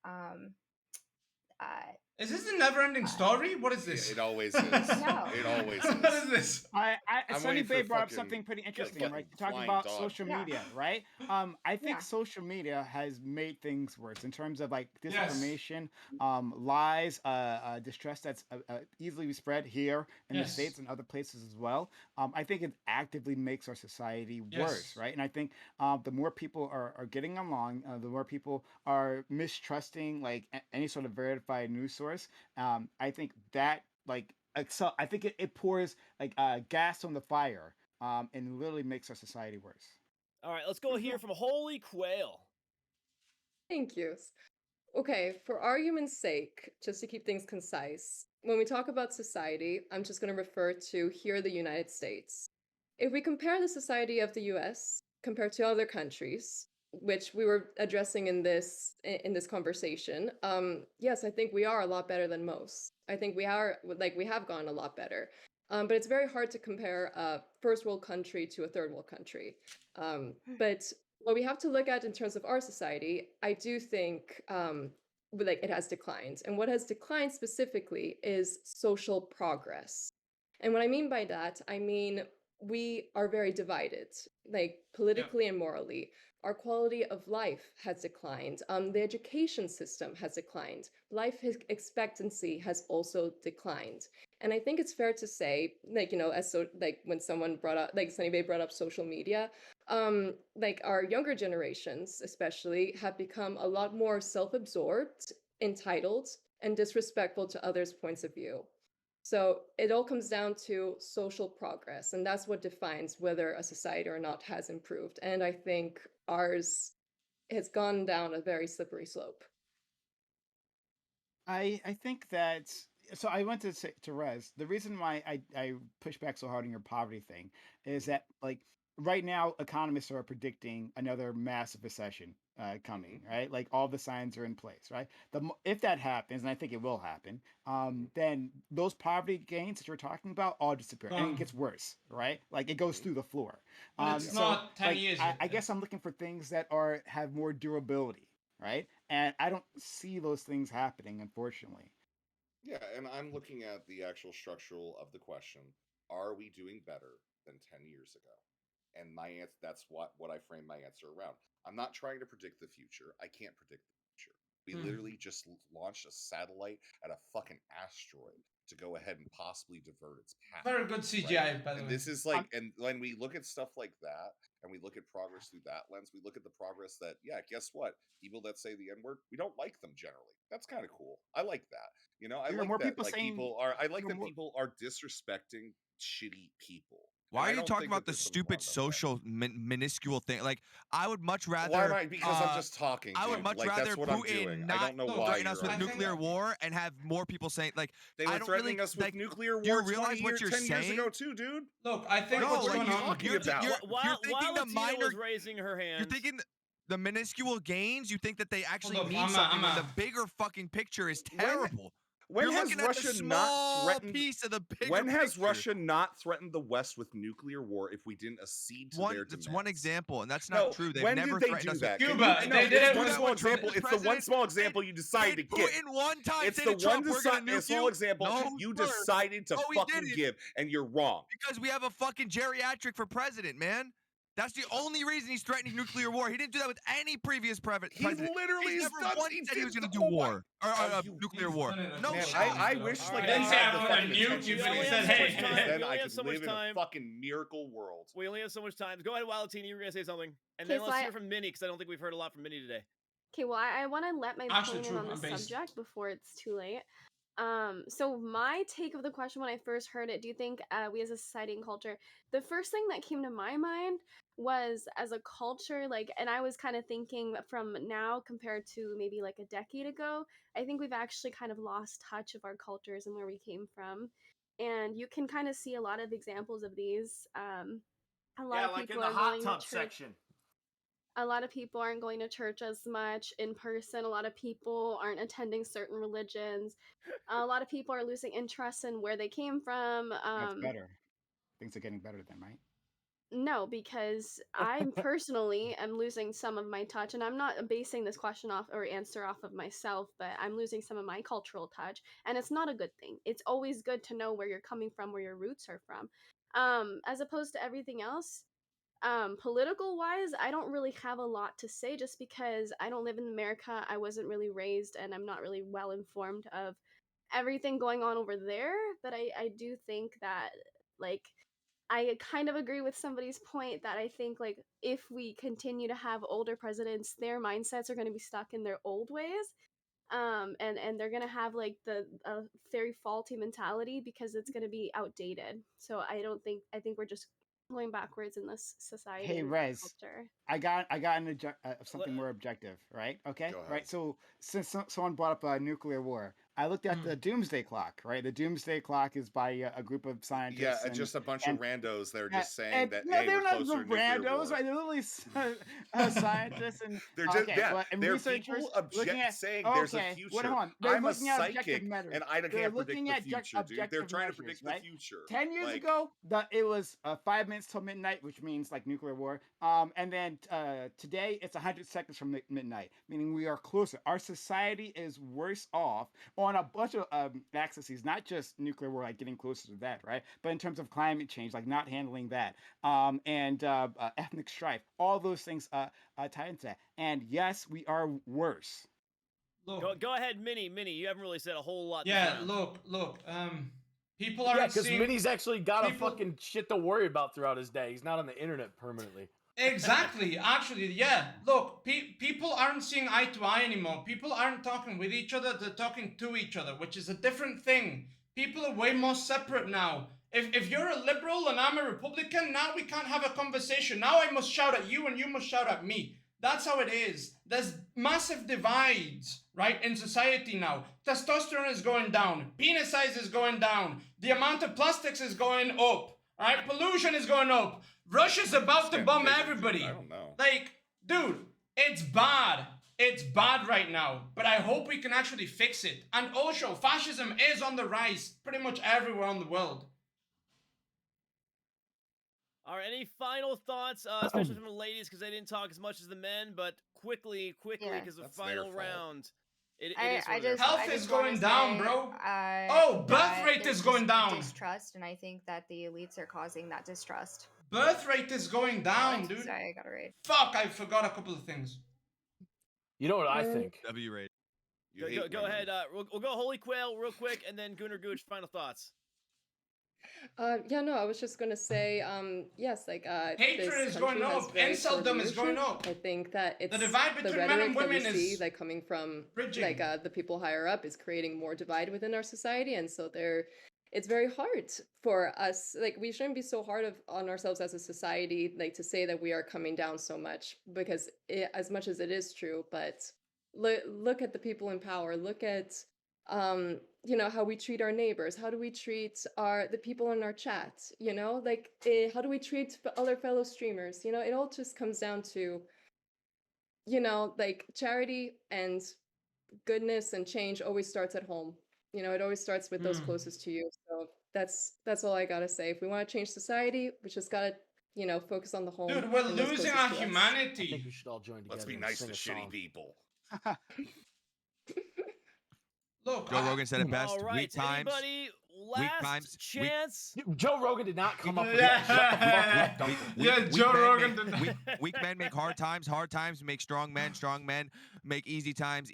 Is this a never-ending story? What is this? It always is. No. It always What is. is this? I'm Sunny waiting for Bay brought up fucking something pretty interesting, right? fucking You're talking flying about dog. social Yeah. media, right? I think Yeah. social media has made things worse in terms of like Yes. disinformation, lies, distress that's easily spread here in the Yes. States and other places as well. I think it actively makes our society worse, Yes. right? And I think the more people are getting along, the more people are mistrusting like any sort of verified news source. I think that like so I think it pours like gas on the fire, and literally makes our society worse. All right, let's go hear from Holy Quail. Thank you. Okay, for argument's sake, just to keep things concise, when we talk about society, I'm just going to refer to here the United States. If we compare the society of the US compared to other countries, which we were addressing in this conversation, yes, I think we are a lot better than most. I think we have gone a lot better. But it's very hard to compare a first world country to a third world country. But what we have to look at in terms of our society, I do think like it has declined. And what has declined specifically is social progress. And what I mean by that, I mean we are very divided, like politically and morally. Our quality of life has declined. The education system has declined. Life expectancy has also declined. And I think it's fair to say, like, you know, like when someone brought up, like Sunny Bay brought up social media, like our younger generations especially have become a lot more self-absorbed, entitled, and disrespectful to others' points of view. So it all comes down to social progress, and that's what defines whether a society or not has improved. And I think ours has gone down a very slippery slope. I think that so I went to say to Rez. The reason why I push back so hard on your poverty thing is that like right now economists are predicting another massive recession coming, right? Like all the signs are in place, right? If that happens, and I think it will happen, then those poverty gains that you're talking about all disappear, and it Gone. gets worse, right? Like it goes through the floor. But it's So not 10 like years I, yet. I guess I'm looking for things that are have more durability, right? And I don't see those things happening, unfortunately. Yeah, and I'm looking at the actual structural of the question. Are we doing better than 10 years ago? And my answer, that's what I frame my answer around. I'm not trying to predict the future. I can't predict the future. We literally just launched a satellite at a fucking asteroid to go ahead and possibly divert its path. Very good CGI, right? by the And way. this is like, and when we look at stuff like that, and we look at progress through that lens, we look at the progress that, yeah, guess what? People that say the N word, we don't like them generally. That's kind of cool. I like that. You know, I There are like more that. people Like saying people are. I like there are that more. people are disrespecting shitty people. Why And are I you don't talking think that about the there's something wrong stupid about that. social minuscule thing? Like, I would much rather. Why am I? Because I'm just talking, dude. I would much like rather that's what I'm Putin doing. I not don't know why threaten us you're with arguing nuclear that. war and have more people saying like They I were don't threatening really us with like. nuclear Do you war realize what you're 10 years saying? ago too, dude. Look, I think No, what's like going on. talking about? While thinking the Latina minor was raising her hand, You're thinking the minuscule gains. You think that they actually Look, mean something when the bigger fucking picture is When terrible. When You're has looking at the Russia not small threatened? piece of the bigger When has picture. Russia not threatened the West with nuclear war if we didn't accede to their demands? That's one example, and that's No, not true. They've when never did they threatened do us with that? Cuba, I know, they did it's it one with small example. It's the one president small example you decided to give. Putin one time It's say the to Trump, one "We're gonna nuke small you." example No, you sir. decided to No, he fucking didn't. give, and you're wrong. Because we have a fucking geriatric for president, man. That's the only reason he's threatening nuclear war. He didn't do that with any previous president. He literally He's has never done. once He said he was did going to the- do war or nuclear He's war. done it a No couple shot. times, I but wish okay. like He didn't say had I'm the gonna fucking nuke attention you, but he span said, so hey, much hey, time, hey. then We I only have could so much live in a time. fucking miracle world. We only have so much time. Go ahead, Wildtini. You were gonna say something, and Okay, then so let's hear from Minnie because I don't think we've heard a lot from Minnie today. Okay, well, I want to let my Actually, point in true. on the I'm based. subject before it's too late. So my take of the question when I first heard it, do you think we as a society and culture, the first thing that came to my mind was as a culture, like, and I was kind of thinking from now compared to maybe like a decade ago, I think we've actually kind of lost touch of our cultures and where we came from. And you can kind of see a lot of examples of these. A lot of people are going to church. A lot of people aren't going to church as much in person. A lot of people aren't attending certain religions. A lot of people are losing interest in where they came from. That's better. Things are getting better then, right? No, because I personally am losing some of my touch, and I'm not basing this question off or answer off of myself, but I'm losing some of my cultural touch, and it's not a good thing. It's always good to know where you're coming from, where your roots are from. As opposed to everything else, political wise, I don't really have a lot to say just because I don't live in America. I wasn't really raised and I'm not really well informed of everything going on over there. But I do think that, like, I kind of agree with somebody's point that I think, like, if we continue to have older presidents, their mindsets are going to be stuck in their old ways. And they're gonna have like the very faulty mentality because it's gonna be outdated. So I think we're just going backwards in this society Hey, and Rez, culture. I got something more objective, right? Okay, Go ahead. right. So since someone brought up a nuclear war, I looked at the doomsday clock, right? The doomsday clock is by a group of scientists. Yeah, just a bunch of randos. They're just saying that, no, hey, they're we're not closer to nuclear randos, war. right? They're literally scientists and They're just okay, well, and they're researchers people looking at saying okay, there's a future. hold on. They're I'm a looking at objective psychic, measures. and I They're can't predict looking the at future, dude. They're objective trying to measures, predict right? the future. 10 years ago, it was 5 minutes till midnight, which means like nuclear war. And then today it's 100 seconds from midnight, meaning we are closer. Our society is worse off on a bunch of axes, not just nuclear war, like getting closer to that, right? But in terms of climate change, like not handling that, and ethnic strife, all those things tie into that. And yes, we are worse. Look. Go ahead, Minnie. Minnie, you haven't really said a whole lot. Yeah, this round. look. People aren't because seeing. Minnie's actually got a people- fucking shit to worry about throughout his day. He's not on the internet permanently. Exactly. Actually, yeah. Look, people aren't seeing eye to eye anymore. People aren't talking with each other. They're talking to each other, which is a different thing. People are way more separate now. If you're a liberal and I'm a Republican, now we can't have a conversation. Now I must shout at you and you must shout at me. That's how it is. There's massive divides, right, in society now. Testosterone is going down. Penis size is going down. The amount of plastics is going up. Right? Pollution is going up. Russia's about to bomb everybody. I don't know. Like, dude, it's bad. It's bad right now. But I hope we can actually fix it. And also, fascism is on the rise pretty much everywhere in the world. All right, any final thoughts, especially from the ladies, because they didn't talk as much as the men, but quickly, because the final round. Health is going down, bro. Oh, birth rate is going down. Distrust, and I think that the elites are causing that distrust. Birth rate is going down, dude. Sorry, I got it right. Fuck, I forgot a couple of things. You know what I think? W rate. Go ahead. We'll go Holy Quail real quick, and then Gunnar Gooch, final thoughts. Yeah, no, I was just gonna say, yes, like hatred this is going country has up, very poor insultdom is going leadership. up. I think that it's the divide between men rhetoric and that women we see, is like coming from bridging. like the people higher up is creating more divide within our society, and so it's very hard for us. Like we shouldn't be so hard on ourselves as a society, like to say that we are coming down so much because as much as it is true, but look at the people in power. Look at you know, how we treat our neighbors, how do we treat the people in our chat, you know, like how do we treat other fellow streamers, you know, it all just comes down to, you know, like charity and goodness and change always starts at home. You know, it always starts with those closest to you. So that's all I gotta say. If we want to change society, we just gotta, you know, focus on the home Dude, we're and those losing closest our to us. I think humanity. we should all join together Let's be and nice sing to a shitty song. people. Look, Joe Rogan said it best. All right, Weak times. anybody, Weak last times. chance. Joe Rogan did not come up with Yeah. that. Shut the fuck up, Dunkel. Yeah, Joe Rogan did. Weak men make hard times make strong men make easy times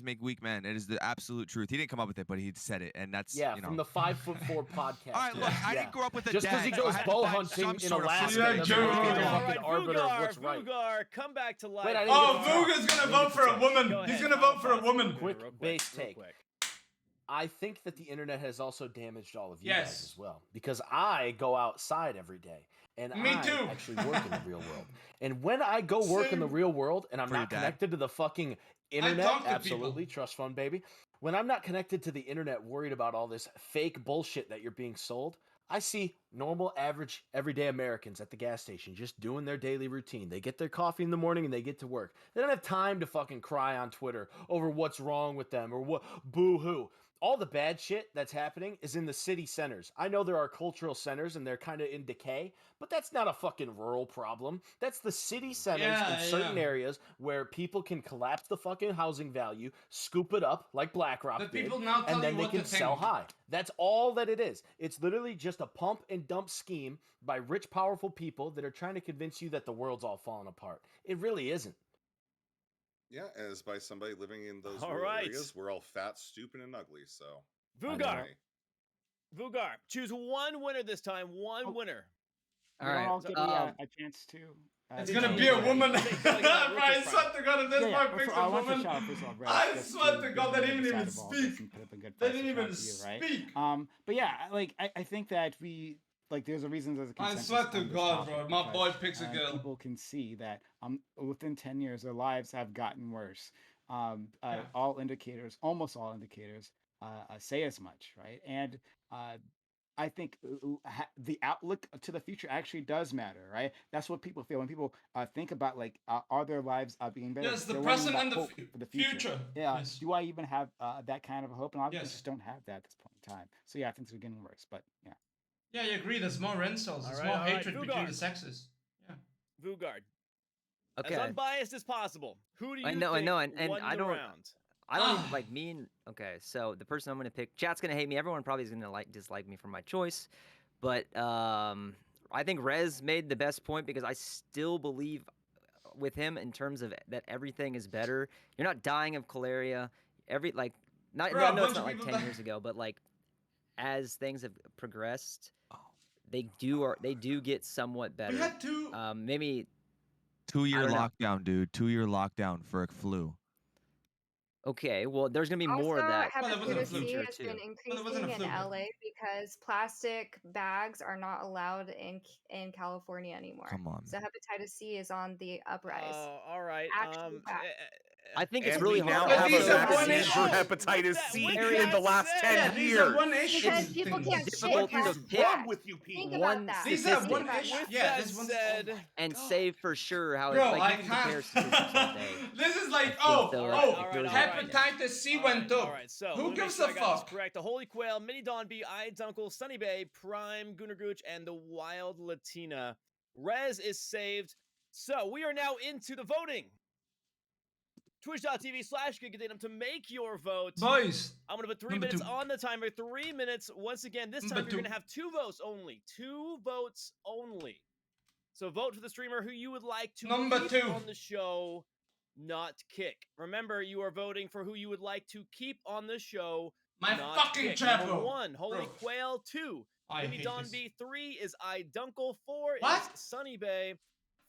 make weak men. It is the absolute truth. He didn't come up with it, but he said it, and that's Yeah, you know. from the 5'4" podcast. All right, look, I didn't grow up with a Just dad. because he so I goes had to bow find hunting some in sort of Alaska Yeah, fun. doesn't Joe make him Rogan. the All fucking right, arbiter of what's right. Vugar, come back to life. Wait, I didn't Oh, get to talk. Vuga's gonna vote for a woman. He's gonna vote for a woman. Quick base real take. quick. I think that the internet has also damaged all of you Yes. guys as well, because I go outside every day and Me I too. actually work in the real world. And when I go work in the Same. real world and I'm For your not dad. connected to the fucking talk internet, to absolutely, people. trust fund baby. When I'm not connected to the internet, worried about all this fake bullshit that you're being sold, I see normal, average, everyday Americans at the gas station just doing their daily routine. They get their coffee in the morning and they get to work. They don't have time to fucking cry on Twitter over what's wrong with them or what boo-hoo. All the bad shit that's happening is in the city centers. I know there are cultural centers and they're kind of in decay, but that's not a fucking rural problem. That's the city centers in certain areas where people can collapse the fucking housing value, scoop it up like BlackRock The did, people now tell and then you they what can to sell think. high. That's all that it is. It's literally just a pump and dump scheme by rich, powerful people that are trying to convince you that the world's all falling apart. It really isn't. Yeah, as by somebody living in those All rural right. areas, we're all fat, stupid, and ugly. So, Vugar, choose one winner this time. One winner. We don't all get a chance to. It's gonna be a woman. I swear to God, if this boy picks a I want to woman, shout out first of all, Red, I just swear to to give God, they the didn't side even of all this speak. and put up a good They fight, so didn't shout even out to you, right? speak. But yeah, like I think that we like there's a reason there's a I consensus swear to on this God, topic bro, my because, boy picks a girl. People can see that within 10 years their lives have gotten worse. All indicators, almost all indicators, say as much, right? And I think the outlook to the future actually does matter, right? That's what people feel when people think about like, are their lives being better? Yes, the They're wondering present about and the hope for the future. future. Yeah, Yes. do I even have that kind of a hope? And a lot of people Yes. just don't have that at this point in time. So yeah, I think it's getting worse. But yeah. Yeah, you agree. There's more incels. There's more hatred between the sexes. Yeah. Vugard. Okay. As unbiased as possible. Who do you I know, think and won I the don't. round? I don't even like me. Okay, so the person I'm gonna pick, chat's gonna hate me. Everyone probably is gonna dislike me for my choice, but I think Rez made the best point because I still believe with him in terms of that everything is better. You're not dying of malaria. Not. Bro, I know a it's bunch not of like people 10 die. years ago, but like as things have progressed, they do get somewhat better. We had two. Maybe 2-year I don't know. lockdown, dude. 2-year lockdown for a flu. Okay, well, there's gonna be more Also, of that in the hepatitis C future has too. been Well, it wasn't increasing a in flu, but- LA because plastic bags are not allowed in California anymore. Come on, So hepatitis C is on the uprise. All right. Actual fact. I think it's And really we now hard. But have these a are one vaccine for issue. hepatitis C with in the that last said- 10 Yeah, these years. are one issue. Because people things. can't shit Difficult past to the pick fact. with you people. Think one about that. These are statistic. one Think issue. about With Yeah, that this one's. said- Oh my and God. say for sure how Bro, it's like I you can compare can't. statistics all day. This is I like, think oh, though, oh, if yours hepatitis C went up. All right, so Who let me make gives sure a I got this fuck? correct. The Holy Quail, Mini Don B, I Dunkel, Sunny Bay, Prime, Gunnar Gooch, and the Wild Latina. Rez is saved. So we are now into the voting. Twitch.tv/GigaDatum to make your vote. Boys. I'm going to put 3 Number minutes two. on the timer. 3 minutes. Once again, this time Number you're going two. to have 2 votes only. 2 votes only. So vote for the streamer who you would like to Number keep 2. on the show, not kick. Remember, you are voting for who you would like to keep on the show, My not fucking kick. Number chapo. 1, Holy Bro. Quail. 2, I Mini hate Don this. B. 3 is I Dunkel. 4 What? is Sunny Bay.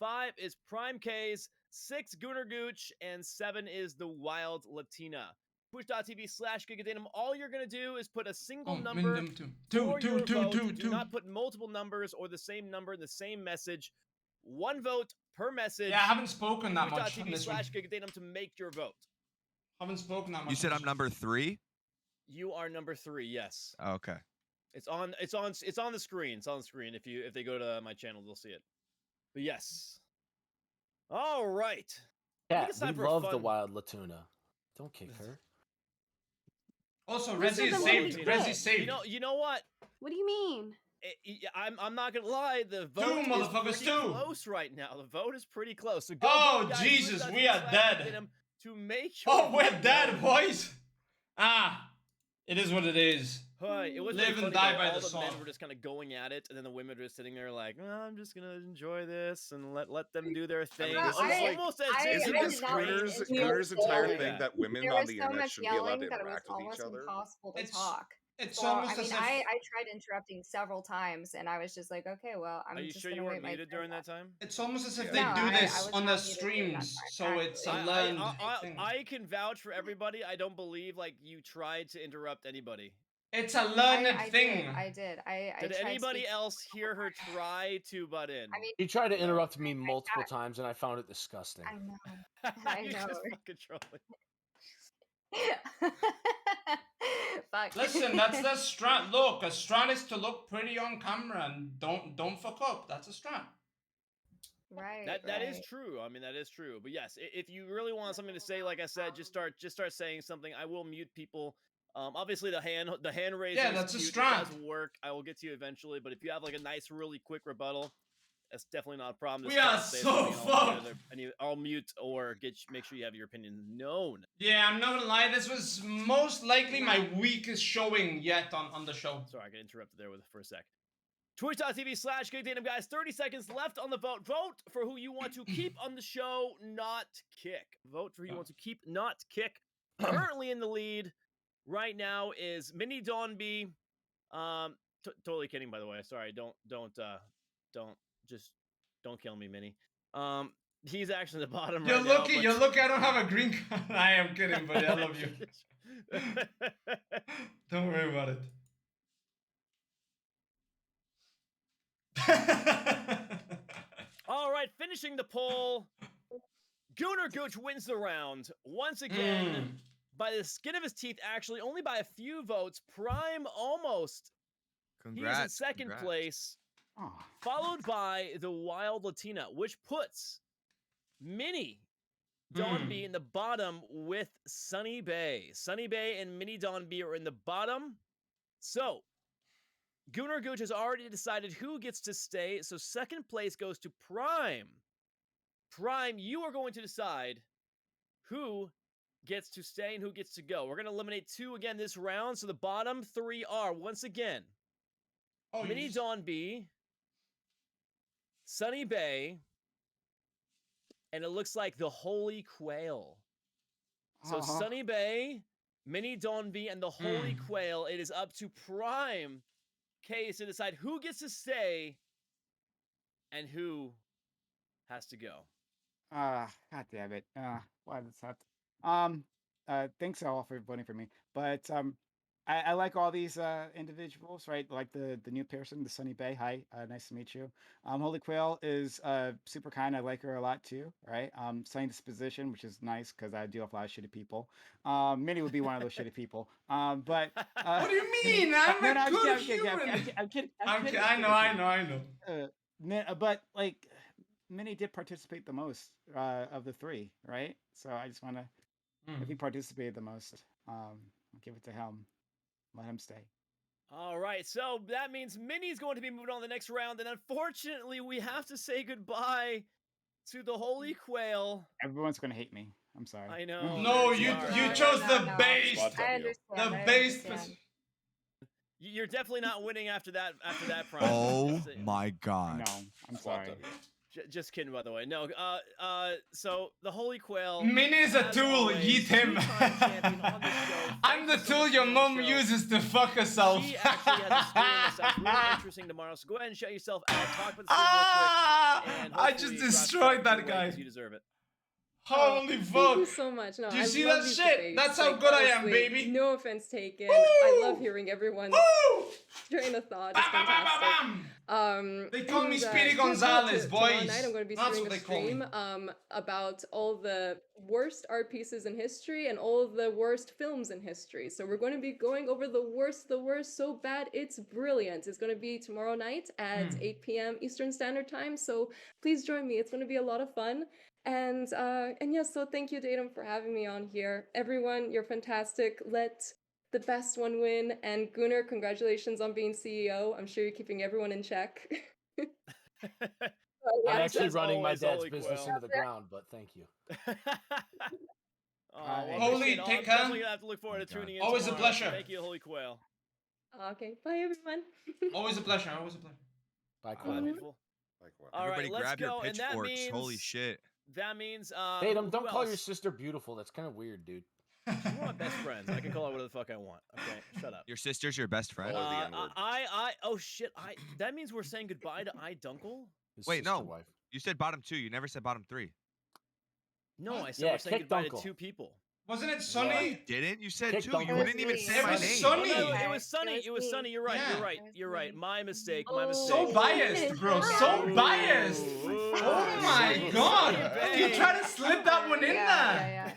5 is Prime K's. 6 Gunnar Gooch, and 7 is the Wild Latina. Twitch.tv/GigaDatum. All you're going to do is put a single number Them two. for your vote. Do Two. not put multiple numbers or the same number in the same message. 1 vote per message. Yeah, I haven't spoken that much on this one. Twitch.tv/GigaDatum to make your vote. Haven't spoken that much. You said on I'm this number 3? You are number 3, yes. Okay. It's on the screen. It's on the screen. If they go to my channel, they'll see it. But yes. All right. I think Cat, it's time we for a love the fun- Wild Latuna. Don't kick her. Also, Who said Resi is the movie saved. fit? Resi saved. You know what? What do you mean? I'm not gonna lie. The vote is motherfuckers, pretty two. close right now. The vote is pretty close. So go Oh, vote, guys. Jesus, we are Twitch.tv/Get dead. him to make your Oh, we're vote dead, known. boys. It is what it is. It was Live really and funny, die though. by All the the men song. were just kind of going at it, and then the women were just sitting there like, I'm just gonna enjoy this and let them do their thing. Almost as if Isn't this Gunner's entire thing that women on the internet should be allowed to that it was interact with each almost other? impossible to talk. It's So, almost I mean, as if... I tried interrupting several times, and I was just like, okay, well, I'm Are you just sure gonna you wait weren't my muted turn. during that time? It's almost as if No, they do I this was on not the muted during that streams, time, so it's a actually. learned thing. I can vouch for everybody. I don't believe like you tried to interrupt anybody. It's a learned thing. I did. I Did tried anybody speaking else hear her try to butt in? I mean, He tried to interrupt me multiple times, and I found it disgusting. I know. I You're know. just fucking trolling. Fuck. Listen, that's the strat. Look, a strat is to look pretty on camera and don't fuck up. That's a strat. Right. That is true. I mean, that is true. But yes, if you really want something to say, like I said, just start saying something. I will mute people. Obviously the hand raising. Yeah, that's a cute. strat. It does work. I will get to you eventually. But if you have like a nice, really quick rebuttal, that's definitely not a problem. We are so fucked. I'll mute or make sure you have your opinion known. Yeah, I'm not gonna lie. This was most likely my weakest showing yet on the show. Sorry, I got interrupted there for a sec. Twitch.tv/Datum, guys. 30 seconds left on the vote. Vote for who you want to keep on the show, not kick. Vote for who you want to keep, not kick. Currently in the lead right now is Mini Dawn B. Totally kidding, by the way. Sorry, don't kill me, Mini. He's actually the bottom You're right lucky. now. You're lucky. I don't have a green card. I am kidding, buddy. I love you. Don't worry about it. All right, finishing the poll. Gunnar Gooch wins the round once again by the skin of his teeth. Actually, only by a few votes. Prime almost. Congrats. He's in second place, followed by the Wild Latina, which puts Mini Dawn B in the bottom with Sunny Bay. Sunny Bay and Mini Dawn B are in the bottom. So Gunnar Gooch has already decided who gets to stay. So second place goes to Prime. Prime, you are going to decide who gets to stay and who gets to go. We're going to eliminate 2 again this round. So the bottom 3 are, once again, Mini Dawn B, Sunny Bay, and it looks like the Holy Quail. So Sunny Bay, Mini Dawn B, and the Holy Quail. It is up to Prime Case to decide who gets to stay and who has to go. God damn it. Why does that? Thanks all for voting for me. But I like all these individuals, right? Like the new person, the Sunny Bay. Hi, nice to meet you. Holy Quail is super kind. I like her a lot too, right? Sunny Disposition, which is nice because I deal with a lot of shitty people. Minnie would be one of those shitty people. But what do you mean? I'm a good human. I'm kidding. I know. But like, Minnie did participate the most of the 3, right? So I just want to, if he participated the most, I'll give it to him. Let him stay. All right, so that means Minnie's going to be moving on the next round, and unfortunately, we have to say goodbye to the Holy Quail. Everyone's going to hate me. I'm sorry. I know. No, you chose the base. The base. You're definitely not winning after that Prime. Oh my god. No, I'm sorry. Just kidding, by the way. No, so the Holy Quail. Minnie's a tool, eat him. I'm the tool your mom uses to fuck herself. She actually has a story that's really interesting tomorrow, so go ahead and shout yourself out. Talk about the story real quick. And I just destroyed that guy. You deserve it. Holy fuck. Thank you so much. No, Do you I see love that these shit? debates. That's how Like, good I am, honestly, baby. No offense taken. Woo! I love hearing everyone's train of thought. It's Bam, bam, bam, fantastic. They call me Speedy here's what Gonzalez, tomorrow boys. night I'm going to be That's streaming what a they call me. stream about all the worst art pieces in history and all of the worst films in history. So we're going to be going over the worst, so bad it's brilliant. It's going to be tomorrow night at 8 p.m. Eastern Standard Time. So please join me. It's going to be a lot of fun. And yes, so thank you, Datum, for having me on here. Everyone, you're fantastic. Let the best one win. And Gunnar, congratulations on being CEO. I'm sure you're keeping everyone in check. I'm actually As running my always, dad's Holy business Quail. into the ground, but thank you. Well, Holy, I'm take definitely care. gonna have to look forward to tuning in Always a tomorrow. pleasure. So thank you, Holy Quail. Okay, bye everyone. Always a pleasure. Always a pleasure. Bye, All right, beautiful. All right, Everybody let's grab your go. And that pitchforks. means Holy shit. Datum, who don't call your else? sister beautiful. That's kind of weird, dude. She's one of my best friends. I can call her whatever the fuck I want. Okay, shut up. Your sister's your best friend? Oh shit, that means we're saying goodbye to Dunkel? Wait, no. You said bottom 2. You never said bottom 3. No, I said we're saying goodbye to 2 people. Wasn't it No, Sunny? you didn't. You said Kick 2. Dunkel. You wouldn't even say It my was name. Sunny. Oh, no, it was Sunny. It was Sunny. You're right. Yeah. You're right. You're right. My mistake. Oh, My mistake. So biased, bro. So biased. Oh my god. You try to slip that one in there.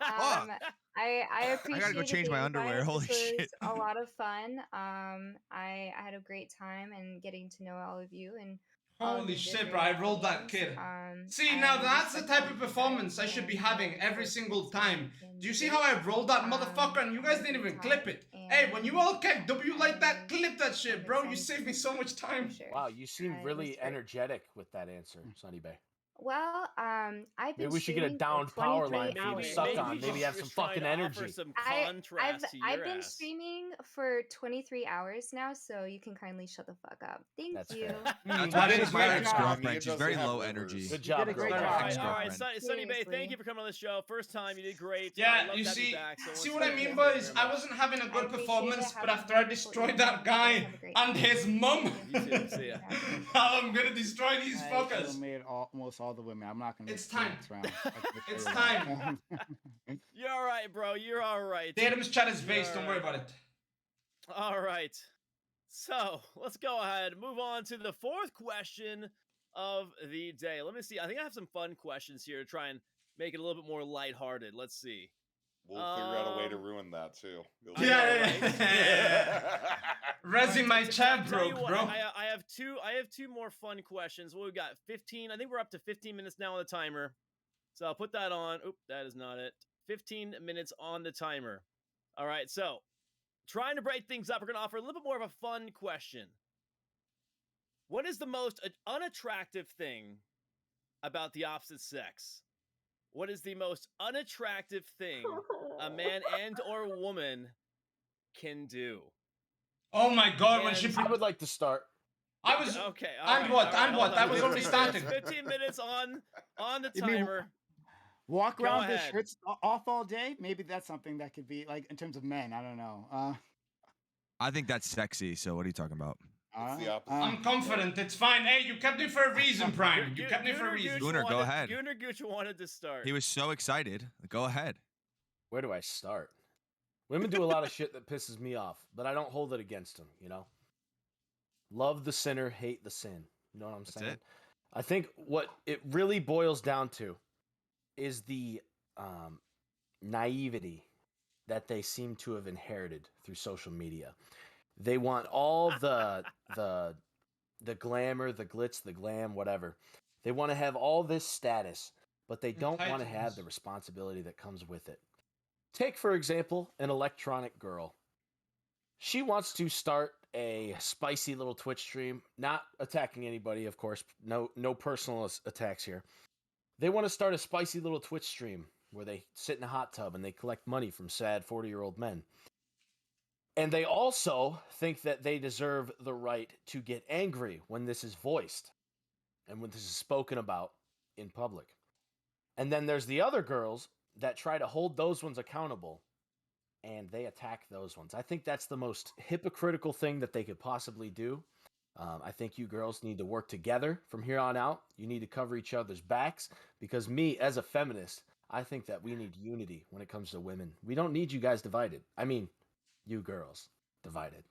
I appreciate gotta go change my underwear. Holy this shit. was a lot of fun. I had a great time and getting to know all of you and all of Holy the shit, bro. I different rolled that opinions. kid. See, now that's the type of performance I should be having every single time. Do you see how I rolled that motherfucker and you guys didn't even clip it? Hey, when you all kept W like that, clip that shit, bro. You saved me so much time. Wow, you seem really energetic with that answer, Sunny Bay. Well, I've been Maybe we should get a streaming downed for power 23 line for you to hours. suck on. Maybe have some fucking energy. Some I've contrast to your been ass. streaming for 23 hours now, so you can kindly shut the fuck up. Thank That's you. fair. That's That why is she's my fair. ex-girlfriend. It She's doesn't very have low livers. energy. Good job, did a great girl. job. All right, Ex-girlfriend. Sunny Bay, thank Seriously. you for coming on the show. First time, you did great. Yeah, I'd you love to have see, back, so see once what I again, mean, thank you boys? very I much. wasn't having a good appreciate it. performance, Have but a after I wonderful destroyed evening. that You guys guy have a great and night. his mum, You too. See ya. I'm gonna destroy these I fuckers. made almost all the women. I'm not gonna. It's make the time. next round. I can just It's tell you time. that. You're all right, bro. You're all right. Datum's chat is You're based, all don't worry right. about it. All right. So let's go ahead and move on to the fourth question of the day. Let me see. I think I have some fun questions here to try and make it a little bit more lighthearted. Let's see. We'll figure out a way to ruin that too. Yeah. Resin my chat Tell you broke, what, bro. I have two more fun questions. Well, we've got 15. I think we're up to 15 minutes now on the timer. So I'll put that on. Oop, that is not it. 15 minutes on the timer. All right, so trying to break things up, we're going to offer a little bit more of a fun question. What is the most unattractive thing about the opposite sex? What is the most unattractive thing a man and or woman can do? Oh my god, when she... I would like to start. I was... Okay. And what? And what? I was already starting. 15 minutes on the timer. Walk Go around with ahead. shirts off all day? Maybe that's something that could be like in terms of men. I don't know. I think that's sexy. So what are you talking about? It's the opposite. I'm confident. It's fine. Hey, you kept me for a reason, Prime. You kept me for a reason. Gunnar, go ahead. Gunnar Gooch wanted to start. He was so excited. Go ahead. Where do I start? Women do a lot of shit that pisses me off, but I don't hold it against them, you know? Love the sinner, hate the sin. You know what I'm saying? it. I think what it really boils down to is the naivety that they seem to have inherited through social media. They want all the glamour, the glitz, the glam, whatever. They want to have all this status, but they don't want to have the responsibility that comes with it. Take, for example, an electronic girl. She wants to start a spicy little Twitch stream, not attacking anybody, of course. No personal attacks here. They want to start a spicy little Twitch stream where they sit in a hot tub and they collect money from sad 40-year-old men. And they also think that they deserve the right to get angry when this is voiced and when this is spoken about in public. And then there's the other girls that try to hold those ones accountable and they attack those ones. I think that's the most hypocritical thing that they could possibly do. I think you girls need to work together from here on out. You need to cover each other's backs because me, as a feminist, I think that we need unity when it comes to women. We don't need you guys divided. I mean, you girls divided.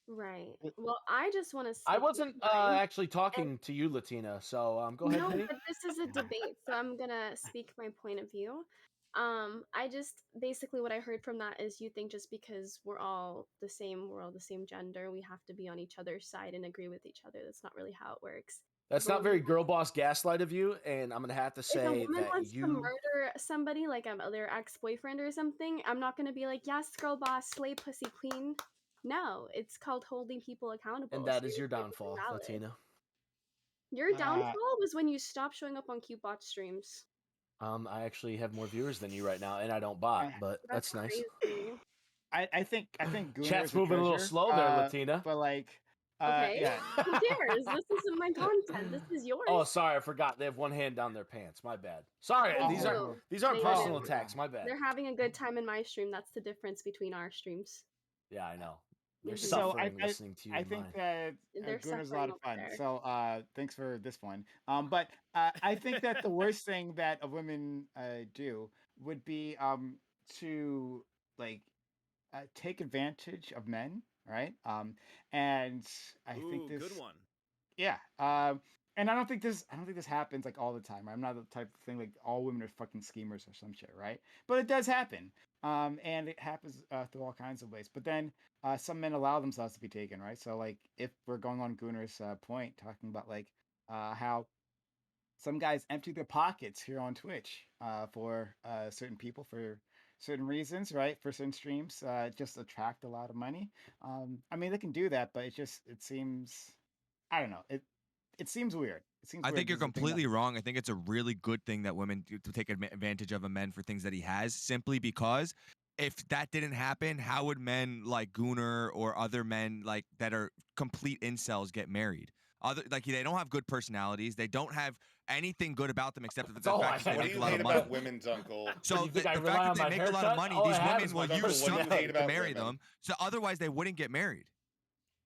Right. Well, I just want to say I wasn't actually talking to you, Latina, so go ahead, no, Penny. but this is a debate, so I'm gonna speak my point of view. I just basically what I heard from that is you think just because we're all the same, we're all the same gender, we have to be on each other's side and agree with each other. That's not really how it works. That's not very girl boss gaslight of you, and I'm gonna have to If a say woman that wants to you. murder somebody, like their ex-boyfriend or something, I'm not gonna be like, yes, girl boss, slay pussy queen. No, it's called holding people accountable. And that So is your your voice downfall, valid. Latina. Your downfall was when you stopped showing up on Cutebot streams. I actually have more viewers than you right now, and I don't bot, but That's that's nice. crazy. I think Gooner Chat's is a moving a little treasure. slow there, Latina. But like, Okay, yeah. who cares? This isn't my content. This is yours. Oh, sorry, I forgot. They have one hand down their pants. My bad. Sorry, They these do. aren't They personal do. attacks. My bad. They're having a good time in my stream. That's the difference between our streams. Yeah, I know. They're So suffering listening to you I and think mine. that They're Gooner's a lot suffering of over fun. there. So thanks for this one. But I think that the worst thing that a women do would be to like take advantage of men, right? And I think good this, one. yeah. And I don't think this happens like all the time. I'm not the type of thing like all women are fucking schemers or some shit, right? But it does happen. And it happens through all kinds of ways. But then some men allow themselves to be taken, right? So like if we're going on Gunner's point, talking about like how some guys empty their pockets here on Twitch for certain people for certain reasons, right? For certain streams, just attract a lot of money. I mean, they can do that, but it seems, I don't know. It seems weird. It seems I weird. think you're This is a thing that- completely wrong. I think it's a really good thing that women do to take advantage of a man for things that he has, simply because if that didn't happen, how would men like Gunner or other men like that are complete incels get married? They don't have good personalities. They don't have anything good about them except for the all fact that they What do make a you lot hate of money. about women, Dunkel? So You think the I fact rely that on they my make a lot of haircut? money, All I these have women is will my use Dunkel, what do you something hate to about marry women? them. So otherwise, they wouldn't get married.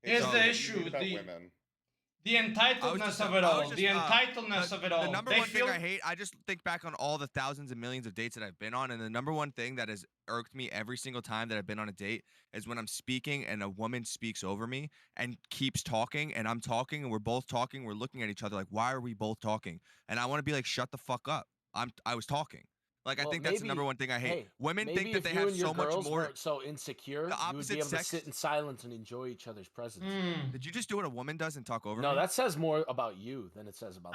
Here's So, the what do you issue. hate about women? The entitledness of it all. The entitledness of it all. The number They one feel thing I hate, I just think back on all the thousands and millions of dates that I've been on, and the number one thing that has irked me every single time that I've been on a date is when I'm speaking and a woman speaks over me and keeps talking, and I'm talking, and we're both talking, we're looking at each other like, why are we both talking? And I want to be like, shut the fuck up. I was talking. Like, I Well, think that's the number one thing I hate. Hey, Women think maybe that if they you have and your so much girls more. weren't so insecure, The you would be opposite able to sex. sit in silence and enjoy each other's presence. Did you just do what a woman does and talk over No, me? that says more about you than it says about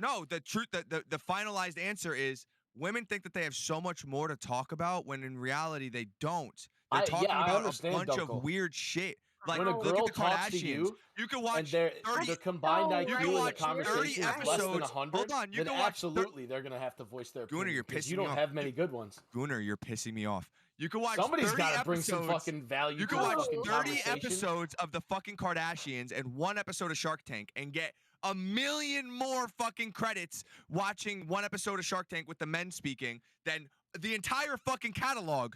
No. The truth, the finalized answer is women think that they have so much more to talk about when in reality they don't. They're talking I about a understand, bunch of Dunkel. weird shit. Like, When a look girl at the talks to Kardashians. You can and watch their 30. combined You IQ can in the watch 30 conversation is less than episodes. 100, Hold on, you then can watch absolutely they're going to have to voice their Gunner, opinion you're because pissing you me don't off. have many good ones. Gunner, you're pissing me off. You can watch Somebody's 30 gotta episodes. bring some fucking value You to can the watch fucking 30 conversation. episodes of the fucking Kardashians and one episode of Shark Tank and get a million more fucking credits watching one episode of Shark Tank with the men speaking than the entire fucking catalog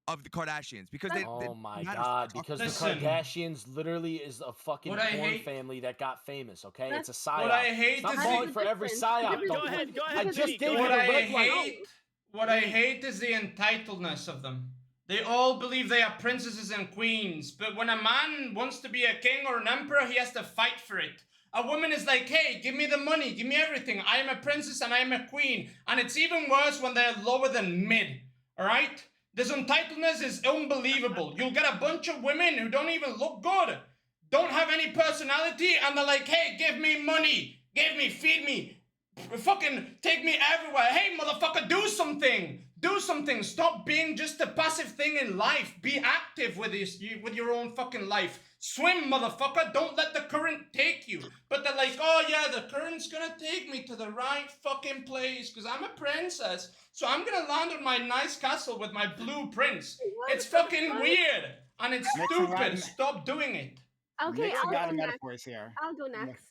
of the Kardashians, because oh my god, because the Kardashians literally is a fucking What I porn hate- family that got famous, okay? It's a psyop. What I hate it's not is falling the- for every Go psyop. Dunkel. ahead, I just gave you What the I red light. hate, what I hate is the entitledness of them. They all believe they are princesses and queens, but when a man wants to be a king or an emperor, he has to fight for it. A woman is like, hey, give me the money, give me everything. I am a princess and I am a queen. And it's even worse when they're lower than mid, all right? This entitledness is unbelievable. You'll get a bunch of women who don't even look good, don't have any personality, and they're like, hey, give me money, feed me, fucking take me everywhere. Hey, motherfucker, do something. Do something. Stop being just a passive thing in life. Be active with your own fucking life. Swim, motherfucker. Don't let the current take you. But they're like, oh yeah, the current's gonna take me to the right fucking place because I'm a princess. So I'm gonna land on my nice castle with my blue prince. It's fucking weird. And it's stupid. Stop doing it. Okay, Mixing I'll out go of next. metaphors here. I'll go next.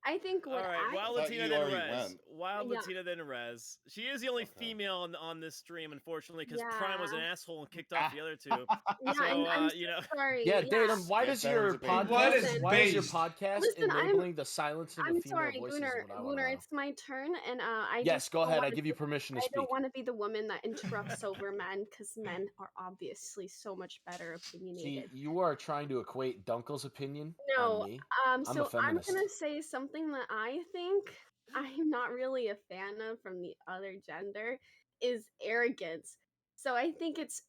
I think what All right, I Wild thought Latina you then already Rez. went. Wild Yeah. Latina then Rez. She is the only female on this stream, unfortunately, because Yeah. Prime was an asshole and kicked off the other two. Yeah, So and I'm so you know. sorry. Yeah, Datum, why does your podcast Listen, enabling the silencing I'm of female sorry, voices? Gunnar. is what I wanna Gunnar, know. it's my turn, and I Yes, just go don't ahead. I wanna give be- you permission to I don't speak. want to be the woman that interrupts over men because men are obviously so much better See, opinionated. you are trying to equate Dunkel's opinion No, on me. I'm a so I'm feminist. gonna say something that I think I'm not really a fan of from the other gender is arrogance. So I think it's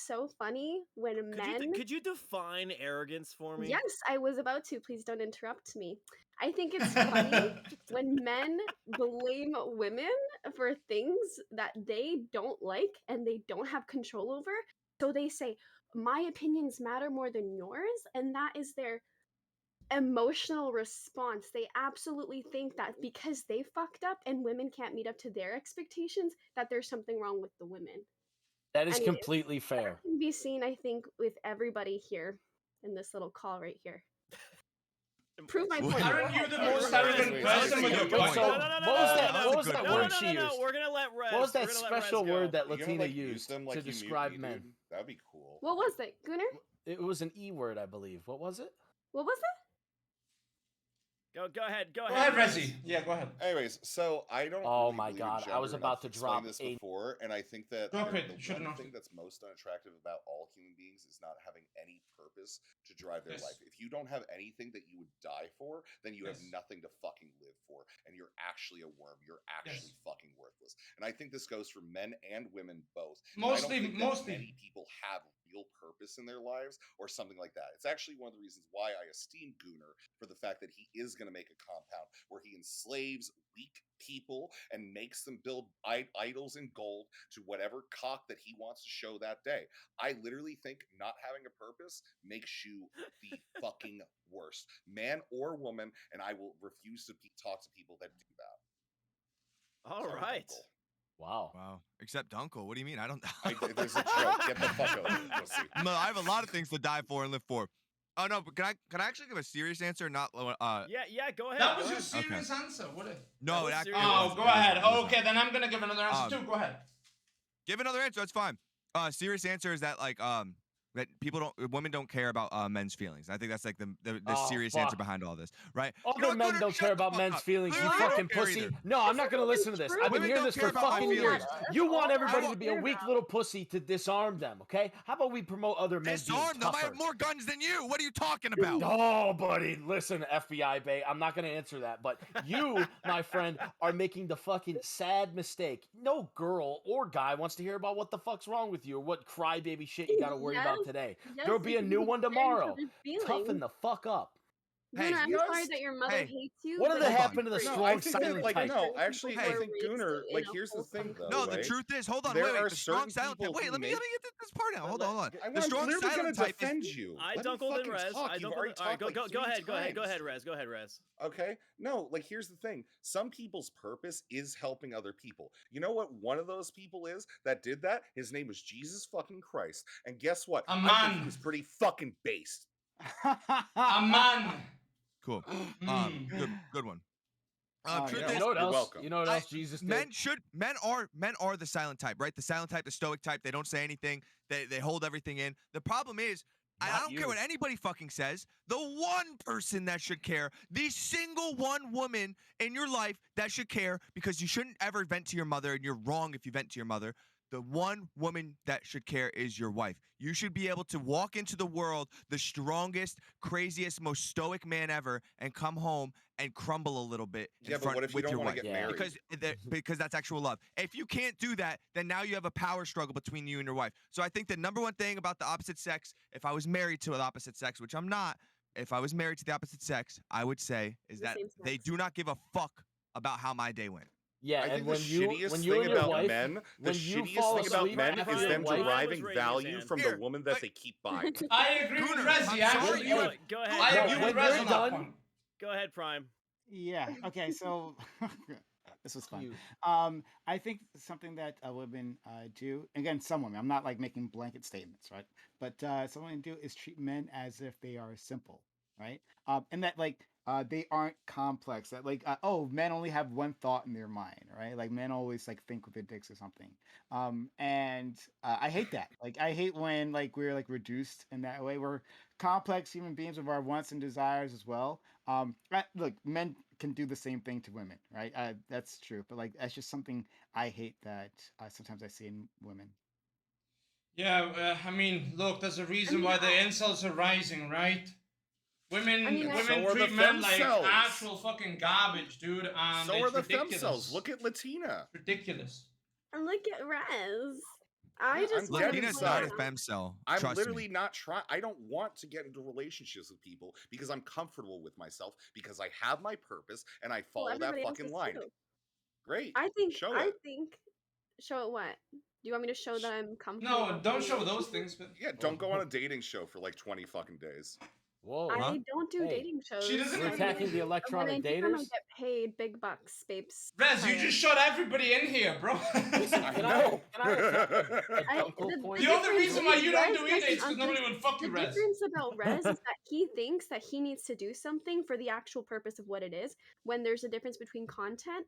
so funny when men. Could you define arrogance for me? Yes, I was about to. Please don't interrupt me. I think it's funny when men blame women for things that they don't like and they don't have control over. So they say, my opinions matter more than yours. And that is their emotional response. They absolutely think that because they fucked up and women can't meet up to their expectations, that there's something wrong with the women. That is Anyways, completely fair. that can be seen, I think, with everybody here in this little call right here. Prove my point. Aren't you the most arrogant person with your point? So, what was that word she used? We're gonna let Rez. What was that special word that Latina used them like to you mute describe me, men? dude. That'd be cool. What was it, Gunnar? It was an E word, I believe. What was it? What was it? Go ahead. Go ahead, Rezzy. Yeah, go ahead. Anyways, so I don't. Oh really my believe in God, I was gender, and about I've to drop explained this a. before, and I think that Drop it. the Should've one known. thing that's most unattractive about all human beings is not having any purpose to drive their Yes. life. If you don't have anything that you would die for, then you have Yes. nothing to fucking live for, and you're actually a worm. You're actually Yes. fucking worthless. And I think this goes for men and women both. And Mostly- I don't think mostly. that many people have real purpose in their lives or something like that. It's actually one of the reasons why I esteem Gunnar for the fact that he is going to make a compound where he enslaves weak people and makes them build idols in gold to whatever cock that he wants to show that day. I literally think not having a purpose makes you the fucking worst, man or woman, and I will refuse to talk to people that do that. All Sorry, right. Dunkel. Wow. Except Dunkel. What do you mean? I don't. There's a joke. Get the fuck over it, pussy. No, I have a lot of things to die for and live for. Oh no, but can I actually give a serious answer? Not Yeah, go ahead. That go was your ahead. serious answer, would it? No, it actually. Oh, go ahead. Okay, then I'm gonna give another answer too. Go ahead. Give another answer. That's fine. Serious answer is that that women don't care about men's feelings. I think that's like the serious answer behind all this, right? Other men don't care about men's feelings. You fucking pussy. No, I'm not gonna listen to this. I've been hearing this for fucking years. You want everybody to be a weak little pussy to disarm them, okay? How about we promote other men being Disarm them. I tougher? have more guns than you. What are you talking about? Oh, buddy, listen, FBI Bay, I'm not gonna answer that, but you, my friend, are making the fucking sad mistake. No girl or guy wants to hear about what the fuck's wrong with you or what crybaby shit you gotta worry about today. There'll be a new one tomorrow. Toughen the fuck up. Gunnar, I'm sorry that your mother hates you. What but did that it's happen to the true. strong, silent type? No, actually, I were think raised Gunnar, in like, a here's the thing, though. No, the right? truth is, hold on, There wait. are The strong certain silent type. people Wait, who let me make- get this part out. Hold on. The I'm strong clearly silent gonna type defend is. you. I Let me dunkled in fucking Rez. talk. I You've dunkled. already All right, talked like go ahead. 3 Go ahead, times. Rez. Go ahead, Rez. Okay, no, like here's the thing. Some people's purpose is helping other people. You know what one of those people is that did that? His name was Jesus fucking Christ. And guess what? A I think man. he was pretty fucking based. A man. Cool. Good one. Truth yeah. is, You know what You're else? welcome. You know what else Jesus did? Men are the silent type, right? The silent type, the stoic type. They don't say anything. They hold everything in. The problem is, I Not don't you. care what anybody fucking says. The one person that should care, the single one woman in your life that should care, because you shouldn't ever vent to your mother, and you're wrong if you vent to your mother. The one woman that should care is your wife. You should be able to walk into the world the strongest, craziest, most stoic man ever and come home and crumble a little bit in Yeah, but front what if you with don't your want to wife. get married? Because that's actual love. If you can't do that, then now you have a power struggle between you and your wife. So I think the number one thing about the opposite sex, if I was married to the opposite sex, which I'm not, if I was married to the opposite sex, I would say is The that same they sex. do not give a fuck about how my day went. Yeah, I and think the when you shittiest and you thing and your about wife, men, the when you shittiest fall thing about asleep men after is your them wife, deriving raising his value hand. from Here, the woman that they keep buying. I agree with Gunnar, Rezzy, I'm sorry, actually. Go ahead. I No, agree with when Rez you're on that done- point. Go ahead, Prime. Yeah. Okay. So this was fun. You. I think something that women do, again, some women. I'm not like making blanket statements, right? But some women do is treat men as if they are simple, right? And that like they aren't complex. That like men only have one thought in their mind, right? Like men always like think with their dicks or something. And I hate that. Like I hate when like we're like reduced in that way. We're complex human beings with our wants and desires as well. Look, men can do the same thing to women, right? That's true, but like that's just something I hate that sometimes I see in women. Yeah, I mean, look, there's a reason why the incels are rising, right? Women, I mean, women So are the treat men like femcells. actual fucking garbage, dude. And So it's are the ridiculous. femcells. Look at Latina. Ridiculous. And look at Rez. I just want to be Latina's clear. not a femcel. I'm Trust literally me. not trying. I don't want to get into relationships with people because I'm comfortable with myself because I have my purpose and I Well, follow that everybody else fucking is line. too. Great. I think. Show I it. think. Show it what? Do you want me to show that I'm comfortable? No, about don't being show with those people? things. But Yeah, don't go on a dating show for like 20 fucking days. Whoa. I don't do dating shows. She doesn't We're even. attacking the electronic when I do them, I daters. get paid big bucks, babes. Rez, you just shot everybody in here, bro. Listen, can I attack a Dunkel point? The only reason why you don't do Rez e-dates doesn't because nobody would fuck you, The Rez. difference about Rez is that he thinks that he needs to do something for the actual purpose of what it is, when there's a difference between content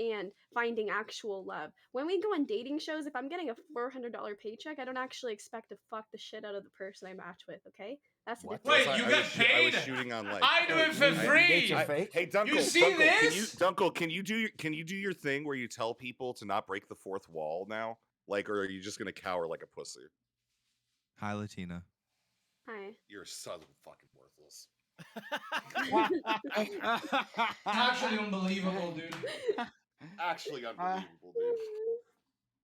and finding actual love. When we go on dating shows, if I'm getting a $400 paycheck, I don't actually expect to fuck the shit out of the person I match with, okay? That's the difference. Wait, you get I paid? was shooting on like. I do it for free. Hey, Dunkel, You see this? Can you do your thing where you tell people to not break the fourth wall now? Like, or are you just gonna cower like a pussy? Hi, Latina. Hi. You're so fucking worthless. Actually unbelievable, dude. Actually unbelievable, dude.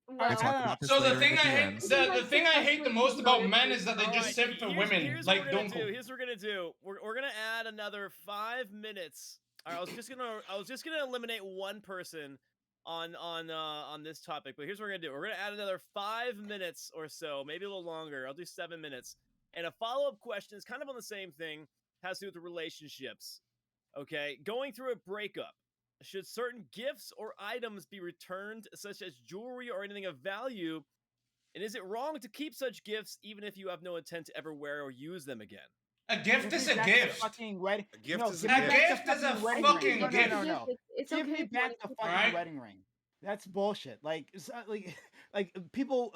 We'll talk about this So the later thing in I hate, DMs. the thing I hate the most about men is that they just Alright, simp for women. Here's Like, what we're gonna don't do. Here's what we're gonna do. We're gonna add another 5 minutes. Alright, I was just gonna eliminate one person on this topic, but here's what we're gonna do. We're gonna add another 5 minutes or so, maybe a little longer. I'll do 7 minutes. And a follow-up question is kind of on the same thing, has to do with the relationships. Okay, going through a breakup. Should certain gifts or items be returned, such as jewelry or anything of value? And is it wrong to keep such gifts even if you have no intent to ever wear or use them again? A gift is a gift. Fucking wedding. A gift No, is give a me gift. back the A gift is a wedding fucking ring. No, gift. No. It's Give okay me if you back wanna the keep fucking it. Alright. wedding ring. That's bullshit. Like, like people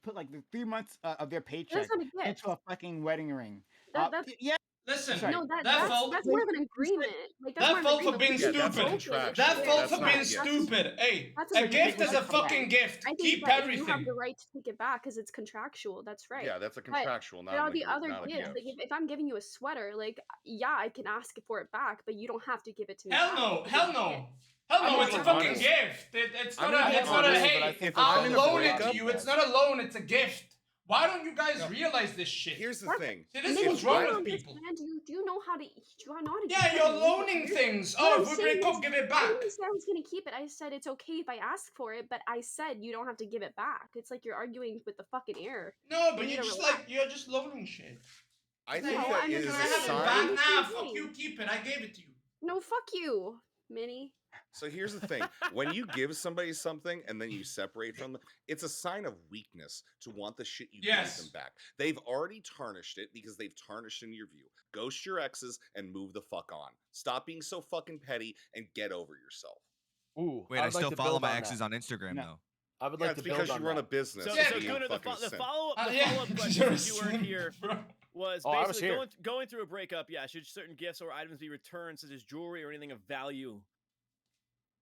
put like the 3 months of their paycheck That's not a gift. into a fucking wedding ring. That's Yeah. Listen, Sorry. no, that fault. that's more of an agreement. Like that's That more of fault an for being agreement. Yeah, that's a stupid. contractual. That fault That's for not being a gift. stupid. Hey, That's a a gift is a ridiculous fucking gift. I think Keep that you have everything. the right to take it back because it's contractual. That's right. Yeah, that's a But contractual, there are not the other not a gifts. gift. Like if I'm giving you a sweater, like yeah, I can ask for it back, but you don't have to give it to me. Hell back. no, It's hell a no. gift. Hell I'm no, gonna it's a be fucking honest. gift. It's I'm not gonna a, be it's not a, honest, but hey, I think I'll I'm in a loan it to breakup. you. It's not a loan, it's a gift. Why don't you guys realize this shit? Here's the That's- thing. See, this Nick, is what's do you wrong with understand? people. Do you know how to? Do you know how to? Yeah, keep you're it? loaning things. What Oh, I'm if we saying break up, is, give it I back. didn't say I was gonna keep it. I said it's okay if I ask for it, but I said you don't have to give it back. It's like you're arguing with the fucking air. No, but You you're need to just relax. like, you're just loaning shit. I No, think that I'm is Can a I have it sign. back? Nah, Same fuck thing. you, keep it. I gave it to you. No, fuck you, Minnie. So here's the thing. When you give somebody something and then you separate from them, it's a sign of weakness to want the shit you Yes. gave them back. They've already tarnished it because they've tarnished in your view. Ghost your exes and move the fuck on. Stop being so fucking petty and get over yourself. Ooh, Wait, I I would like still to follow build my on exes that. on Instagram No. though. I would Yeah, like it's to build because you on run a that. business. So, That's so being Gunnar, the fucking simp. follow-up Yeah, question you're a that you were simp, here bro. was Oh, I was basically here. going through a breakup. Yeah, should certain gifts or items be returned, such as jewelry or anything of value?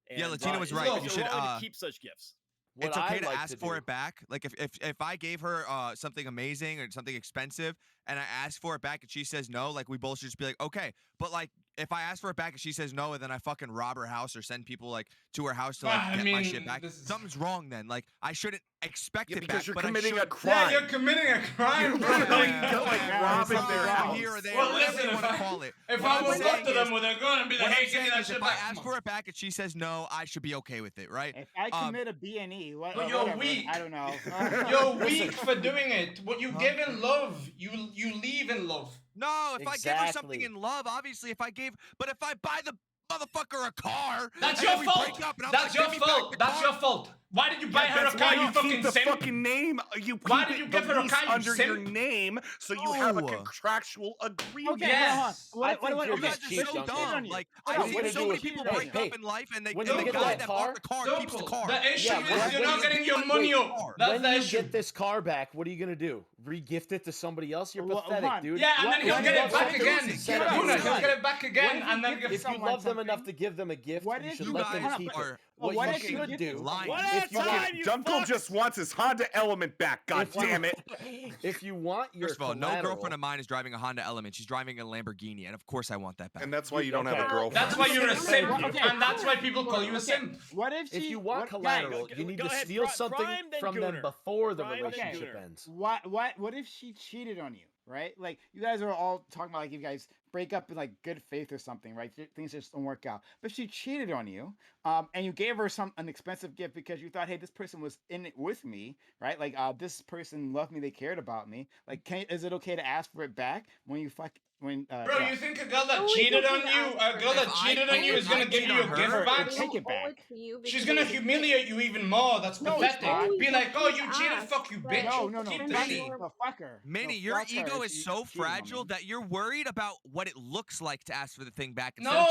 Yeah, And, Latina was is right. it- You is it should wrong to keep such gifts. What it's okay I'd to like ask to for do- it back. Like if I gave her something amazing or something expensive and I ask for it back and she says no, like we both should just be like, okay. But like if I ask for it back and she says no and then I fucking rob her house or send people like to her house to like I get my mean, shit back, this is- something's wrong then. Like I shouldn't expect Yeah, it because back. you're but committing I a should. crime. Yeah, you're committing a crime, bro. Literally, Like, go like robbing their house. Here or there, Well, whatever listen, you if want to I- call it. if What I I'm walk up saying to them is- with a gun and be like, what I'm hey, give me saying that is shit if I back. ask come for on. it back and she says no, I should be okay with it, right? If I commit a B&E, But whatever, you're weak. I don't know. You're weak for doing it. What you give in love, you leave in love. No, if I give her something Exactly. in love, obviously if I buy the motherfucker a car, That's and your then we fault. break up and I'm That's like, your "Give me back fault. the That's car." your fault. Why did you buy her a That's car, why you you fucking keep the simp? fucking name. You keep Why did you it, give the her a lease car, you under your simp? name, so you have a No. contractual agreement. Okay, Yes. hold on. I think you're You just guys cheap, are so Dunkel. dumb. Like Hold I've on, seen what so did many you people do? break Hey, up in life, and when the you get guy that that car- bought the car keeps the Dunkel, car. the issue Yeah, is when you're not you- getting your wait, money wait, up. That's when the you issue. get this car back, what are you gonna do? Re-gift it to somebody else? You're Well, pathetic, hold on. dude. Yeah, and then he'll What get is it back it? again. Get it. Luna, he'll What get it back again, if and you then give give If you someone love them something? enough to give them a gift, What you if should you let them guys keep are it. What what you if you should give do them lying. What that time, you Dunkel fucks! just wants his Honda Element back. God damn it! If you want your First of all, no collateral, girlfriend of mine is driving a Honda Element. She's driving a Lamborghini, and of course I want that back. And that's why you don't have a girlfriend. That's why you're a simp, Okay. and that's why people call you a simp. What if if she? you want collateral, you need to steal something from them before the relationship ends. What if she cheated on you? Right? Like you guys are all talking about like you guys break up in like good faith or something, right? Things just don't work out. But she cheated on you, and you gave her an expensive gift because you thought, hey, this person was in it with me, right? Like this person loved me, they cared about me. Like, is it okay to ask for it back when you fuck? Bro, you think a girl that cheated on you, is gonna give you a gift back? Take it back. She's gonna humiliate you even more. That's pathetic. Be like, oh, you cheated, fuck you, bitch. No. Keep the shit. Fuck her. Manny, your ego is so fragile that you're worried about what it looks like to ask for the thing back. No.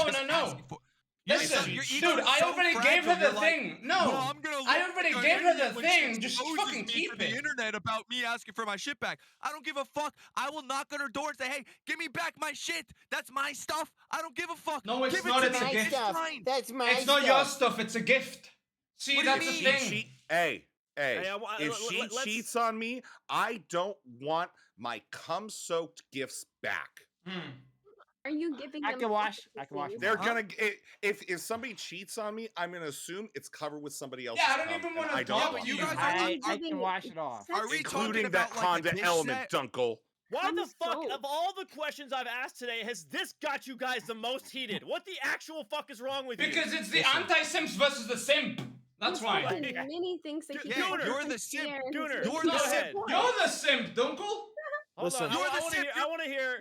Listen, dude, I already gave her the thing. I already gave her the thing. Just fucking keep it. The internet about me asking for my shit back. I don't give a fuck. I will knock on her door and say, hey, give me back my shit. That's my stuff. I don't give a fuck. No, it's not. It's a gift. That's my It's not your stuff. It's a gift. See, that's the thing. Hey, if she cheats on me, I don't want my cum-soaked gifts back. Are you giving them? I can wash. They're gonna if somebody cheats on me, I'm gonna assume it's covered with somebody else's. Yeah, I don't even want to talk to you. I can wash it off. Are we including that Honda Element, Dunkel? Why the fuck, of all the questions I've asked today, has this got you guys the most heated? What the actual fuck is wrong with you? Because it's the anti-simps versus the simp. That's why. Many things that you're the simp. You're the simp, Dunkel. Listen, I want to hear.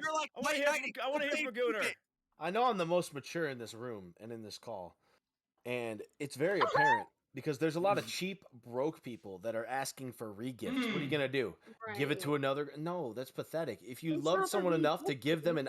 I want to hear from Gooner. I know I'm the most mature in this room and in this call, and it's very apparent because there's a lot of cheap, broke people that are asking for regifts. What are you gonna do? Give it to another? No, that's pathetic. If you love someone enough to give them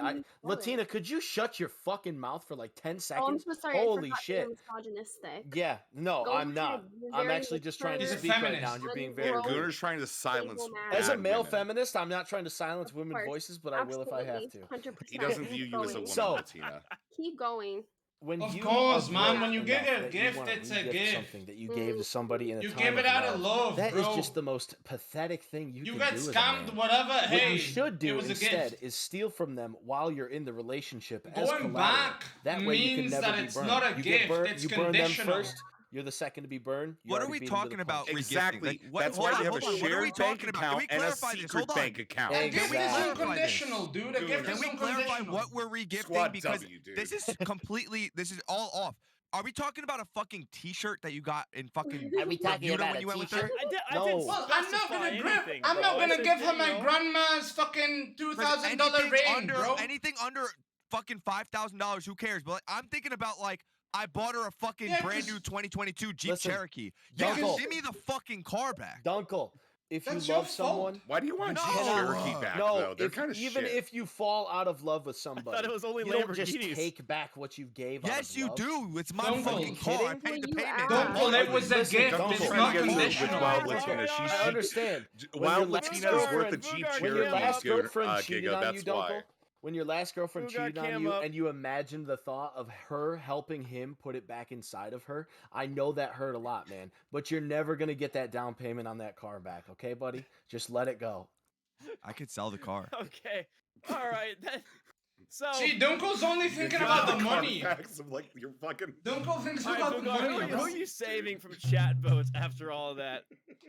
Latina, could you shut your fucking mouth for like 10 seconds? Oh, I'm so sorry. Holy shit. Misogynistic. Yeah, no, I'm not. I'm actually just trying to speak right now, and you're being very rude. Gooner's trying to silence. As a male feminist, I'm not trying to silence women's voices, but I will if I have to. 100%. He doesn't view you as a woman, Latina. Keep going. Of course, man. When you give a gift, it's a gift. Something that you gave to somebody in a you time give it out of love, That bro. is just the most pathetic thing you can do. You get scammed, whatever. What hey, you should do instead gift. is steal from them while you're in the relationship. Going back that way you can means never that be it's burned. not a you gift. Get burned, it's you burn them conditional. first. You're the second to be burned. What are we talking about? Exactly. Like, That's why you have a shared bank account and a secret bank account. A gift is unconditional, dude. A gift is unconditional. Can we clarify what we're regifting? Because this is completely, this is all off. Are we talking about a fucking T-shirt that you got in fucking Are we talking Bermuda about when you a went with her? T-shirt? No. Well, I'm not gonna give her my grandma's fucking $2,000 ring, bro. Anything under fucking $5,000, who cares? But like, I'm thinking about like, I bought her a fucking brand new 2022 Jeep Cherokee. Yeah, give me the fucking car back. Dunkel, if you love someone, why do you want Jeep Cherokee back though? They're kind of even shit. if you fall out of love with somebody, I thought it was only you don't just take back what you gave. Yes, you do. It's my Dunkel, fucking car. I paid the payment. Dunkel, it was a gift. It's not conditional. I understand. While Latina is worth the Jeep Cherokee, when your last girlfriend cheated on you, that's why. Dunkel. When your last girlfriend cheated on you and you imagined the thought of her helping him put it back inside of her, I know that hurt a lot, man. But you're never going to get that down payment on that car back, okay, buddy? Just let it go. I could sell the car. Okay. All right. So see, Dunkel's only thinking about the money. Like you're fucking. Dunkel thinks about the money. Who are you saving from chat votes after all of that?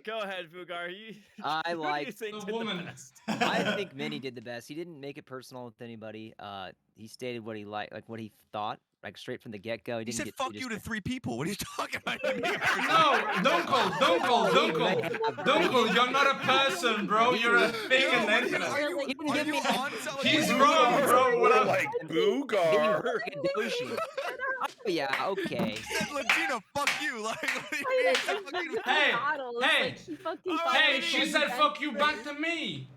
Go ahead, Fugar. I who like do you think the did woman. the best? I think Minnie did the best. He didn't make it personal with anybody. He stated what he liked, like what he thought, like straight from the get-go. He said "fuck you" to 3 people. What are you talking about? No, Dunkel, you're not a person, bro. You're a thing in the internet. He's wrong, bro. We're like Boogar. Yeah, okay. He said Latina, fuck you. Like, what do you mean? Hey, she said fuck you back to me.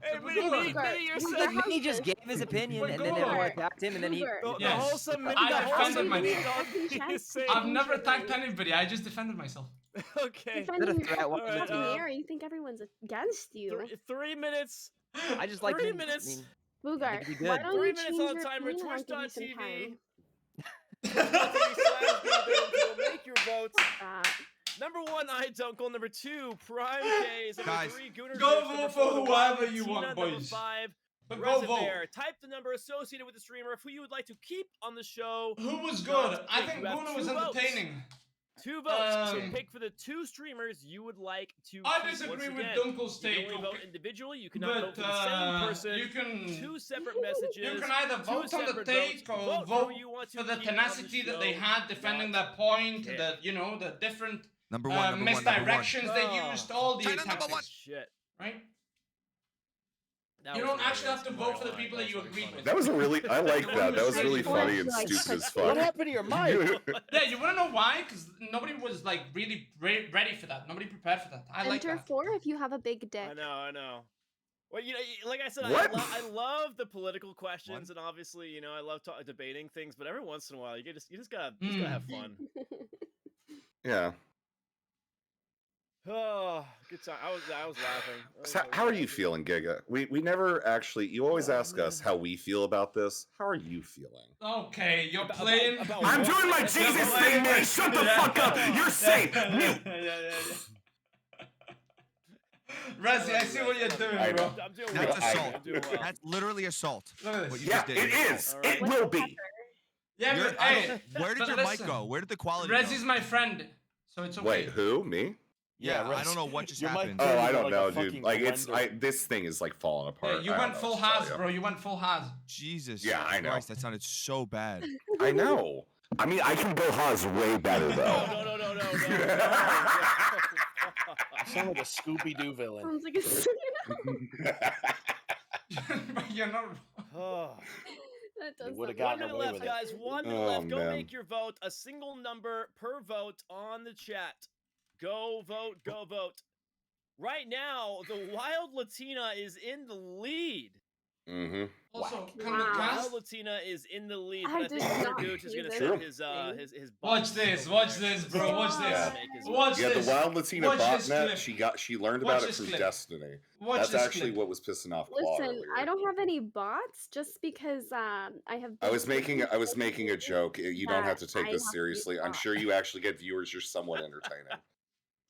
He just gave his opinion, and then everyone attacked him, and then he. I defended myself. I've never attacked anybody. I just defended myself. Okay. Defending yourself up in the air. You think everyone's against you. 3 minutes. I just like 3 minutes. Boogar, It'd be why good. don't 3 you minutes change on the your timer. opinion? I'll give you some Twitch.tv. time. Make your votes. Number 1, I Dunkel. Number 2, Prime K's. Number Guys, 3, Gooner Go Gooch. Number vote 4, for The Wild whoever you Latina. want, Number boys. 5, But go Reservoir. vote. Type the number associated with the streamer who you would like to keep on the show. Who was not good? I pick. think You have Gooner was 2 votes. entertaining. 2 votes. So pick for the 2 streamers you would like to I keep. disagree Once with again, Dunkel's you take. can only vote individually. You cannot vote But for the same person. you can 2 separate messages. You can either 2 vote on the separate take votes. or Vote vote who you want to for the keep on tenacity that they show, had defending not their point, pick. the the different Number one, misdirections they Oh, used, all the China number one. tactics, shit. right? That You was don't actually hilarious. have to I'm vote not for the gonna lie. people That that you was pretty agree funny. with. That was a really, I like that. That was really I funny and like stupid as What fuck. happened to your mic? Yeah, you wanna know why? Because nobody was like really ready for that. Nobody prepared for that. I like Enter that. 4 if you have a big dick. I know. Well, like I said, What? I love the political questions, and obviously, I love debating things. But every once in a while, you just gotta have fun. Yeah. Oh, good time. I was laughing. So how are you feeling, Giga? We never actually. You always ask us how we feel about this. How are you feeling? Okay, you're playing. I'm doing my Jesus thing, man. Shut the fuck up. You're safe. Mute. Rezzy, I see what you're doing, I bro. know. I'm doing That's well. assault. I'm doing well. That's literally assault. Look at What this. you Yeah, just did. it is. All It right. will be. Yeah, You're- but I hey, don't- where did but your listen, mic go? Where did the quality Rezzy's go? my friend, so it's okay. Wait, who? Me? Yeah, I Rez, don't know what just your mic happened. turned Oh, I into don't like a know, dude. fucking Like it's blender. this thing is like falling apart. Yeah, you I don't went know full what to tell Haas, you. bro. You went full Haas. Jesus. Yeah, I know. Christ, that sounded so bad. I know. I mean, I can go Haas way better though. No. You sound like a Scooby Doo villain. Sounds like a But you're not. Oh. that does would've sound 1 gotten minute away left, with it. guys. 1 minute Oh, left. Go man. make your vote. A single number per vote on the chat. Go vote. Go vote. Right now, the Wild Latina is in the lead. Mm-hmm. Also, can Wow. the Wild cast Latina is in the lead. I But I did think not Gooch is see gonna this send thing. his watch bots this, over watch there. this, bro. Watch this. Yeah. Make his Watch Yeah, the this. Wild Latina Watch this botnet. clip. She learned Watch about it this through clip. Destiny. Watch That's this actually clip. what was pissing off Claude Listen, earlier. I don't have any bots just because I have. I was making a joke. You don't have to that take I this have to seriously. I'm bot. sure you actually get viewers. You're somewhat entertaining.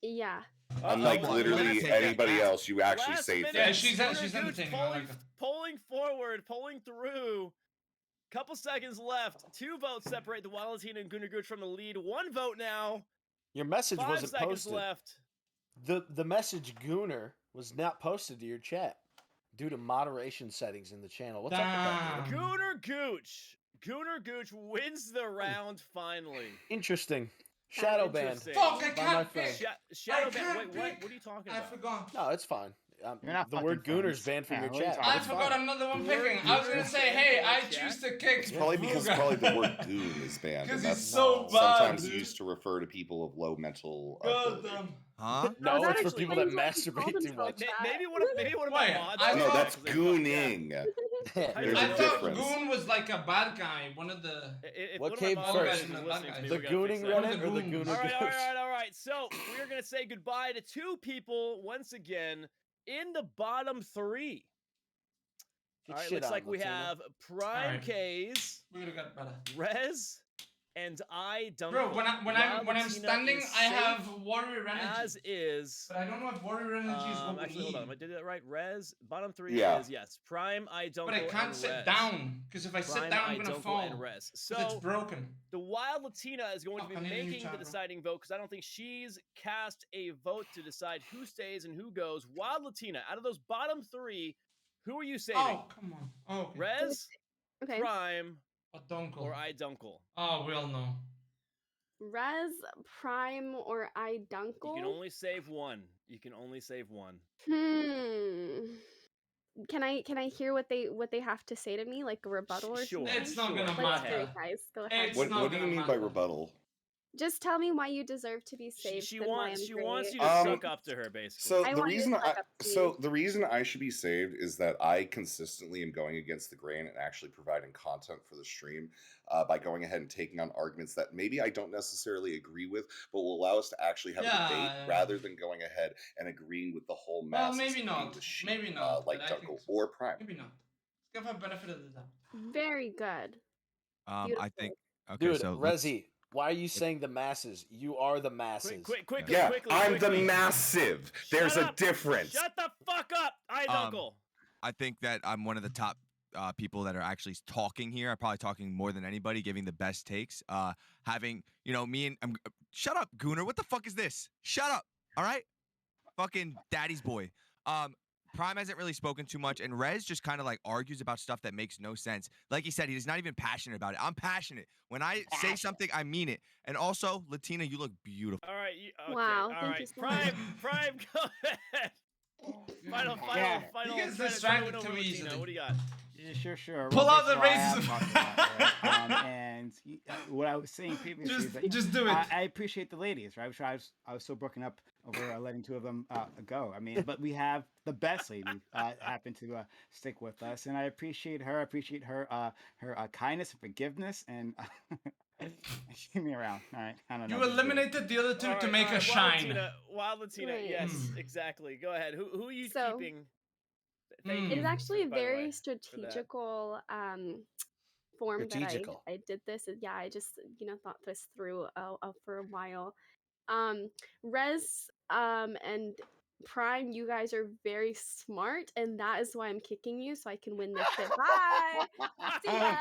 Yeah. Unlike well, literally let's take that anybody back. else, you actually Last say minute, Yeah, things. she's Gooch entertaining. I like that. polling forward, polling through. Couple seconds left. 2 votes separate the Wild Latina and Gooner Gooch from the lead. 1 vote now. Your message 5 wasn't seconds posted. left. The message Gooner was not posted to your chat due to moderation settings in the channel. What's up with that? Damn. Gooner Gooch wins the round finally. Interesting. Shadow ban. Interesting. Fuck, I By my can't friend. pick. Shadow I ban. can't Wait, what? pick. What are you talking I about? forgot. No, it's fine. You're not The word fucking Gooner's friends. banned from Yeah, your what are you chat. talking I It's forgot fine. another one Word picking. I was gonna Gooner say, banned hey, from I your choose chat? to kick. It's probably because Vuga. probably the word goon is banned, Because and he's that's so bad, sometimes dude. used to refer to people of low mental God ability. damn. Huh? No, that it's for actually people that explains why he called masturbate too himself much. that. Maybe one of Wait, my mods. I No, thought- that's because they fucked gooning. that. There's I a thought difference. Goon was like a bad guy. One of the. If What one came of my mods first? is listening to me, The we gotta fix Gooning that. Reddit or the Goons. Gooner All right, all Gooch? right, all right. So we're gonna say goodbye to 2 people once again in the bottom 3. Get All right, shit looks on, like we Latina. have Prime Alright. K's, We would've got better. Rez, and I Dunkel. Bro, when I'm Wild when I'm Latina standing, is I safe have warrior energy. as is. But I don't know if warrior energy is what we Actually, hold on. need. I did that right. Rez, bottom 3 Yeah. is yes. Prime, I Dunkel, But I can't and sit Rez. down because if I sit Prime, down, I I'm gonna Dunkel, fall. and Rez. 'Cause it's So broken. the Wild Latina is going to Fuck, I be need a new making the channel. deciding vote because I don't think she's cast a vote to decide who stays and who goes. Wild Latina, out of those bottom 3, who are you saving? Oh, come on. Oh, okay. Rez, Okay. Prime, A Dunkel. or I Dunkel? Oh, we all know. Rez, Prime, or I You can Dunkel? only save one. You can only save one. Can I hear what they have to say to me, like a rebuttal or Sure. something? It's not Sure, gonna Let's go do matter. it, guys. Go ahead. It's What not do you gonna mean by matter. rebuttal? Just tell me why you deserve to be saved. She and why wants I'm you great. to suck up to her, basically. So I the want you to reason suck up to me. the reason I should be saved is that I consistently am going against the grain and actually providing content for the stream by going ahead and taking on arguments that maybe I don't necessarily agree with, but will allow us to actually have a debate Yeah. rather than going ahead and agreeing with the whole Well, masses. maybe and not. being the sheep, Maybe not, like but I think Dunkel so. or Prime. Maybe not. Let's give her benefit of the doubt. Very good. I Beautiful. think. Okay, Dude, so let's- Rezi, Why are you saying the masses? You are the masses. Quickly, Yeah, quickly, I'm the quickly. massive. There's Shut a up. difference. Shut the fuck up, Dunkel. I think that I'm one of the top people that are actually talking here. I'm probably talking more than anybody, giving the best takes. Having, me and shut up, Gooner. What the fuck is this? Shut up. All right, fucking daddy's boy. Prime hasn't really spoken too much, and Rez just kind of like argues about stuff that makes no sense. Like he said, he's not even passionate about it. I'm passionate. When I say something, I mean it. And also, Latina, you look beautiful. All right. Okay, Wow, all thank right. you so much. Prime, go ahead. Final. He gets try to distracted win over too Latina. easily. What do you got? Sure. Pull Well, out first the of all, I am racism. talking about that, and what I was saying previously is that Just do it. I appreciate the ladies, right? I was so broken up over letting two of them go. I mean, but we have the best lady happen to stick with us, and I appreciate her. I appreciate her kindness and forgiveness, and keep me around. All right, I don't know. You eliminated the other two All to right, make all a right, shine. Wild Latina. Right. Yes, exactly. Go ahead. Who are you So keeping? Thank it is you. actually a By the way, very for that. strategical form that Strategical. I did this. Yeah, I just thought this through for a while. Res and Prime, you guys are very smart, and that is why I'm kicking you so I can win this shit. Bye. See ya.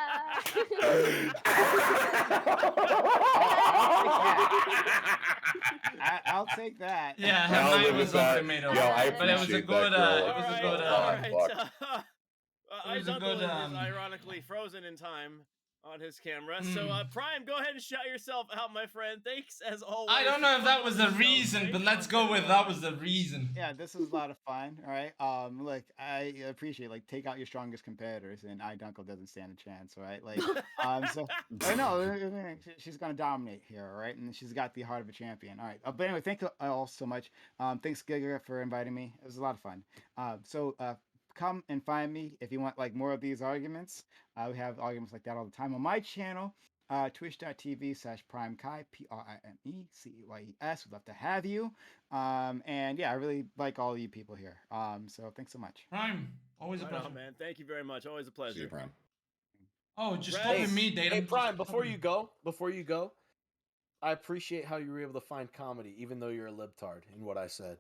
I'll take that. Yeah, her I'll mind live was with on that. tomato. Yo, I But it was a appreciate good, that, girl. it was a good, All right. Fuck. Dunkel good, is ironically frozen in time on his camera. So, Prime, go ahead and shout yourself out, my friend. Thanks as always. I don't know if that was the reason, but let's go with that was the reason. Yeah, this was a lot of fun. All right. Look, I appreciate take out your strongest competitors, and Dunkel doesn't stand a chance. All right. So I know she's gonna dominate here. All right, and she's got the heart of a champion. All right. But anyway, thank you all so much. Thanks, Giga, for inviting me. It was a lot of fun. Come and find me if you want more of these arguments. We have arguments like that all the time on my channel. Twitch.tv/PrimeKai, PrimeCeyes. We'd love to have you. And yeah, I really like all you people here. So thanks so much. Prime, always a pleasure. Man. Thank you very much. Always a pleasure. See you, Prime. Oh, just copy me, Datum. Hey, Prime, before you go, I appreciate how you were able to find comedy, even though you're a libtard in what I said.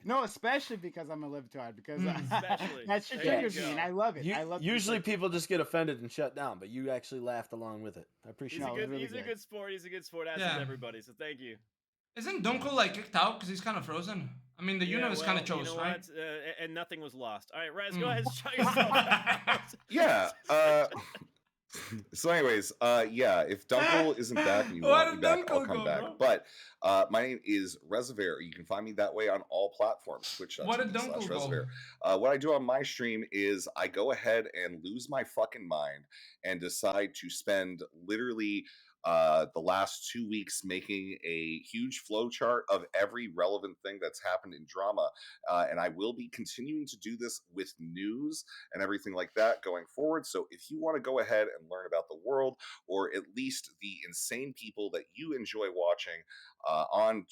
No, especially because I'm a libtard, because especially that triggers me, and I love it. I love usually people just get offended and shut down, but you actually laughed along with it. I appreciate it. He's a good sport. He's a good sport, as is everybody. So thank you. Isn't Dunkel kicked out because he's kind of frozen? I mean, the universe kind of chose, right? And nothing was lost. All right, Rez, go ahead and shout yourself out. Yeah. So, anyways, if Dunkel isn't back and you want me back, I'll come back. Bro? But my name is Reservoir. You can find me that way on all platforms. What did Dunkel go? Reservoir. What I do on my stream is I go ahead and lose my fucking mind and decide to spend literally the last 2 weeks making a huge flowchart of every relevant thing that's happened in drama. And I will be continuing to do this with news and everything like that going forward. So if you want to go ahead and learn about the world, or at least the insane people that you enjoy watching on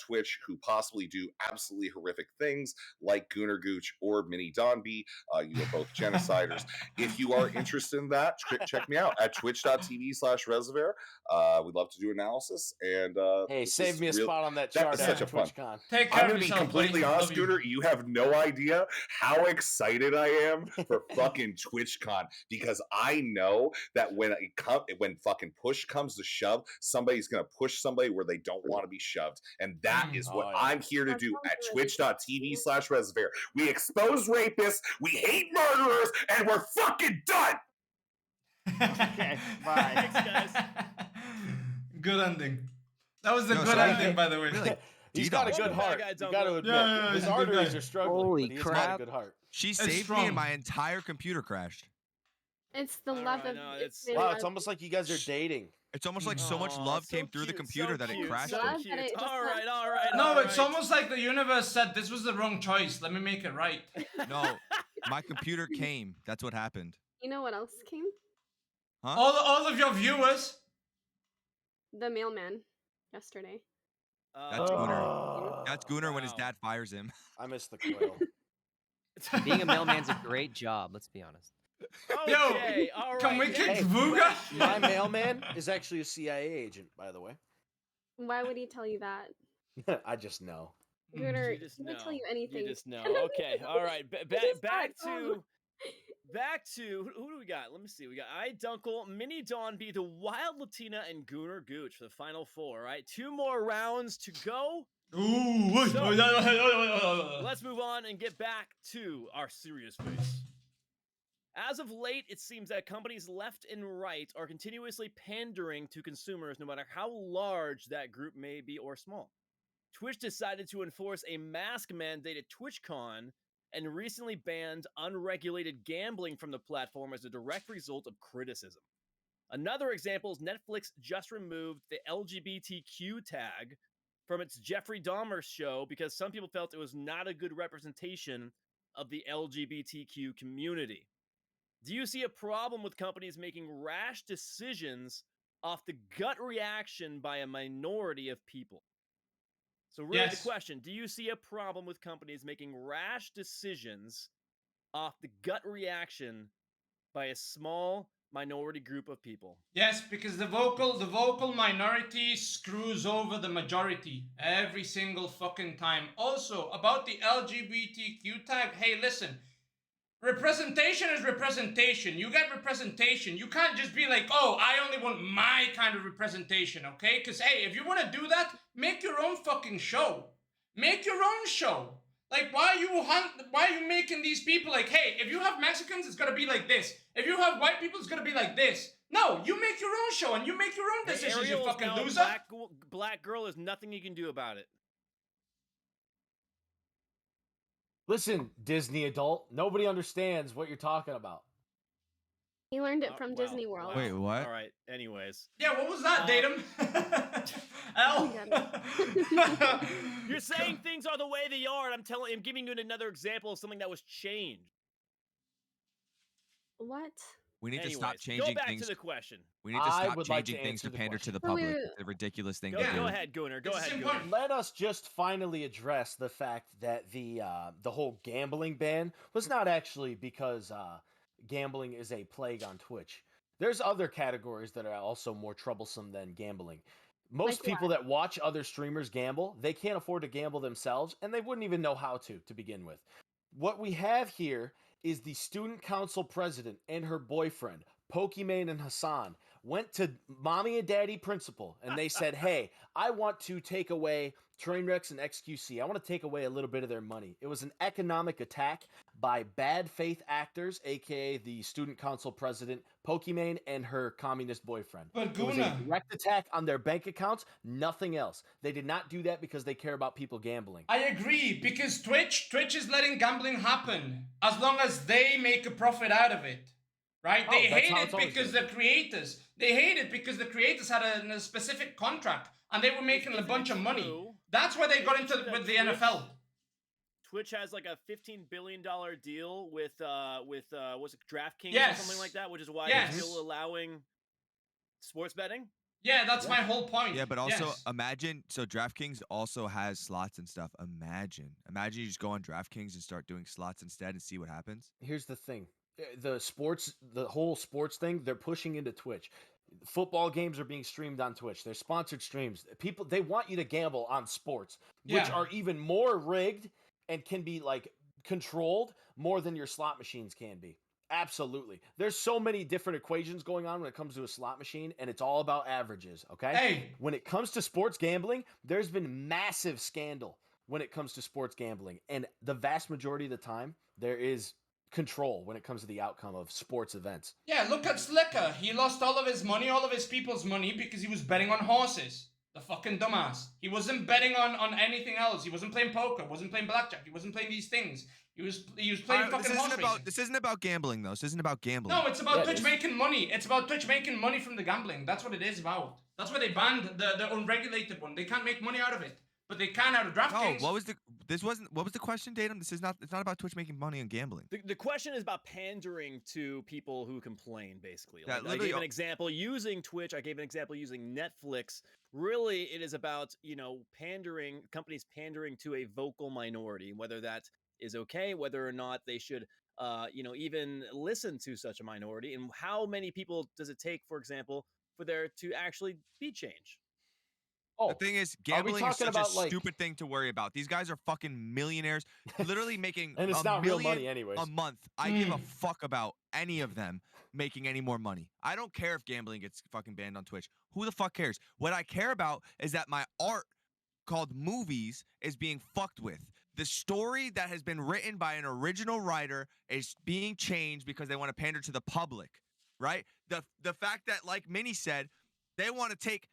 Twitch who possibly do absolutely horrific things like Gooner Gooch or Mini Donby, you are both genociders. If you are interested in that, check me out at twitch.tv/Reservoir. We'd love to do analysis. And hey, save me a spot on that chart. That is such a fun. TwitchCon. I'm going to be completely honest, Scooter. You have no idea how excited I am for fucking TwitchCon, because I know that when fucking push comes to shove, somebody's going to push somebody where they don't want to be shoved, and that is what I'm here to do at twitch.tv/Reservoir. We expose rapists, we hate murderers, and we're fucking done. Okay, bye. Thanks, guys. Good ending. That was a good ending, by the way. Really? He's got a good heart. You got to admit, his arteries are struggling. Holy but he's crap. got a good heart. She saved me and my entire computer crashed. It's the love of Wow, it's almost like you guys are dating. It's almost like so much love came through the computer that it crashed. All right. No, it's almost like the universe said this was the wrong choice. Let me make it right. No, my computer came. That's what happened. You know what else came? Huh? All of your viewers. The mailman yesterday. That's Gooner. That's Gooner when his dad fires him. I miss the quail. Being a mailman's a great job. Let's be honest. Okay, all right. Can we kick next Vuga? question. My mailman is actually a CIA agent, by the way. Why would he tell you that? I just know. Gunnar, You just he would tell know. you anything. You just know. Okay, all right. Back to who do we got? Let me see. We got Dunkel, Mini Dawnby, the Wild Latina, and Gunnar Gooch for the final four. All right, 2 more rounds to go. Ooh, So, let's move on and get back to our serious face. As of late, it seems that companies left and right are continuously pandering to consumers no matter how large that group may be or small. Twitch decided to enforce a mask mandate at TwitchCon and recently banned unregulated gambling from the platform as a direct result of criticism. Another example is Netflix just removed the LGBTQ tag from its Jeffrey Dahmer show because some people felt it was not a good representation of the LGBTQ community. Do you see a problem with companies making rash decisions off the gut reaction by a minority of people? So really the question, do you see a problem with companies making rash decisions off the gut reaction by a small minority group of people? Yes, because the vocal minority screws over the majority every single fucking time. Also, about the LGBTQ tag, hey, listen. Representation is representation. You get representation. You can't just be like, oh, I only want my kind of representation, okay? Because, hey, if you want to do that, make your own fucking show. Make your own show. Like, why are you making these people like, hey, if you have Mexicans, it's gonna be like this. If you have white people, it's gonna be like this. No, you make your own show and you make your own decisions, you fucking loser. Black girl, there's nothing you can do about it. Listen, Disney adult, nobody understands what you're talking about. He learned it from Disney World. Wait, what? All right. Anyways. Yeah, what was that, Datum? L. You're saying things are the way they are, and I'm giving you another example of something that was changed. What? We need to stop changing go back things. to the question. We need to stop changing things to pander to the public. It's a ridiculous thing to do. Go ahead, Gunnar. Go ahead, Gunnar. Let us just finally address the fact that the whole gambling ban was not actually because gambling is a plague on Twitch. There's other categories that are also more troublesome than gambling. Most people that watch other streamers gamble, they can't afford to gamble themselves, and they wouldn't even know how to begin with. What we have here is the student council president and her boyfriend, Pokimane and Hassan, went to mommy and daddy principal, and they said, hey, I want to take away Trainwrecks and XQC. I want to take away a little bit of their money. It was an economic attack by bad faith actors, aka the student council president, Pokimane, and her communist boyfriend. But it was a direct attack on their bank accounts, nothing else. They did not do that because they care about people gambling. I agree, because Twitch is letting gambling happen as long as they make a profit out of it. Right? They hate it because the creators. They hate it because the creators had a specific contract and they were making a bunch of money. That's why they got into with the NFL. Twitch has like a $15 billion deal with what's it, DraftKings or something like that, which is why they're still allowing sports betting. Yeah, that's my whole point. Yeah, but also imagine, so DraftKings also has slots and stuff. Imagine you just go on DraftKings and start doing slots instead and see what happens. Here's the thing. The whole sports thing, they're pushing into Twitch. Football games are being streamed on Twitch. They're sponsored streams. People, they want you to gamble on sports, which are even more rigged and can be like controlled more than your slot machines can be. Absolutely. There's so many different equations going on when it comes to a slot machine, and it's all about averages, okay? Hey. When it comes to sports gambling, there's been massive scandal when it comes to sports gambling. And the vast majority of the time, there is control when it comes to the outcome of sports events. Yeah, look at Slicker. He lost all of his money, all of his people's money, because he was betting on horses. The fucking dumbass. He wasn't betting on anything else. He wasn't playing poker, wasn't playing blackjack, he wasn't playing these things. He was playing fucking horse racing. This isn't about gambling, though. This isn't about gambling. No, it's about Twitch making money. It's about Twitch making money from the gambling. That's what it is about. That's why they banned the unregulated one. They can't make money out of it, but they can out of DraftKings. No, what was the question, Datum? It's not about Twitch making money on gambling. The question is about pandering to people who complain, basically. Yeah, Like, I gave an example using Twitch. I gave an example using Netflix. Really, it is about, companies pandering to a vocal minority, whether that is okay, whether or not they should even listen to such a minority? And how many people does it take, for example, for there to actually be change? The thing is, gambling is such a stupid thing to worry about. These guys are fucking millionaires, literally making and it's a not real money million anyways. a month. I give a fuck about any of them making any more money. I don't care if gambling gets fucking banned on Twitch. Who the fuck cares? What I care about is that my art called movies is being fucked with. The story that has been written by an original writer is being changed because they want to pander to the public, right? The fact that, like Minnie said, they want to take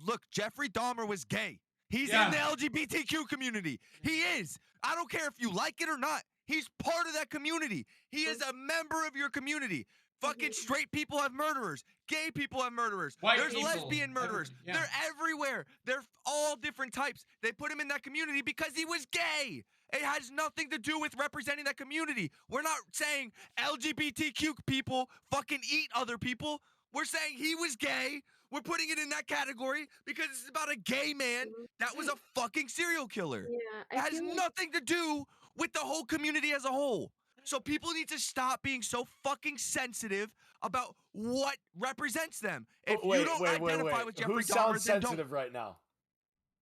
look, Jeffrey Dahmer was gay. He's in the LGBTQ community. He is. I don't care if you like it or not. He's part of that community. He is a member of your community. Fucking straight people have murderers. Gay people have murderers. There's lesbian murderers. They're everywhere. They're all different types. They put him in that community because he was gay. It has nothing to do with representing that community. We're not saying LGBTQ people fucking eat other people. We're saying he was gay. We're putting it in that category because it's about a gay man that was a fucking serial killer. Yeah, It has nothing to do with the whole community as a whole. So people need to stop being so fucking sensitive about what represents them. If you don't identify with Jeffrey Who Dahmer, sounds then don't. sensitive right now?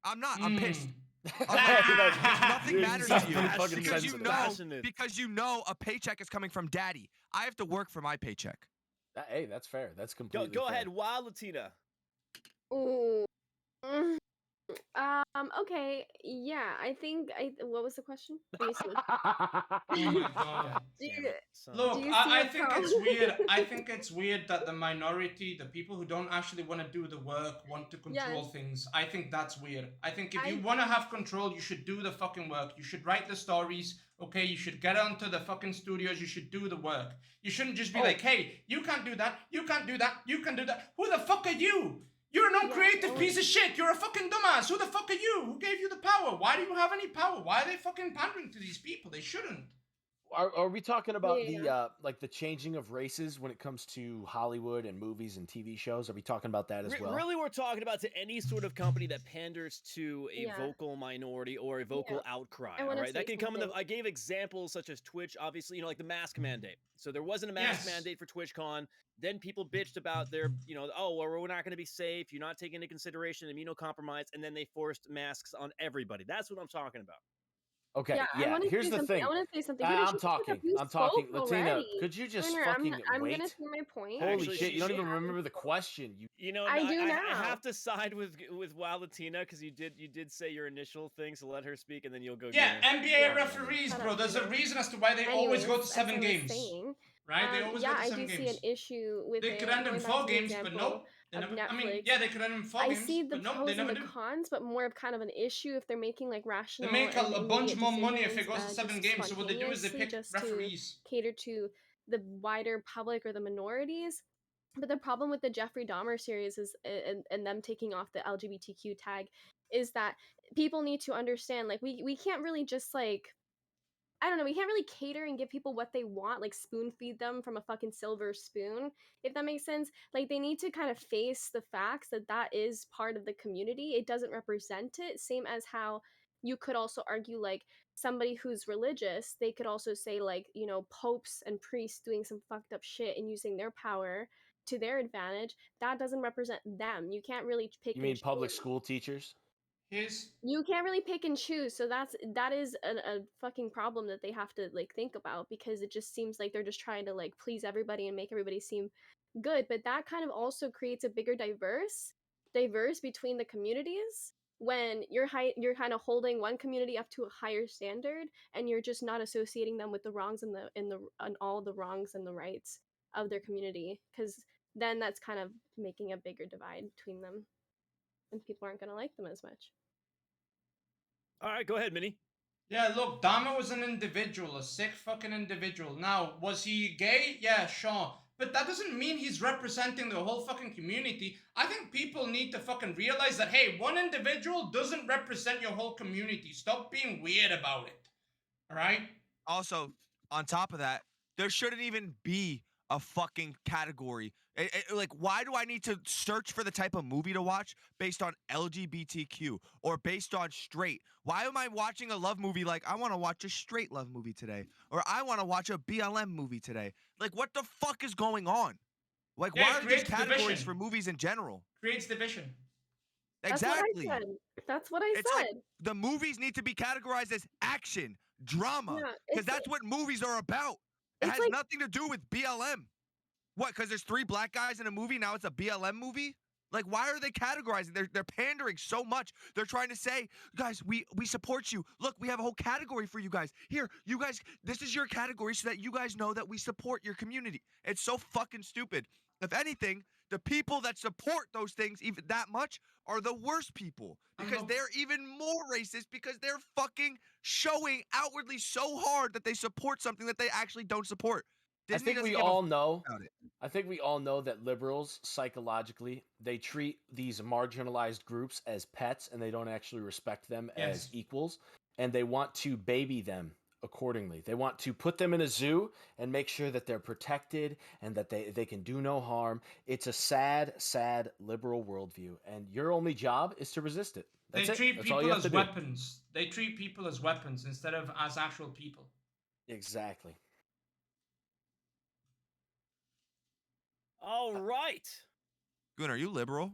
I'm not. I'm pissed. Nothing Dude, matters sounds to you pretty fucking because sensitive. you know a paycheck is coming from daddy. I have to work for my paycheck. Hey, that's fair. That's completely Go fair. ahead, Wild Latina. Ooh. Okay. Yeah, I think what was the question? Let me see. Oh my god. Look, I think it's weird. I think it's weird that the minority, the people who don't actually want to do the work, want to control things. I think that's weird. I think if you want to have control, you should do the fucking work. You should write the stories. Okay, you should get onto the fucking studios. You should do the work. You shouldn't just be like, hey, you can't do that. You can't do that. You can do that. Who the fuck are you? You're an uncreative piece of shit. You're a fucking dumbass. Who the fuck are you? Who gave you the power? Why do you have any power? Why are they fucking pandering to these people? They shouldn't. Are we talking about the like the changing of races when it comes to Hollywood and movies and TV shows? Are we talking about that as well? Really, we're talking about to any sort of company that panders to a vocal minority or a vocal outcry. All right, that can come in. I gave examples such as Twitch, obviously, like the mask mandate. So there wasn't a mask mandate for TwitchCon. Then people bitched about their, oh, well, we're not going to be safe. You're not taking into consideration immunocompromised, and then they forced masks on everybody. That's what I'm talking about. Okay, yeah. Here's the thing. I want to say something. I'm talking. Latina, could you just fucking I'm wait? gonna say my point. Holy shit! You don't even remember the question. I do now. I have to side with Wild Latina because you did say your initial thing, so let her speak and then you'll go. Yeah, NBA referees, bro. There's a reason as to why they always go to 7 games. Right? They always go to 7 games. I do see an issue with they could end in 4 games, but nope. I mean, yeah, they could end in 4 games. I see the but pros they never and the do. cons, but more of kind of an issue if they're making like rational. They make a bunch more money if it decisions, goes to 7 games. So what they do is they pick just referees. To cater to the wider public or the minorities. But the problem with the Jeffrey Dahmer series is, and them taking off the LGBTQ tag, is that people need to understand, like, we can't really just like, I don't know, we can't really cater and give people what they want, like spoon feed them from a fucking silver spoon, if that makes sense. Like, they need to kind of face the facts that that is part of the community. It doesn't represent it. Same as how you could also argue, like, somebody who's religious, they could also say, like, popes and priests doing some fucked up shit and using their power to their advantage. That doesn't represent them. You can't really pick. You mean public school teachers? You can't really pick and choose, so that is a fucking problem that they have to like think about, because it just seems like they're just trying to like please everybody and make everybody seem good, but that kind of also creates a bigger diverse between the communities when you're kind of holding one community up to a higher standard, and you're just not associating them with the wrongs and all the wrongs and the rights of their community, because then that's kind of making a bigger divide between them, and people aren't going to like them as much. All right, go ahead, Minnie. Yeah, look, Dahmer was an individual, a sick fucking individual. Now, was he gay? Yeah, sure. But that doesn't mean he's representing the whole fucking community. I think people need to fucking realize that, hey, one individual doesn't represent your whole community. Stop being weird about it. All right? Also, on top of that, there shouldn't even be a fucking category. Like, why do I need to search for the type of movie to watch based on LGBTQ or based on straight? Why am I watching a love movie like I want to watch a straight love movie today, or I want to watch a BLM movie today? Like, what the fuck is going on? Like, Yeah, why it are these creates categories for division. movies in general? Creates division. That's what I Exactly. said. That's what I It's like said. the movies need to be categorized as action, drama, Yeah, because that's what movies are about. It it's has like nothing to do with BLM. What? Because there's 3 black guys in a movie, now it's a BLM movie? Like, why are they categorizing? They're pandering so much. They're trying to say, guys, we support you. Look, we have a whole category for you guys. Here, you guys, this is your category so that you guys know that we support your community. It's so fucking stupid. If anything, the people that support those things even that much are the worst people because they're even more racist because they're fucking showing outwardly so hard that they support something that they actually don't support. Disney I think doesn't we give a all know. about it. I think we all know that liberals psychologically they treat these marginalized groups as pets and they don't actually respect them as Yes. equals, and they want to baby them accordingly. They want to put them in a zoo and make sure that they're protected and that they can do no harm. It's a sad, sad liberal worldview, and your only job is to resist it. That's They it. treat That's all you people have as to do. weapons. They treat people as weapons instead of as actual people. Exactly. All right. Gun, are you liberal?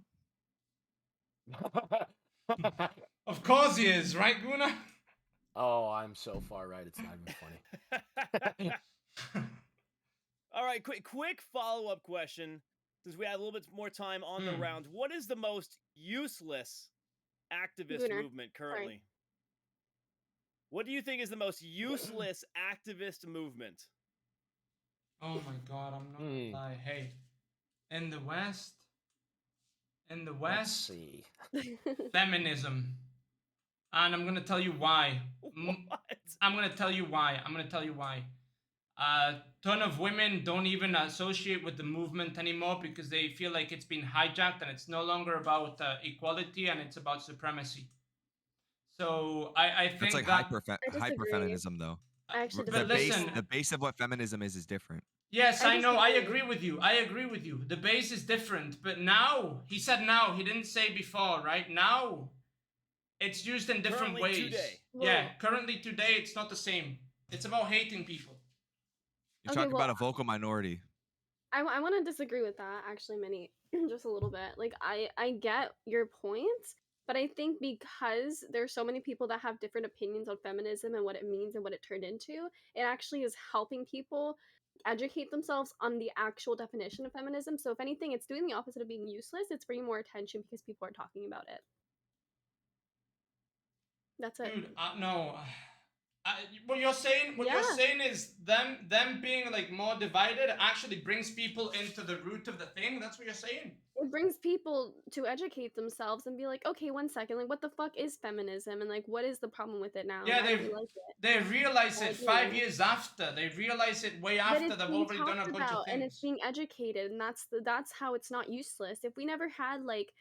Of course he is, right, Guna? Oh, I'm so far right. It's not even funny. All right, quick follow-up question, since we have a little bit more time on the round. What is the most useless activist Gunnar, movement sorry. currently? What do you think is the most useless activist movement? Oh my god, I'm not gonna lie. Hey, in the West, Let's see. feminism. And I'm gonna tell you why. I'm gonna tell you why. A ton of women don't even associate with the movement anymore because they feel like it's been hijacked and it's no longer about equality and it's about supremacy. So I That's think like that. hyperfeminism, though. I actually But listen, The base of what feminism is different. yes, I know. I agree with you. The base is different, but now he said now. He didn't say before, right? Now, it's used in different Currently ways. today. Yeah, currently today, it's not the same. It's about hating people. You're Okay, talking well, about a vocal minority. I want to disagree with that actually, Minnie, just a little bit. Like I get your point, but I think because there's so many people that have different opinions on feminism and what it means and what it turned into, it actually is helping people educate themselves on the actual definition of feminism. So if anything, it's doing the opposite of being useless. It's bringing more attention because people are talking about it. That's it. Dude, no. What you're saying is them being like more divided actually brings people into the root of the thing. That's what you're saying. It brings people to educate themselves and be like, okay, one second, like what the fuck is feminism and like what is the problem with it now? Yeah, Why don't we like it? they realize Why it do 5 we? years after. They realize it way But after it's they've being already done a talked bunch of about and it's things. being educated, and that's how it's not useless. If we never had like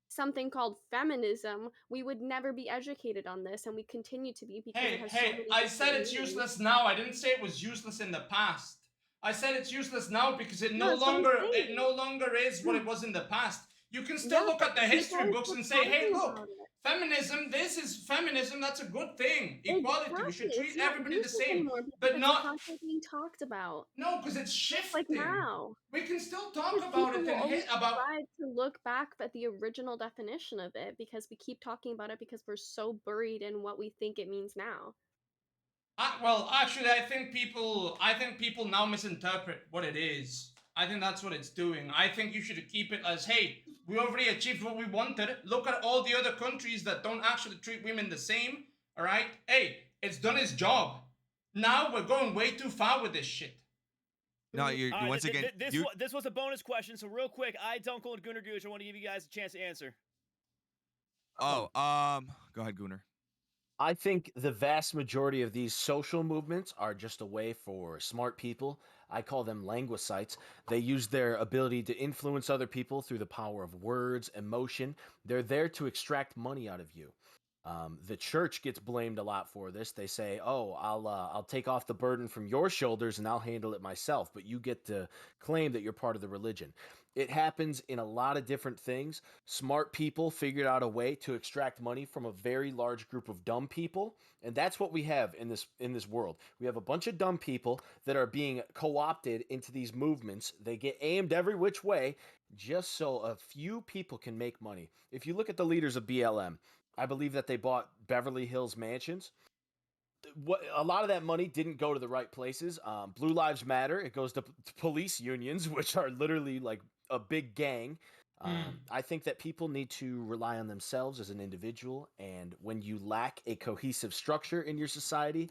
something called feminism, we would never be educated on this, and we continue to be because it has so many I said different it's meanings. useless now. I didn't say it was useless in the past. I said it's useless now because it No, no that's what I'm longer saying. is what it was in the past. You can still Yeah, look but at the people history are books still and say, hey, talking look, about it. feminism, this is feminism, that's a good thing. Equality, we should Exactly. treat It's not everybody the useless same. anymore because But it's not, constantly being talked about. no, because it's Just like shifting. now. We can still talk Because about people it will and always hit about. try to look back at the original definition of it because we keep talking about it because we're so buried in what we think it means now. Well, actually, I think people now misinterpret what it is. I think that's what it's doing. I think you should keep it as, hey, we already achieved what we wanted. Look at all the other countries that don't actually treat women the same. All right, hey, it's done its job. Now we're going way too far with this shit. No, you All right, once again. this was a bonus question, so real quick, Dunkel and Gunnar Gooch, I want to give you guys a chance to answer. Go ahead, Gunnar. I think the vast majority of these social movements are just a way for smart people. I call them linguists. They use their ability to influence other people through the power of words, emotion. They're there to extract money out of you. The church gets blamed a lot for this. They say, "Oh, I'll take off the burden from your shoulders and I'll handle it myself," but you get to claim that you're part of the religion. It happens in a lot of different things. Smart people figured out a way to extract money from a very large group of dumb people, and that's what we have in this world. We have a bunch of dumb people that are being co-opted into these movements. They get aimed every which way just so a few people can make money. If you look at the leaders of BLM, I believe that they bought Beverly Hills mansions. A lot of that money didn't go to the right places. Blue Lives Matter, it goes to police unions, which are literally like a big gang. I think that people need to rely on themselves as an individual, and when you lack a cohesive structure in your society,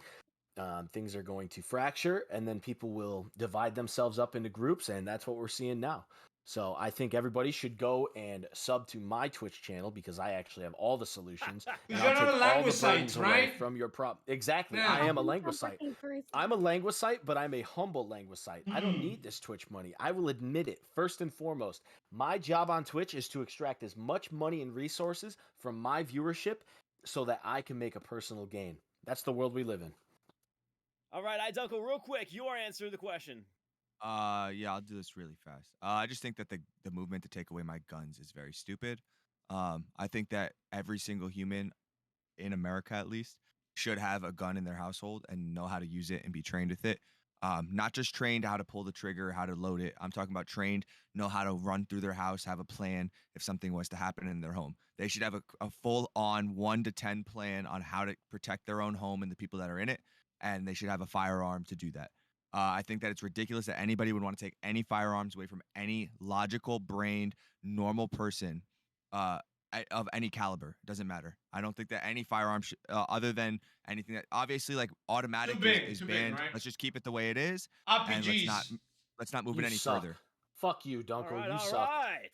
things are going to fracture, and then people will divide themselves up into groups, and that's what we're seeing now. So I think everybody should go and sub to my Twitch channel because I actually have all the solutions. And you're I'll not take a all the linguist, burdens away right? from your problem. Exactly. Yeah. I am a Sounds linguist. like a great I'm a linguist, but I'm a humble linguist. I don't need this Twitch money. I will admit it. First and foremost, my job on Twitch is to extract as much money and resources from my viewership so that I can make a personal gain. That's the world we live in. All right, Dunkel, real quick, your answer to the question. Yeah, I'll do this really fast. I just think that the movement to take away my guns is very stupid. I think that every single human in America, at least, should have a gun in their household and know how to use it and be trained with it. Not just trained how to pull the trigger, how to load it. I'm talking about trained, know how to run through their house, have a plan if something was to happen in their home. They should have a full-on 1 to 10 plan on how to protect their own home and the people that are in it, and they should have a firearm to do that. I think that it's ridiculous that anybody would want to take any firearms away from any logical-brained, normal person of any caliber. It doesn't matter. I don't think that any firearm, other than anything that obviously like automatic is Too big, banned. right? Let's just keep it the way it is, and RPGs. let's not move You it any suck. further. Fuck you, Dunkel. All right, you all suck. right.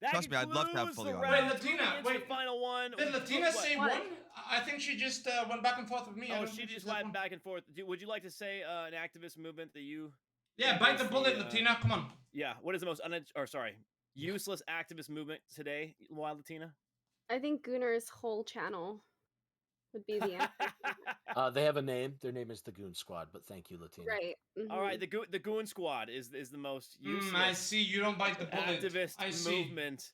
That Trust me, I'd love to have concludes fully the automatic. round. Wait, Latina, Moving into wait. the final one. Did Latina say What? one? I think she just went back and forth with me. I Oh, don't she think just said went one. back and forth. Would you like to say an activist movement that you? Yeah, bite the bullet, Latina. Come on. Yeah. What is the most useless activist movement today, Wild Latina? I think Gunner's whole channel would be the answer. They have a name. Their name is the Goon Squad, but thank you, Latina. Right. All right, the Goon Squad is the most useless. I see. You don't bite the bullet. Activist I see. movement.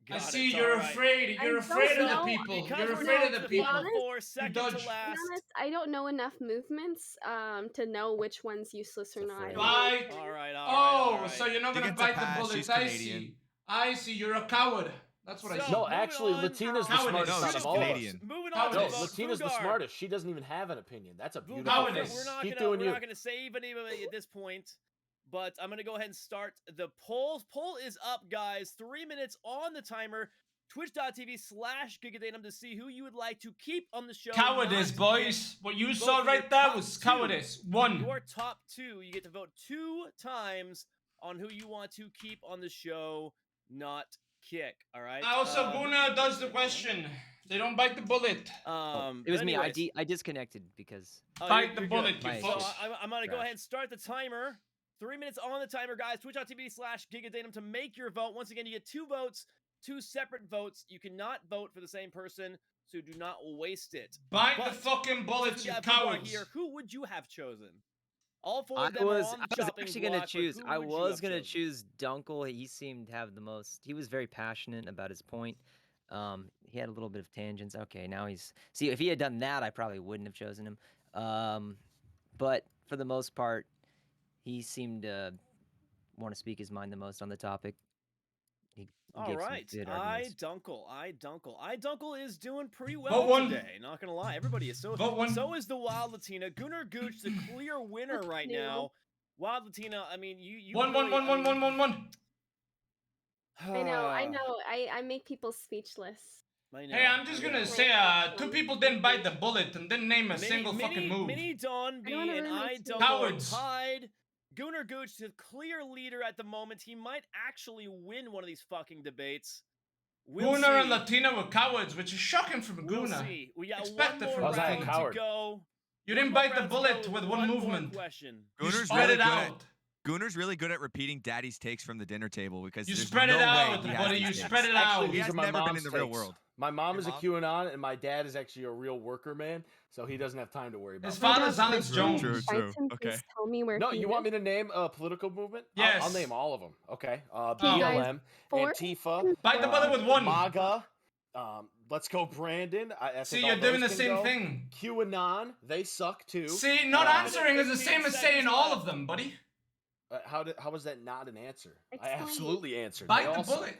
I Got see. it. You're All right. afraid. You're afraid of the people. Because You're we're afraid down of the to people. final four, second to dodge. To be last. honest, I don't know enough movements to know which one's useless or not. Bite. All right. So you're not gonna bite the bullet. She's I Canadian. see. I see. You're a coward. That's what I see. No, actually, Latina's the Cowardice. smartest No, out she's of all of us. Canadian. Moving on to No, the vote. Latina's the Fugar. smartest. She doesn't even have an opinion. That's a beautiful Cowardice. thing. We're not Keep gonna doing you. save anybody at this point, but I'm gonna go ahead and start the polls. Poll is up, guys. 3 minutes on the timer. Twitch.tv/GigaDatum to see who you would like to keep on the show. Cowardice, not boys. pick. What you Vote saw for your right there top was two. cowardice. One. Your top two. You get to vote 2 times on who you want to keep on the show, not kick. All right. Also, Guna does the question. They don't bite the bullet. It was but me. anyways. I disconnected because Bite the you're bullet, good. you My fuck. So shit. I'm gonna go Trash. ahead and start the timer. 3 minutes on the timer, guys. Twitch.tv/GigaDatum to make your vote. Once again, you get 2 votes, 2 separate votes. You cannot vote for the same person, so do not waste it. Bite But the fucking bullets, since you we have Fugar cowards. Here, who would you have chosen? All 4 I of them are was on the I was chopping actually gonna block, but choose. who I would you was have gonna chosen? choose Dunkel. He seemed to have the most. He was very passionate about his point. He had a little bit of tangents. Okay, now he's see. If he had done that, I probably wouldn't have chosen him. But for the most part, he seemed to want to speak his mind the most on the topic. He All gave some right, good arguments. Dunkel is doing pretty well Vote one. today. Not gonna lie, everybody is. Vote one. So is the Wild Latina. Gunnar Gooch, the clear winner right new. now. Wild Latina, I mean, you. One. I know. I make people speechless. I know. Hey, I'm just gonna say, 2 people didn't bite the bullet and didn't name a single fucking move. Mini Don B I don't wanna and ruin my I team. Dunkel Cowards. tied. Gunnar Gooch, the clear leader at the moment. He might actually win one of these fucking debates. We'll Guna and see. Latina were cowards, which is shocking from We'll Guna. see. We got Expected one from more How's that a round to coward? go. You One didn't more bite the round to bullet go with with one more movement. question. You Gunner's spread really it good out. Gunner's really good at repeating Daddy's takes from the dinner table because You there's spread no it way out, he has buddy. these You takes. spread it Actually, out. He these has are my never been in mom's the real takes. world. My mom Your is a mom? QAnon, and my dad is actually a real worker man, so he doesn't have time to worry about His it. My father's dad's Alex Christian. True, Jones. true. Datum, Okay. please tell me where No, he you want me is. to name a political movement? I'll Yes. name all of them. Okay. Okay, guys. BLM, 4 Antifa, and Bite the bullet 4. with one. MAGA. Let's go, Brandon. I think See, all you're doing those the can same go. thing. QAnon, they suck too. See, not answering is the same as saying all of them, buddy. How was that not an answer? I Explain. absolutely answered. Bite They the all suck. bullet.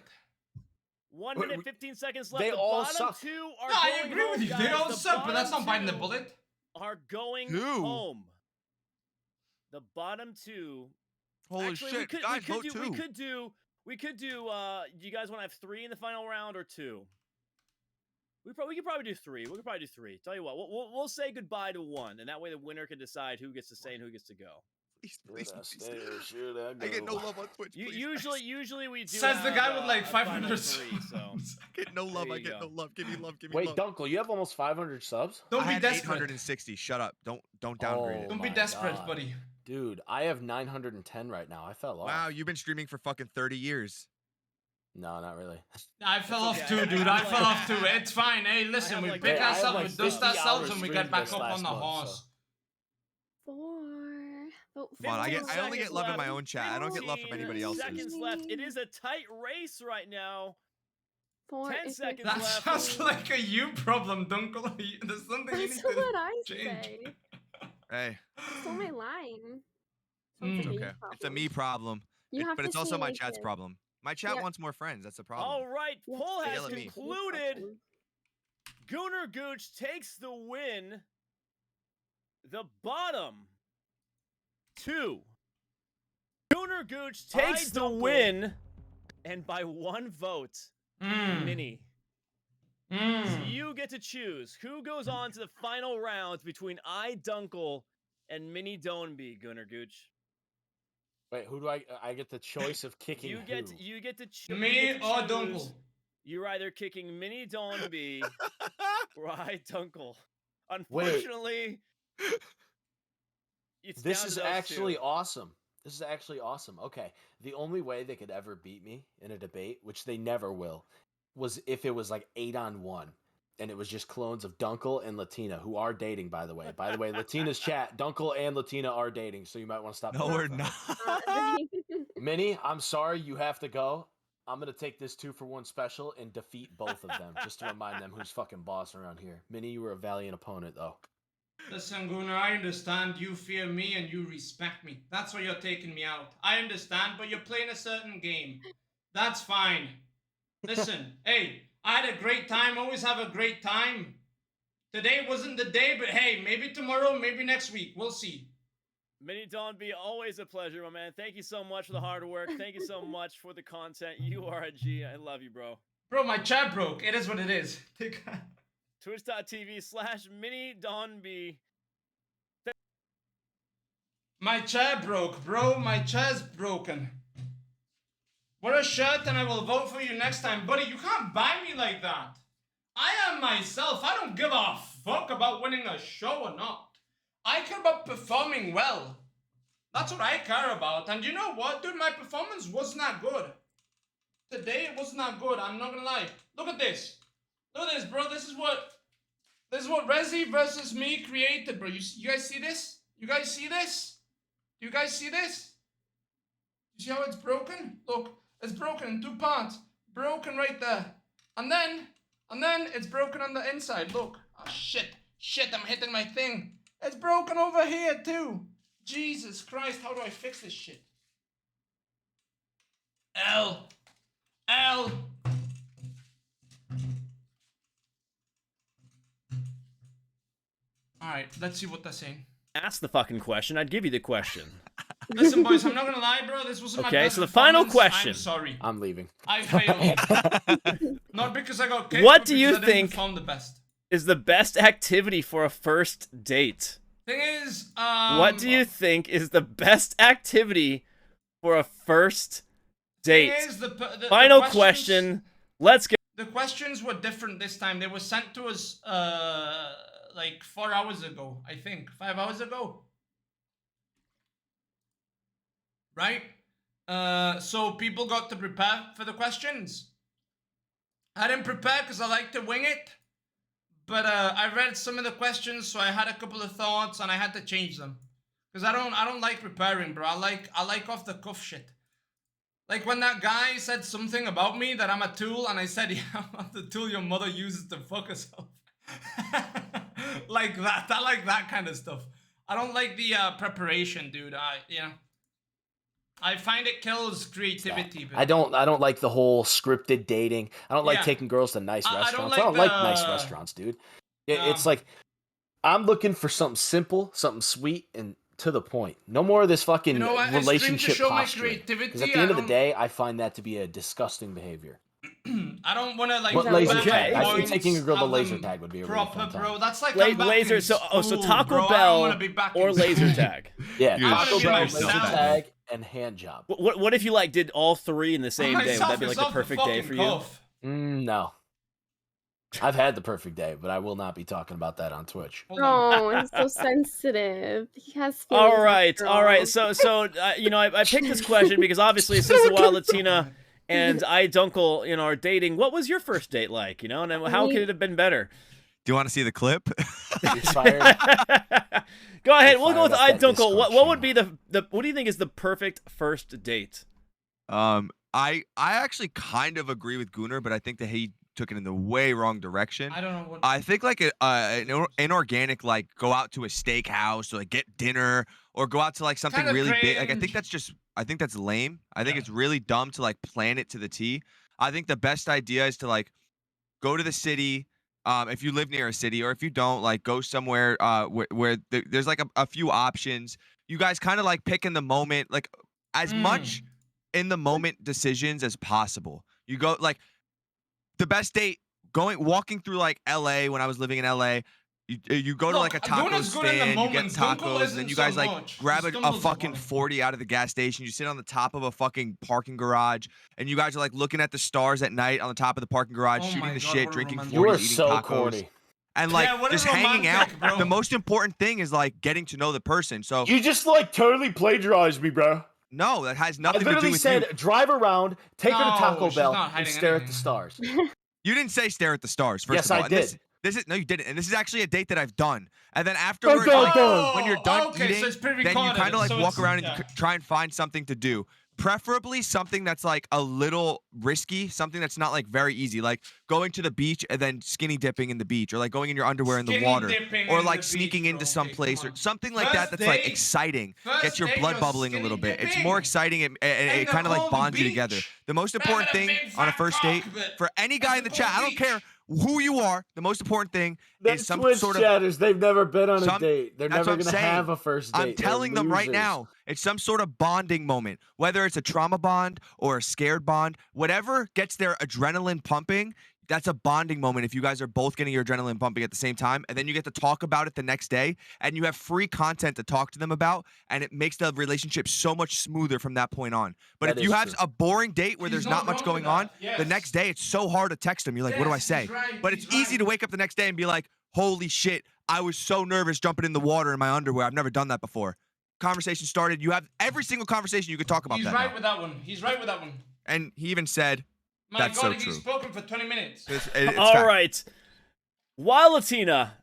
1 minute 15 seconds left. They The all bottom suck. 2 are No, I going agree home, with you. guys. They all The suck, but that's bottom not biting the 2 bullet. are going Two? home. The bottom 2. Holy Actually, shit, guys, vote 2. we could do. Do you guys want to have 3 in the final round or 2? We could probably do 3. We could probably do 3. Tell you what, we'll say goodbye to 1, and that way the winner can decide who gets to stay and who gets to go. Please. I I get no love on Twitch. Please, Usually we do. Says the have, guy with like a 500 final 3, so subs. I get no love. There I you get go. no love. Give me love. Give me Wait, love. Dunkel, you have almost 500 subs? Don't I be had desperate. 860. Shut up. Don't downgrade it. Don't be my desperate, God. buddy. Dude, I have 910 right now. I fell off. Wow, you've been streaming for fucking 30 years. No, not really. I fell off okay. too, I dude. have I like- fell off too. It's fine. Hey, listen, have we like- pick I have ourselves, like we dust 50 ourselves, hours and we streamed get back this up on last the month, horse. 4. Vote Come on, 15 I only get seconds love in my left. own chat. I don't get love from 15 anybody else's. seconds left. It is a tight race right now. 4 10 if seconds you're That left. sounds like a you problem, Dunkel. There's something you need That's to what I change. say. Hey, It's on my line. Sounds like a you okay. It's a problem. me problem. You have But to it's also see my like chat's it. problem. My chat Yeah. wants more friends. That's the problem. All right, You have poll to has yell at me. concluded. question. Gooner Gooch takes the win. The bottom 2. Gooner Gooch takes the win, and by 1 vote, Mini. So you get to choose who goes on to the final rounds between Dunkel and Mini Doneby, Gooner Gooch. Wait, who do I get the choice of kicking You get to choose. Me or Dunkel? You're either kicking Mini Doneby or Dunkel. Unfortunately, it's This down to is those actually 2. awesome. This is actually awesome. Okay. The only way they could ever beat me in a debate, which they never will, was if it was like 8-on-1. And it was just clones of Dunkel and Latina, who are dating, by the way. By the way, Latina's chat, Dunkel and Latina are dating, so you might want to stop. No, we're not. Minnie, I'm sorry you have to go. I'm going to take this 2-for-1 special and defeat both of them, just to remind them who's fucking boss around here. Minnie, you were a valiant opponent, though. Listen, Gunnar, I understand you fear me and you respect me. That's why you're taking me out. I understand, but you're playing a certain game. That's fine. Listen, hey, I had a great time. Always have a great time. Today wasn't the day, but hey, maybe tomorrow, maybe next week. We'll see. Mini Doneby, always a pleasure, my man. Thank you so much for the hard work. Thank you so much for the content. You are a G. I love you, bro. Bro, my chat broke. It is what it is. Twitch.tv/Mini Doneby. My chair broke, bro. My chair's broken. Wear a shirt and I will vote for you next time. Buddy, you can't buy me like that. I am myself. I don't give a fuck about winning a show or not. I care about performing well. That's what I care about. And you know what, dude? My performance was not good. Today it was not good. I'm not gonna lie. Look at this. Look at this, bro. This is what Resi versus me created, bro. You guys see this? You guys see this? Do you guys see this? You see how it's broken? Look, it's broken in 2 parts. Broken right there. And then it's broken on the inside. Look. Oh, shit. Shit, I'm hitting my thing. It's broken over here, too. Jesus Christ, how do I fix this shit? L. Alright, let's see what they're saying. Ask the fucking question. I'd give you the question. Listen, boys, I'm not gonna lie, bro. This wasn't my Okay, best so the final performance. question. I'm sorry. I'm leaving. I failed. Not because I got kicked, What but do because you I didn't think perform the best. is the best activity for a first date? Thing is, What do you think is the best activity for a first date? thing is, the Final questions- question. Let's get. The questions were different this time. They were sent to us like 4 hours ago, I think. 5 hours ago. Right? So people got to prepare for the questions. I didn't prepare because I like to wing it. But I read some of the questions, so I had a couple of thoughts, and I had to change them. Because I don't like preparing, bro. I like off the cuff shit. Like when that guy said something about me that I'm a tool, and I said, yeah, I'm the tool your mother uses to fuck herself. Like that. I like that kind of stuff. I don't like the preparation, dude. I find it kills creativity. But I don't like the whole scripted dating. I don't like Yeah. taking girls to nice I don't restaurants. I like don't like nice the- restaurants, dude. It's like I'm looking for something simple, something sweet, and to the point. No more of this fucking You know what? It's streamed to relationship show my posturing. Because at creativity, the I end of the don't- day, I find that to be a disgusting behavior. I don't want to like. What that laser what tag? you're I think saying? taking a girl to have laser them tag would be a really proper, fun time. bro. That's like I'm back Laser. in So school, Taco bro. I don't Bell want to be back or in laser school. tag. Yeah, Dude, I wanna Taco be Bell, myself. laser tag, and hand job. What if you like did all three in the same day? Would Myself that be like is the off perfect day fucking for you? cuff. No. I've had the perfect day, but I will not be talking about that on Twitch. Hold on. Oh, he's so sensitive. He has feelings. All right, after all right. all. So you know, I picked this question because obviously since the while Latina and I Dunkel, you know, are dating. What was your first date like? You know, and how could it have been better? Do you want to see the clip? Inspired. Go ahead. We'll go with I Fired up that Dunkel. Discord What would be the what do you think is the perfect first date? I actually kind of agree with Gunnar, but I think that he took it in the way wrong direction. I don't know what. I think like an inorganic, like go out to a steakhouse or like get dinner or go out to like something Kinda really big. Like I think cringe. I think that's lame. I think Yeah. it's really dumb to like plan it to the T. I think the best idea is to like go to the city. If you live near a city, or if you don't, like go somewhere where there's like a few options. You guys kind of like pick in the moment, like as much in the moment decisions as possible. You go like the best date walking through like LA when I was living in LA. You go to Look, like a taco Gunna's good in the stand, you get moments. Dunkel tacos, and then isn't you so guys like much. grab He a stumbles fucking upon it. 40 out of the gas station. You sit on the top of a fucking parking garage, and you guys are like looking at the stars at night on the top of the parking garage, Oh shooting my the God, shit, what a drinking romantic- 40s, You are eating so tacos. corny. And like Yeah, what a just hanging out. romantic, bro. The most important thing is like getting to know the person. So You just like totally plagiarized me, bro. no, that has I nothing to do literally with said you. drive around, take her to No, Taco she's Bell, not and hiding stare at the anything. stars. You didn't say stare at the stars. First Yes, of all, I And this did. is no, you didn't. And this is actually a date that I've done. And then afterwards, dun, like, dun. when you're done Okay, eating, so it's then you pre-recorded, kind of like so walk it's- around and yeah. try and find something to do. Preferably something that's like a little risky, something that's not like very easy, like going to the beach and then skinny dipping in the beach, or like going in your underwear in the Skinny water, dipping or in like the sneaking beach, into bro. some Okay, place come or on. something like First that. That's like date- exciting, first gets your date, blood you're bubbling a skinny little bit. It's dipping. more exciting. It In the kind of like cold bonds you beach. together. The most Having important a thing big on a fat first cock, date but for any that's guy in the the chat, cold I don't beach. care who you are. The most important thing That's is some Twitch sort of chatters. They've never been on a some- date. They're that's never what I'm gonna saying. have a first date. I'm telling them right now, it's some sort of bonding moment, whether it's a trauma bond or a scared bond, whatever gets their adrenaline pumping. That's a bonding moment if you guys are both getting your adrenaline pumping at the same time, and then you get to talk about it the next day, and you have free content to talk to them about, and it makes the relationship so much smoother from that point on. But That if you is have true. a boring date where He's there's not not much wrong going with on, that. the Yes. next day it's so hard to text them. You're like, what do I Yes, say? he's right, But he's it's easy right. to wake up the next day and be like, holy shit, I was so nervous jumping in the water in my underwear. I've never done that before. Conversation started. You have every single conversation you could talk about He's that right now. with that one. He's right with that one. And he even said, My that's God, so he's true. spoken for 20 minutes. It's All fact. right. While Latina,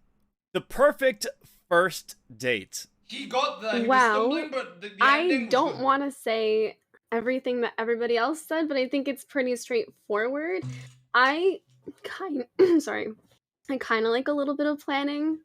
the perfect first date. He got the. He was Well, stumbling, but the I ending was don't good. want to say everything that everybody else said, but I think it's pretty straightforward. I kind sorry. I kind of like a little bit of planning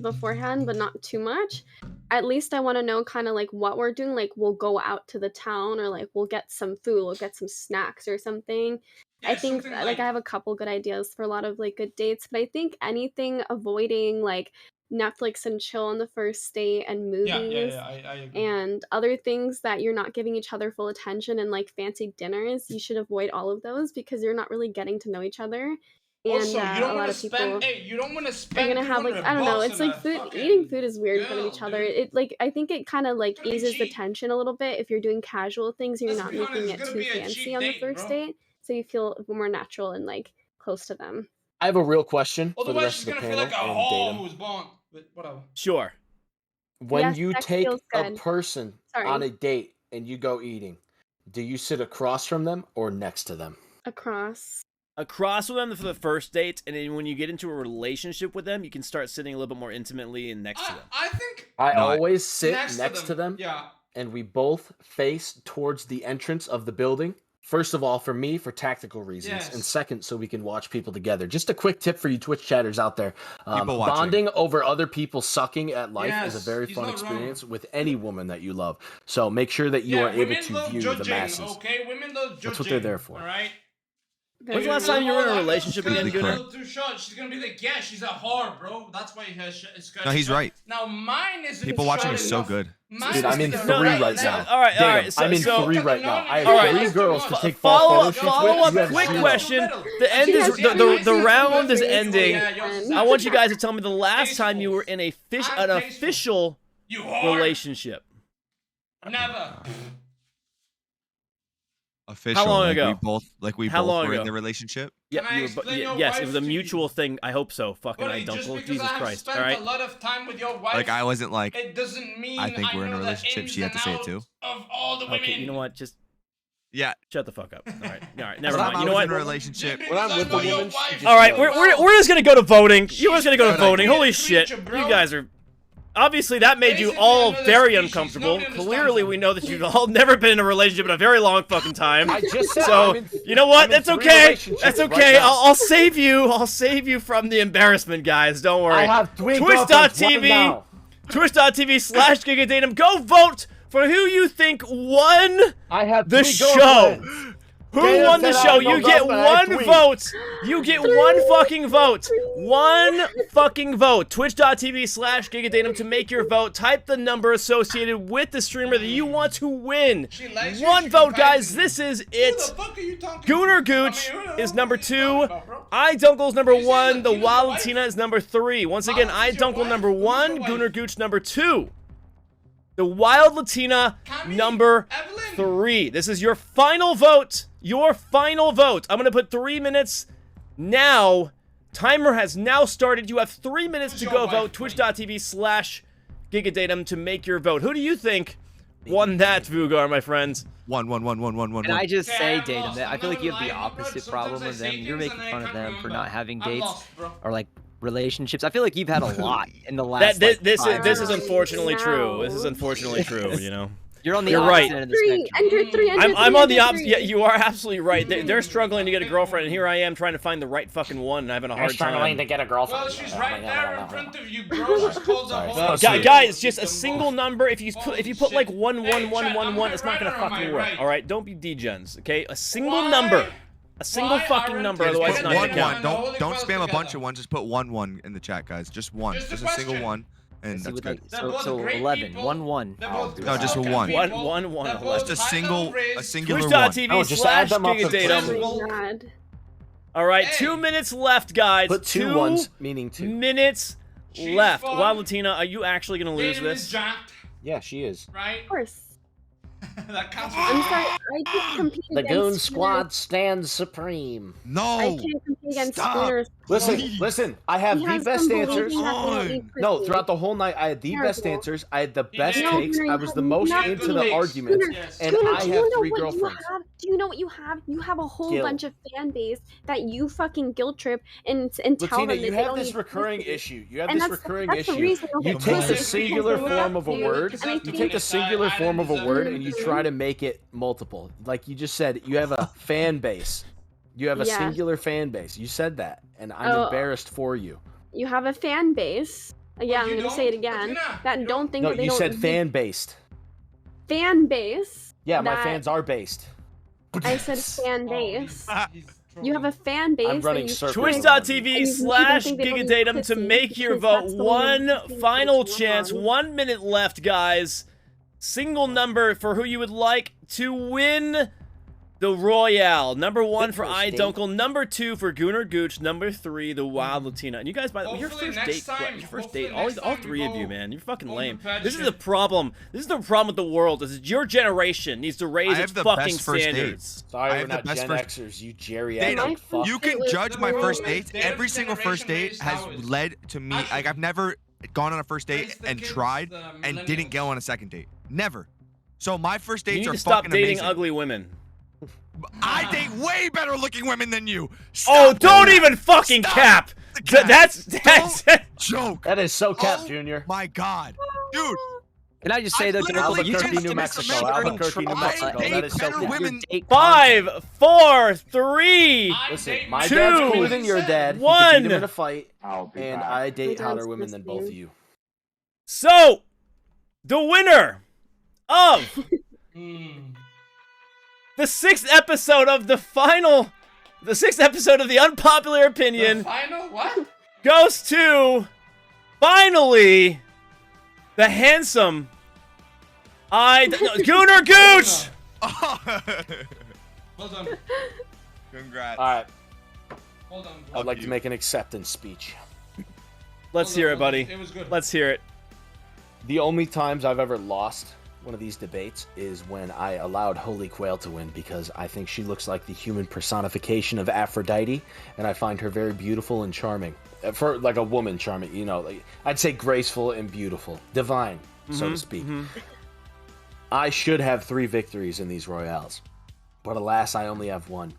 beforehand, but not too much. At least I want to know kind of like what we're doing. Like we'll go out to the town, or like we'll get some food, we'll get some snacks or something. I Yeah, think something like I have a couple good ideas for a lot of like good dates, but I think anything avoiding like Netflix and chill on the first date and movies I agree. and other things that you're not giving each other full attention and like fancy dinners, you should avoid all of those because you're not really getting to know each other. And Also, you a don't lot want to of people spend. Hey, you don't want to are spend. gonna have like I don't know. It's like food. Eating food is weird in front of each other. It like I think it kind of like gonna be eases the cheap. tension a little bit if you're doing casual things and you're Let's not be honest, making it's it gonna too be a fancy cheap on the date, first bro. date, so you feel more natural and like close to them. I have a real question for the Otherwise, rest she's of the gonna feel panel like a and whore Datum. who's born. But whatever. Sure. When Yes, you sex take feels a good. person Sorry. on a date and you go eating, do you sit across from them or next to them? Across. across with them for the first date, and then when you get into a relationship with them, you can start sitting a little bit more intimately and next to them. I think I always sit next to them. Yeah. And we both face towards the entrance of the building. First of all, for me, for tactical reasons, and second, so we can watch people together. Just a quick tip for you Twitch chatters out there. Bonding over other people sucking at life is a very fun experience with any woman that you love. So make sure that you are able to view the masses. Okay, women love judging. That's what they're there for. All right. When's the last time you were in a relationship again, Gunnar? Too short. She's gonna be like, yeah, she's a whore, bro. That's why her skirt. No, he's right. Now mine is People watching is so good. Dude, I'm in 3 right now. All right. I'm in 3 right now. I have 3 girls to take follow photo up. Quick question. The end is the round is ending. I want you guys to tell me the last time you were in an official relationship. Never. Official. How long like ago? We both were in the relationship. Yeah, yes, it was a mutual thing. I hope so. Fucking I don't. Jesus Christ. All right. A lot of time with your wife. Like I wasn't like. It doesn't mean I think we're in a relationship. She had to say it too. Of all the women. Okay, you know what? Just shut the fuck up. All right, never mind. You know what? In a relationship. When I'm with the woman, all right, we're just gonna go to voting. You're just gonna go to voting. Holy shit, you guys are. Obviously, that made you all very uncomfortable. Clearly, we know that you've all never been in a relationship in a very long fucking time. I just said so. You know what? That's okay. That's okay. I'll save you. I'll save you from the embarrassment, guys. Don't worry. I have 3 Twitch.tv. Twitch.tv/GigaDatum. Go vote for who you think won the show. Who won the show? You get 1 vote. You get 1 fucking vote. 1 fucking vote. Twitch.tv/GigaDatum to make your vote. Type the number associated with the streamer that you want to win. 1 vote, guys. This is it. Gunnar Gooch is number 2. iDunkle is number 1. The Wild Latina is number 3. Once again, iDunkle number 1. Gunnar Gooch number 2. The Wild Latina number 3. This is your final vote. Your final vote. I'm going to put 3 minutes now. Timer has now started. You have 3 minutes to go vote. Twitch.tv/GigaDatum to make your vote. Who do you think won that, Vugar, my friends? One. Can I just say, Datum, that I feel like you have the opposite problem of them. You're making fun of them for not having dates or like relationships. I feel like you've had a lot in the last. This is unfortunately true. This is unfortunately true. You know. You're on the opposite end of the spectrum. I'm on the opposite. Yeah, you are absolutely right. They're struggling to get a girlfriend, and here I am trying to find the right fucking one, and I'm having a hard time. Struggling to get a girlfriend. Well, she's right there in front of you, bro. She's called a Guys, just a single number. If you put like 11111, it's not gonna fucking work. All right, don't be degens. Okay, a single number. A single fucking number, otherwise it's not gonna count. Don't spam a bunch of ones. Just put 1 in the chat, guys. Just 1. Just a single 1. And that's good. So 11, 1. No, just a 1. 1. Just a singular 1. Twitch.tv/GigaDatum. All right, 2 minutes left, guys. Put 2 ones, meaning 2 minutes left. Wild Latina, are you actually gonna lose this? Yeah, she is. Right? Of course. That counts. I'm sorry, I can't compete The against Goon Squad stands supreme. No. I can't compete against Gunner's. Listen. I have the best answers. No, pussy. throughout the whole night, I had the best Terrible. answers. I had the best No, takes. I was the most not into good the takes. arguments, Yes. and Gunner, I do you have know 3 what you girlfriends. have? Do you know what you have? You have a whole Gil. bunch of fan base that you fucking guilt trip and tell Latina, them that you they have don't this need recurring pussy. issue. You have And this that's recurring the issue. reason you'll You get take the pussy. singular form of a Dude, word. and I You think- take the singular form of a word, and you try to make it multiple. Like you just said, you have a fan base. You have a Yeah. singular fan base. You said that, and I'm Oh. embarrassed for you. You have a fan base. Yeah, I'm gonna say it again. That don't think No, that they you don't said need fan based. fan base. Yeah, my that- fans are based. I said fan base. You have a fan base. I'm running that you circles. play- Twitch.tv/GigaDatum to make your vote. That's the way One that you final think chance. it's wrong. 1 minute left, guys. Single number for who you would like to win the Royale. Number 1 for iDunkle. Number 2 for Gunnar Gooch. Number 3, the Wild Latina. And you guys, by the way, your Hopefully first next date, time- your first hopefully date, next all time 3 we of you, go man, you're fucking home lame. competition. This is the problem. This is the problem with the world. Is your generation needs to raise I its have the fucking best first standards. Sorry, I we're have the not best Gen first- Xers, you Datum, geriatric fuck. you can judge my first dates. Datum's Every single first date generation has raised how it- led to me. Like I've never gone on a first date Raised the and kids, tried the and didn't go millennials. on a second date. Never. So my first You dates need are to stop fucking dating amazing. ugly women. I date way better looking women than you. Oh, Stop don't that. even fucking Stop cap. the cap. That's Joke. That is so cap, Oh Junior. my God, dude. Can I just say though, Datum, you Albuquerque, just New Mexico. considering Albuquerque, New trauma Mexico. and That is so better cap. women. date 5, content. 4, 3. Listen, my two, dad's cooler than your dad. He could beat him in one. a fight, and I date hotter women than both of you. So, the winner of the 6th episode of the unpopular opinion Final what? goes to, finally, the handsome Gooner Gooch! Well done. Congrats. All right. Hold on. I'd like to make an acceptance speech. Let's hear it, buddy. It was good. Let's hear it. The only times I've ever lost one of these debates is when I allowed Holy Quail to win because I think she looks like the human personification of Aphrodite, and I find her very beautiful and charming. For like a woman charming, you know, like, I'd say graceful and beautiful, divine, so to speak. I should have 3 victories in these Royales, but alas, I only have 1.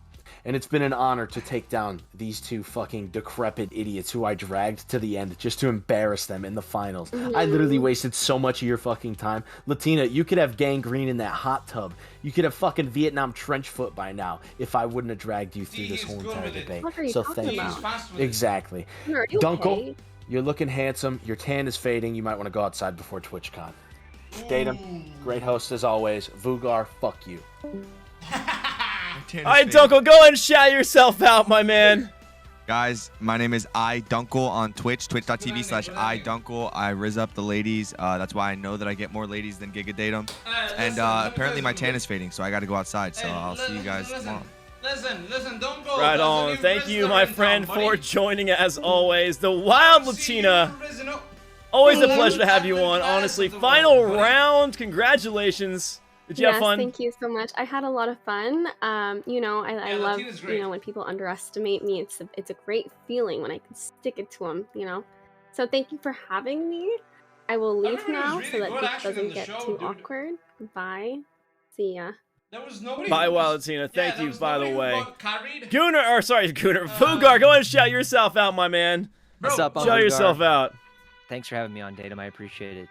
And it's been an honor to take down these 2 fucking decrepit idiots who I dragged to the end just to embarrass them in the finals. I literally wasted so much of your fucking time. Latina, you could have gangrene in that hot tub. You could have fucking Vietnam trench foot by now if I wouldn't have dragged you through this whole entire debate. What are you So talking thank about? you. Exactly. Are you Dunkel, okay? you're looking handsome. Your tan is fading. You might want to go outside before TwitchCon. Datum, great host as always. Vugar, fuck you. All right, Dunkel, go ahead and shout yourself out, my man. Guys, my name is iDunkel on Twitch, twitch.tv/iDunkel. I riz up the ladies. That's why I know that I get more ladies than Giga Datum. And apparently my tan is fading, so I got to go outside. So I'll see you guys tomorrow. Listen, don't go. Right on. Thank you, my friend, for joining as always. The Wild Latina. Always a pleasure to have you on, honestly. Final round. Congratulations. Did you have fun? Thank you so much. I had a lot of fun. You know, I love, Latina's great. you know, when people underestimate me. It's a great feeling when I can stick it to them, you know. So thank you for having me. I will leave Everybody now was so really that good this actually in doesn't the get show, too dude. awkward. Bye. See ya. There was nobody. Bye, who was- Wild Latina. Thank there you, was by the nobody who way. got carried. Gooner. Vugar, go ahead and shout yourself out, my man. What's up, Shout Vugar? yourself out. Thanks for having me on, Datum. I appreciate it.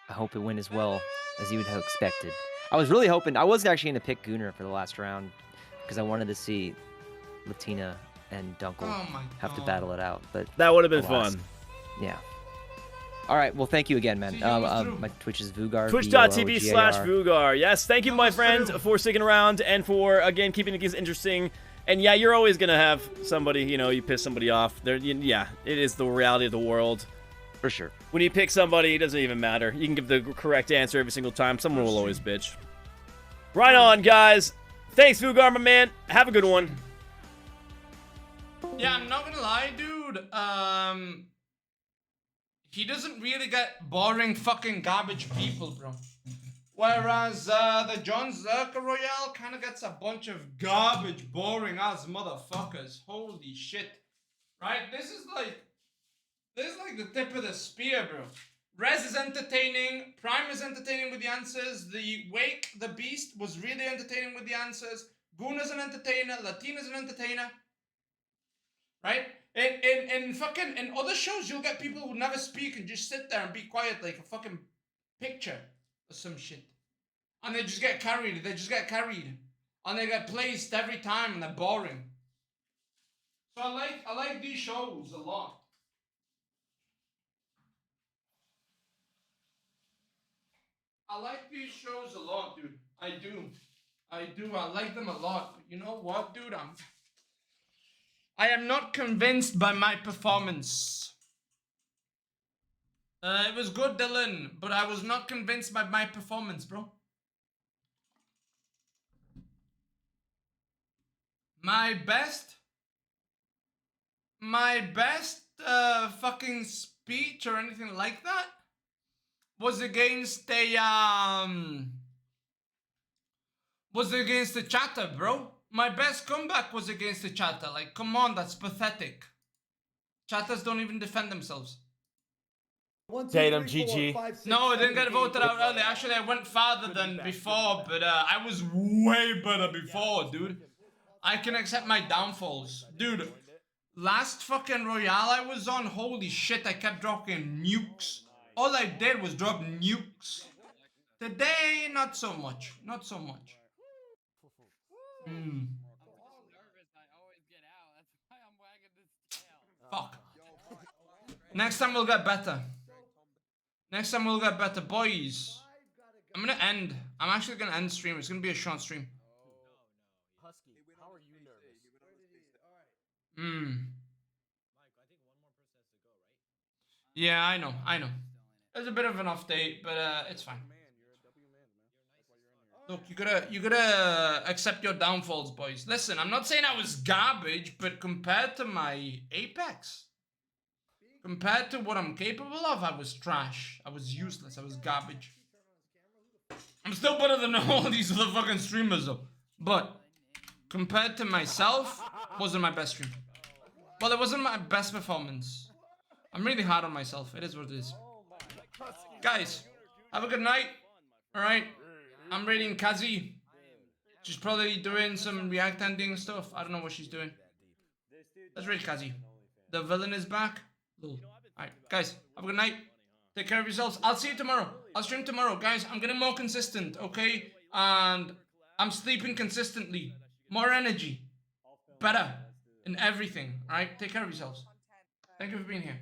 I hope it went as well as you would have expected. I was really hoping. I was actually going to pick Gooner for the last round because I wanted to see Latina and Dunkel have to battle it out. But that would have been alas. fun. Yeah. All right. Well, thank you again, man. My Twitch is Vugar. Twitch.tv/Vugar. Yes, thank you, my friends, for sticking around and for, again, keeping it interesting. And yeah, you're always going to have somebody, you know, you piss somebody off. Yeah, it is the reality of the world. For sure. When you pick somebody, it doesn't even matter. You can give the correct answer every single time. Someone will always bitch. Right on, guys. Thanks, Vugar, my man. Have a good one. Yeah, I'm not gonna lie, dude. He doesn't really get boring fucking garbage people, bro. Whereas the John Zerka Royale kind of gets a bunch of garbage, boring ass motherfuckers. Holy shit. Right? This is like the tip of the spear, bro. Rez is entertaining. Prime is entertaining with the answers. The Wake, the Beast, was really entertaining with the answers. Guna's an entertainer. Latina's an entertainer. Right? In other shows, you'll get people who never speak and just sit there and be quiet like a fucking picture or some shit. And they just get carried. And they get placed every time and they're boring. So I like these shows a lot. I like these shows a lot, dude. I do. I like them a lot. But you know what, dude? I am not convinced by my performance. It was good, Dylan, but I was not convinced by my performance, bro. My best fucking speech or anything like that was against the chatter, bro. My best comeback was against the chatter. Like, come on, that's pathetic. Chatters don't even defend themselves. Datum, GG. No, it didn't get voted out early. Actually, I went farther than before, but I was way better before, dude. I can accept my downfalls. Dude, last fucking Royale I was on, holy shit, I kept dropping nukes. All I did was drop nukes. Today, not so much. Not so much. Fuck. Next time we'll get better. Next time we'll get better. Boys, I'm gonna end. I'm actually gonna end stream. It's gonna be a short stream. Husky, how are you nervous? Yeah, I know. I know. It's a bit of an off date, but it's fine. Look, you gotta accept your downfalls, boys. Listen, I'm not saying I was garbage, but compared to my apex, compared to what I'm capable of, I was trash. I was useless. I was garbage. I'm still better than all these other fucking streamers, though. But compared to myself, wasn't my best stream. Well, it wasn't my best performance. I'm really hard on myself. It is what it is. Guys, have a good night. All right. I'm raiding Kazi. She's probably doing some react ending stuff. I don't know what she's doing. Let's raid Kazi. The villain is back. Alright, guys, have a good night. Take care of yourselves. I'll see you tomorrow. I'll stream tomorrow. Guys, I'm getting more consistent, okay? And I'm sleeping consistently. More energy. Better. In everything. Alright? Take care of yourselves. Thank you for being here.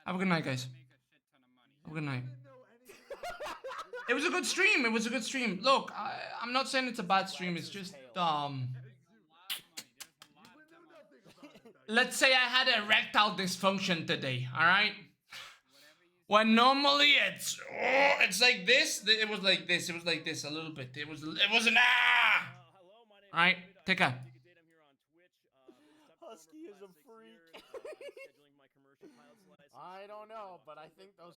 Have a good night, guys. Have a good night. It was a good stream. It was a good stream. Look, I'm not saying it's a bad stream. It's just, let's say I had erectile dysfunction today, alright? When normally it's like this. It was like this. It was like this a little bit. It wasn't Alright, take care. Husky is a freak. I don't know, but I think those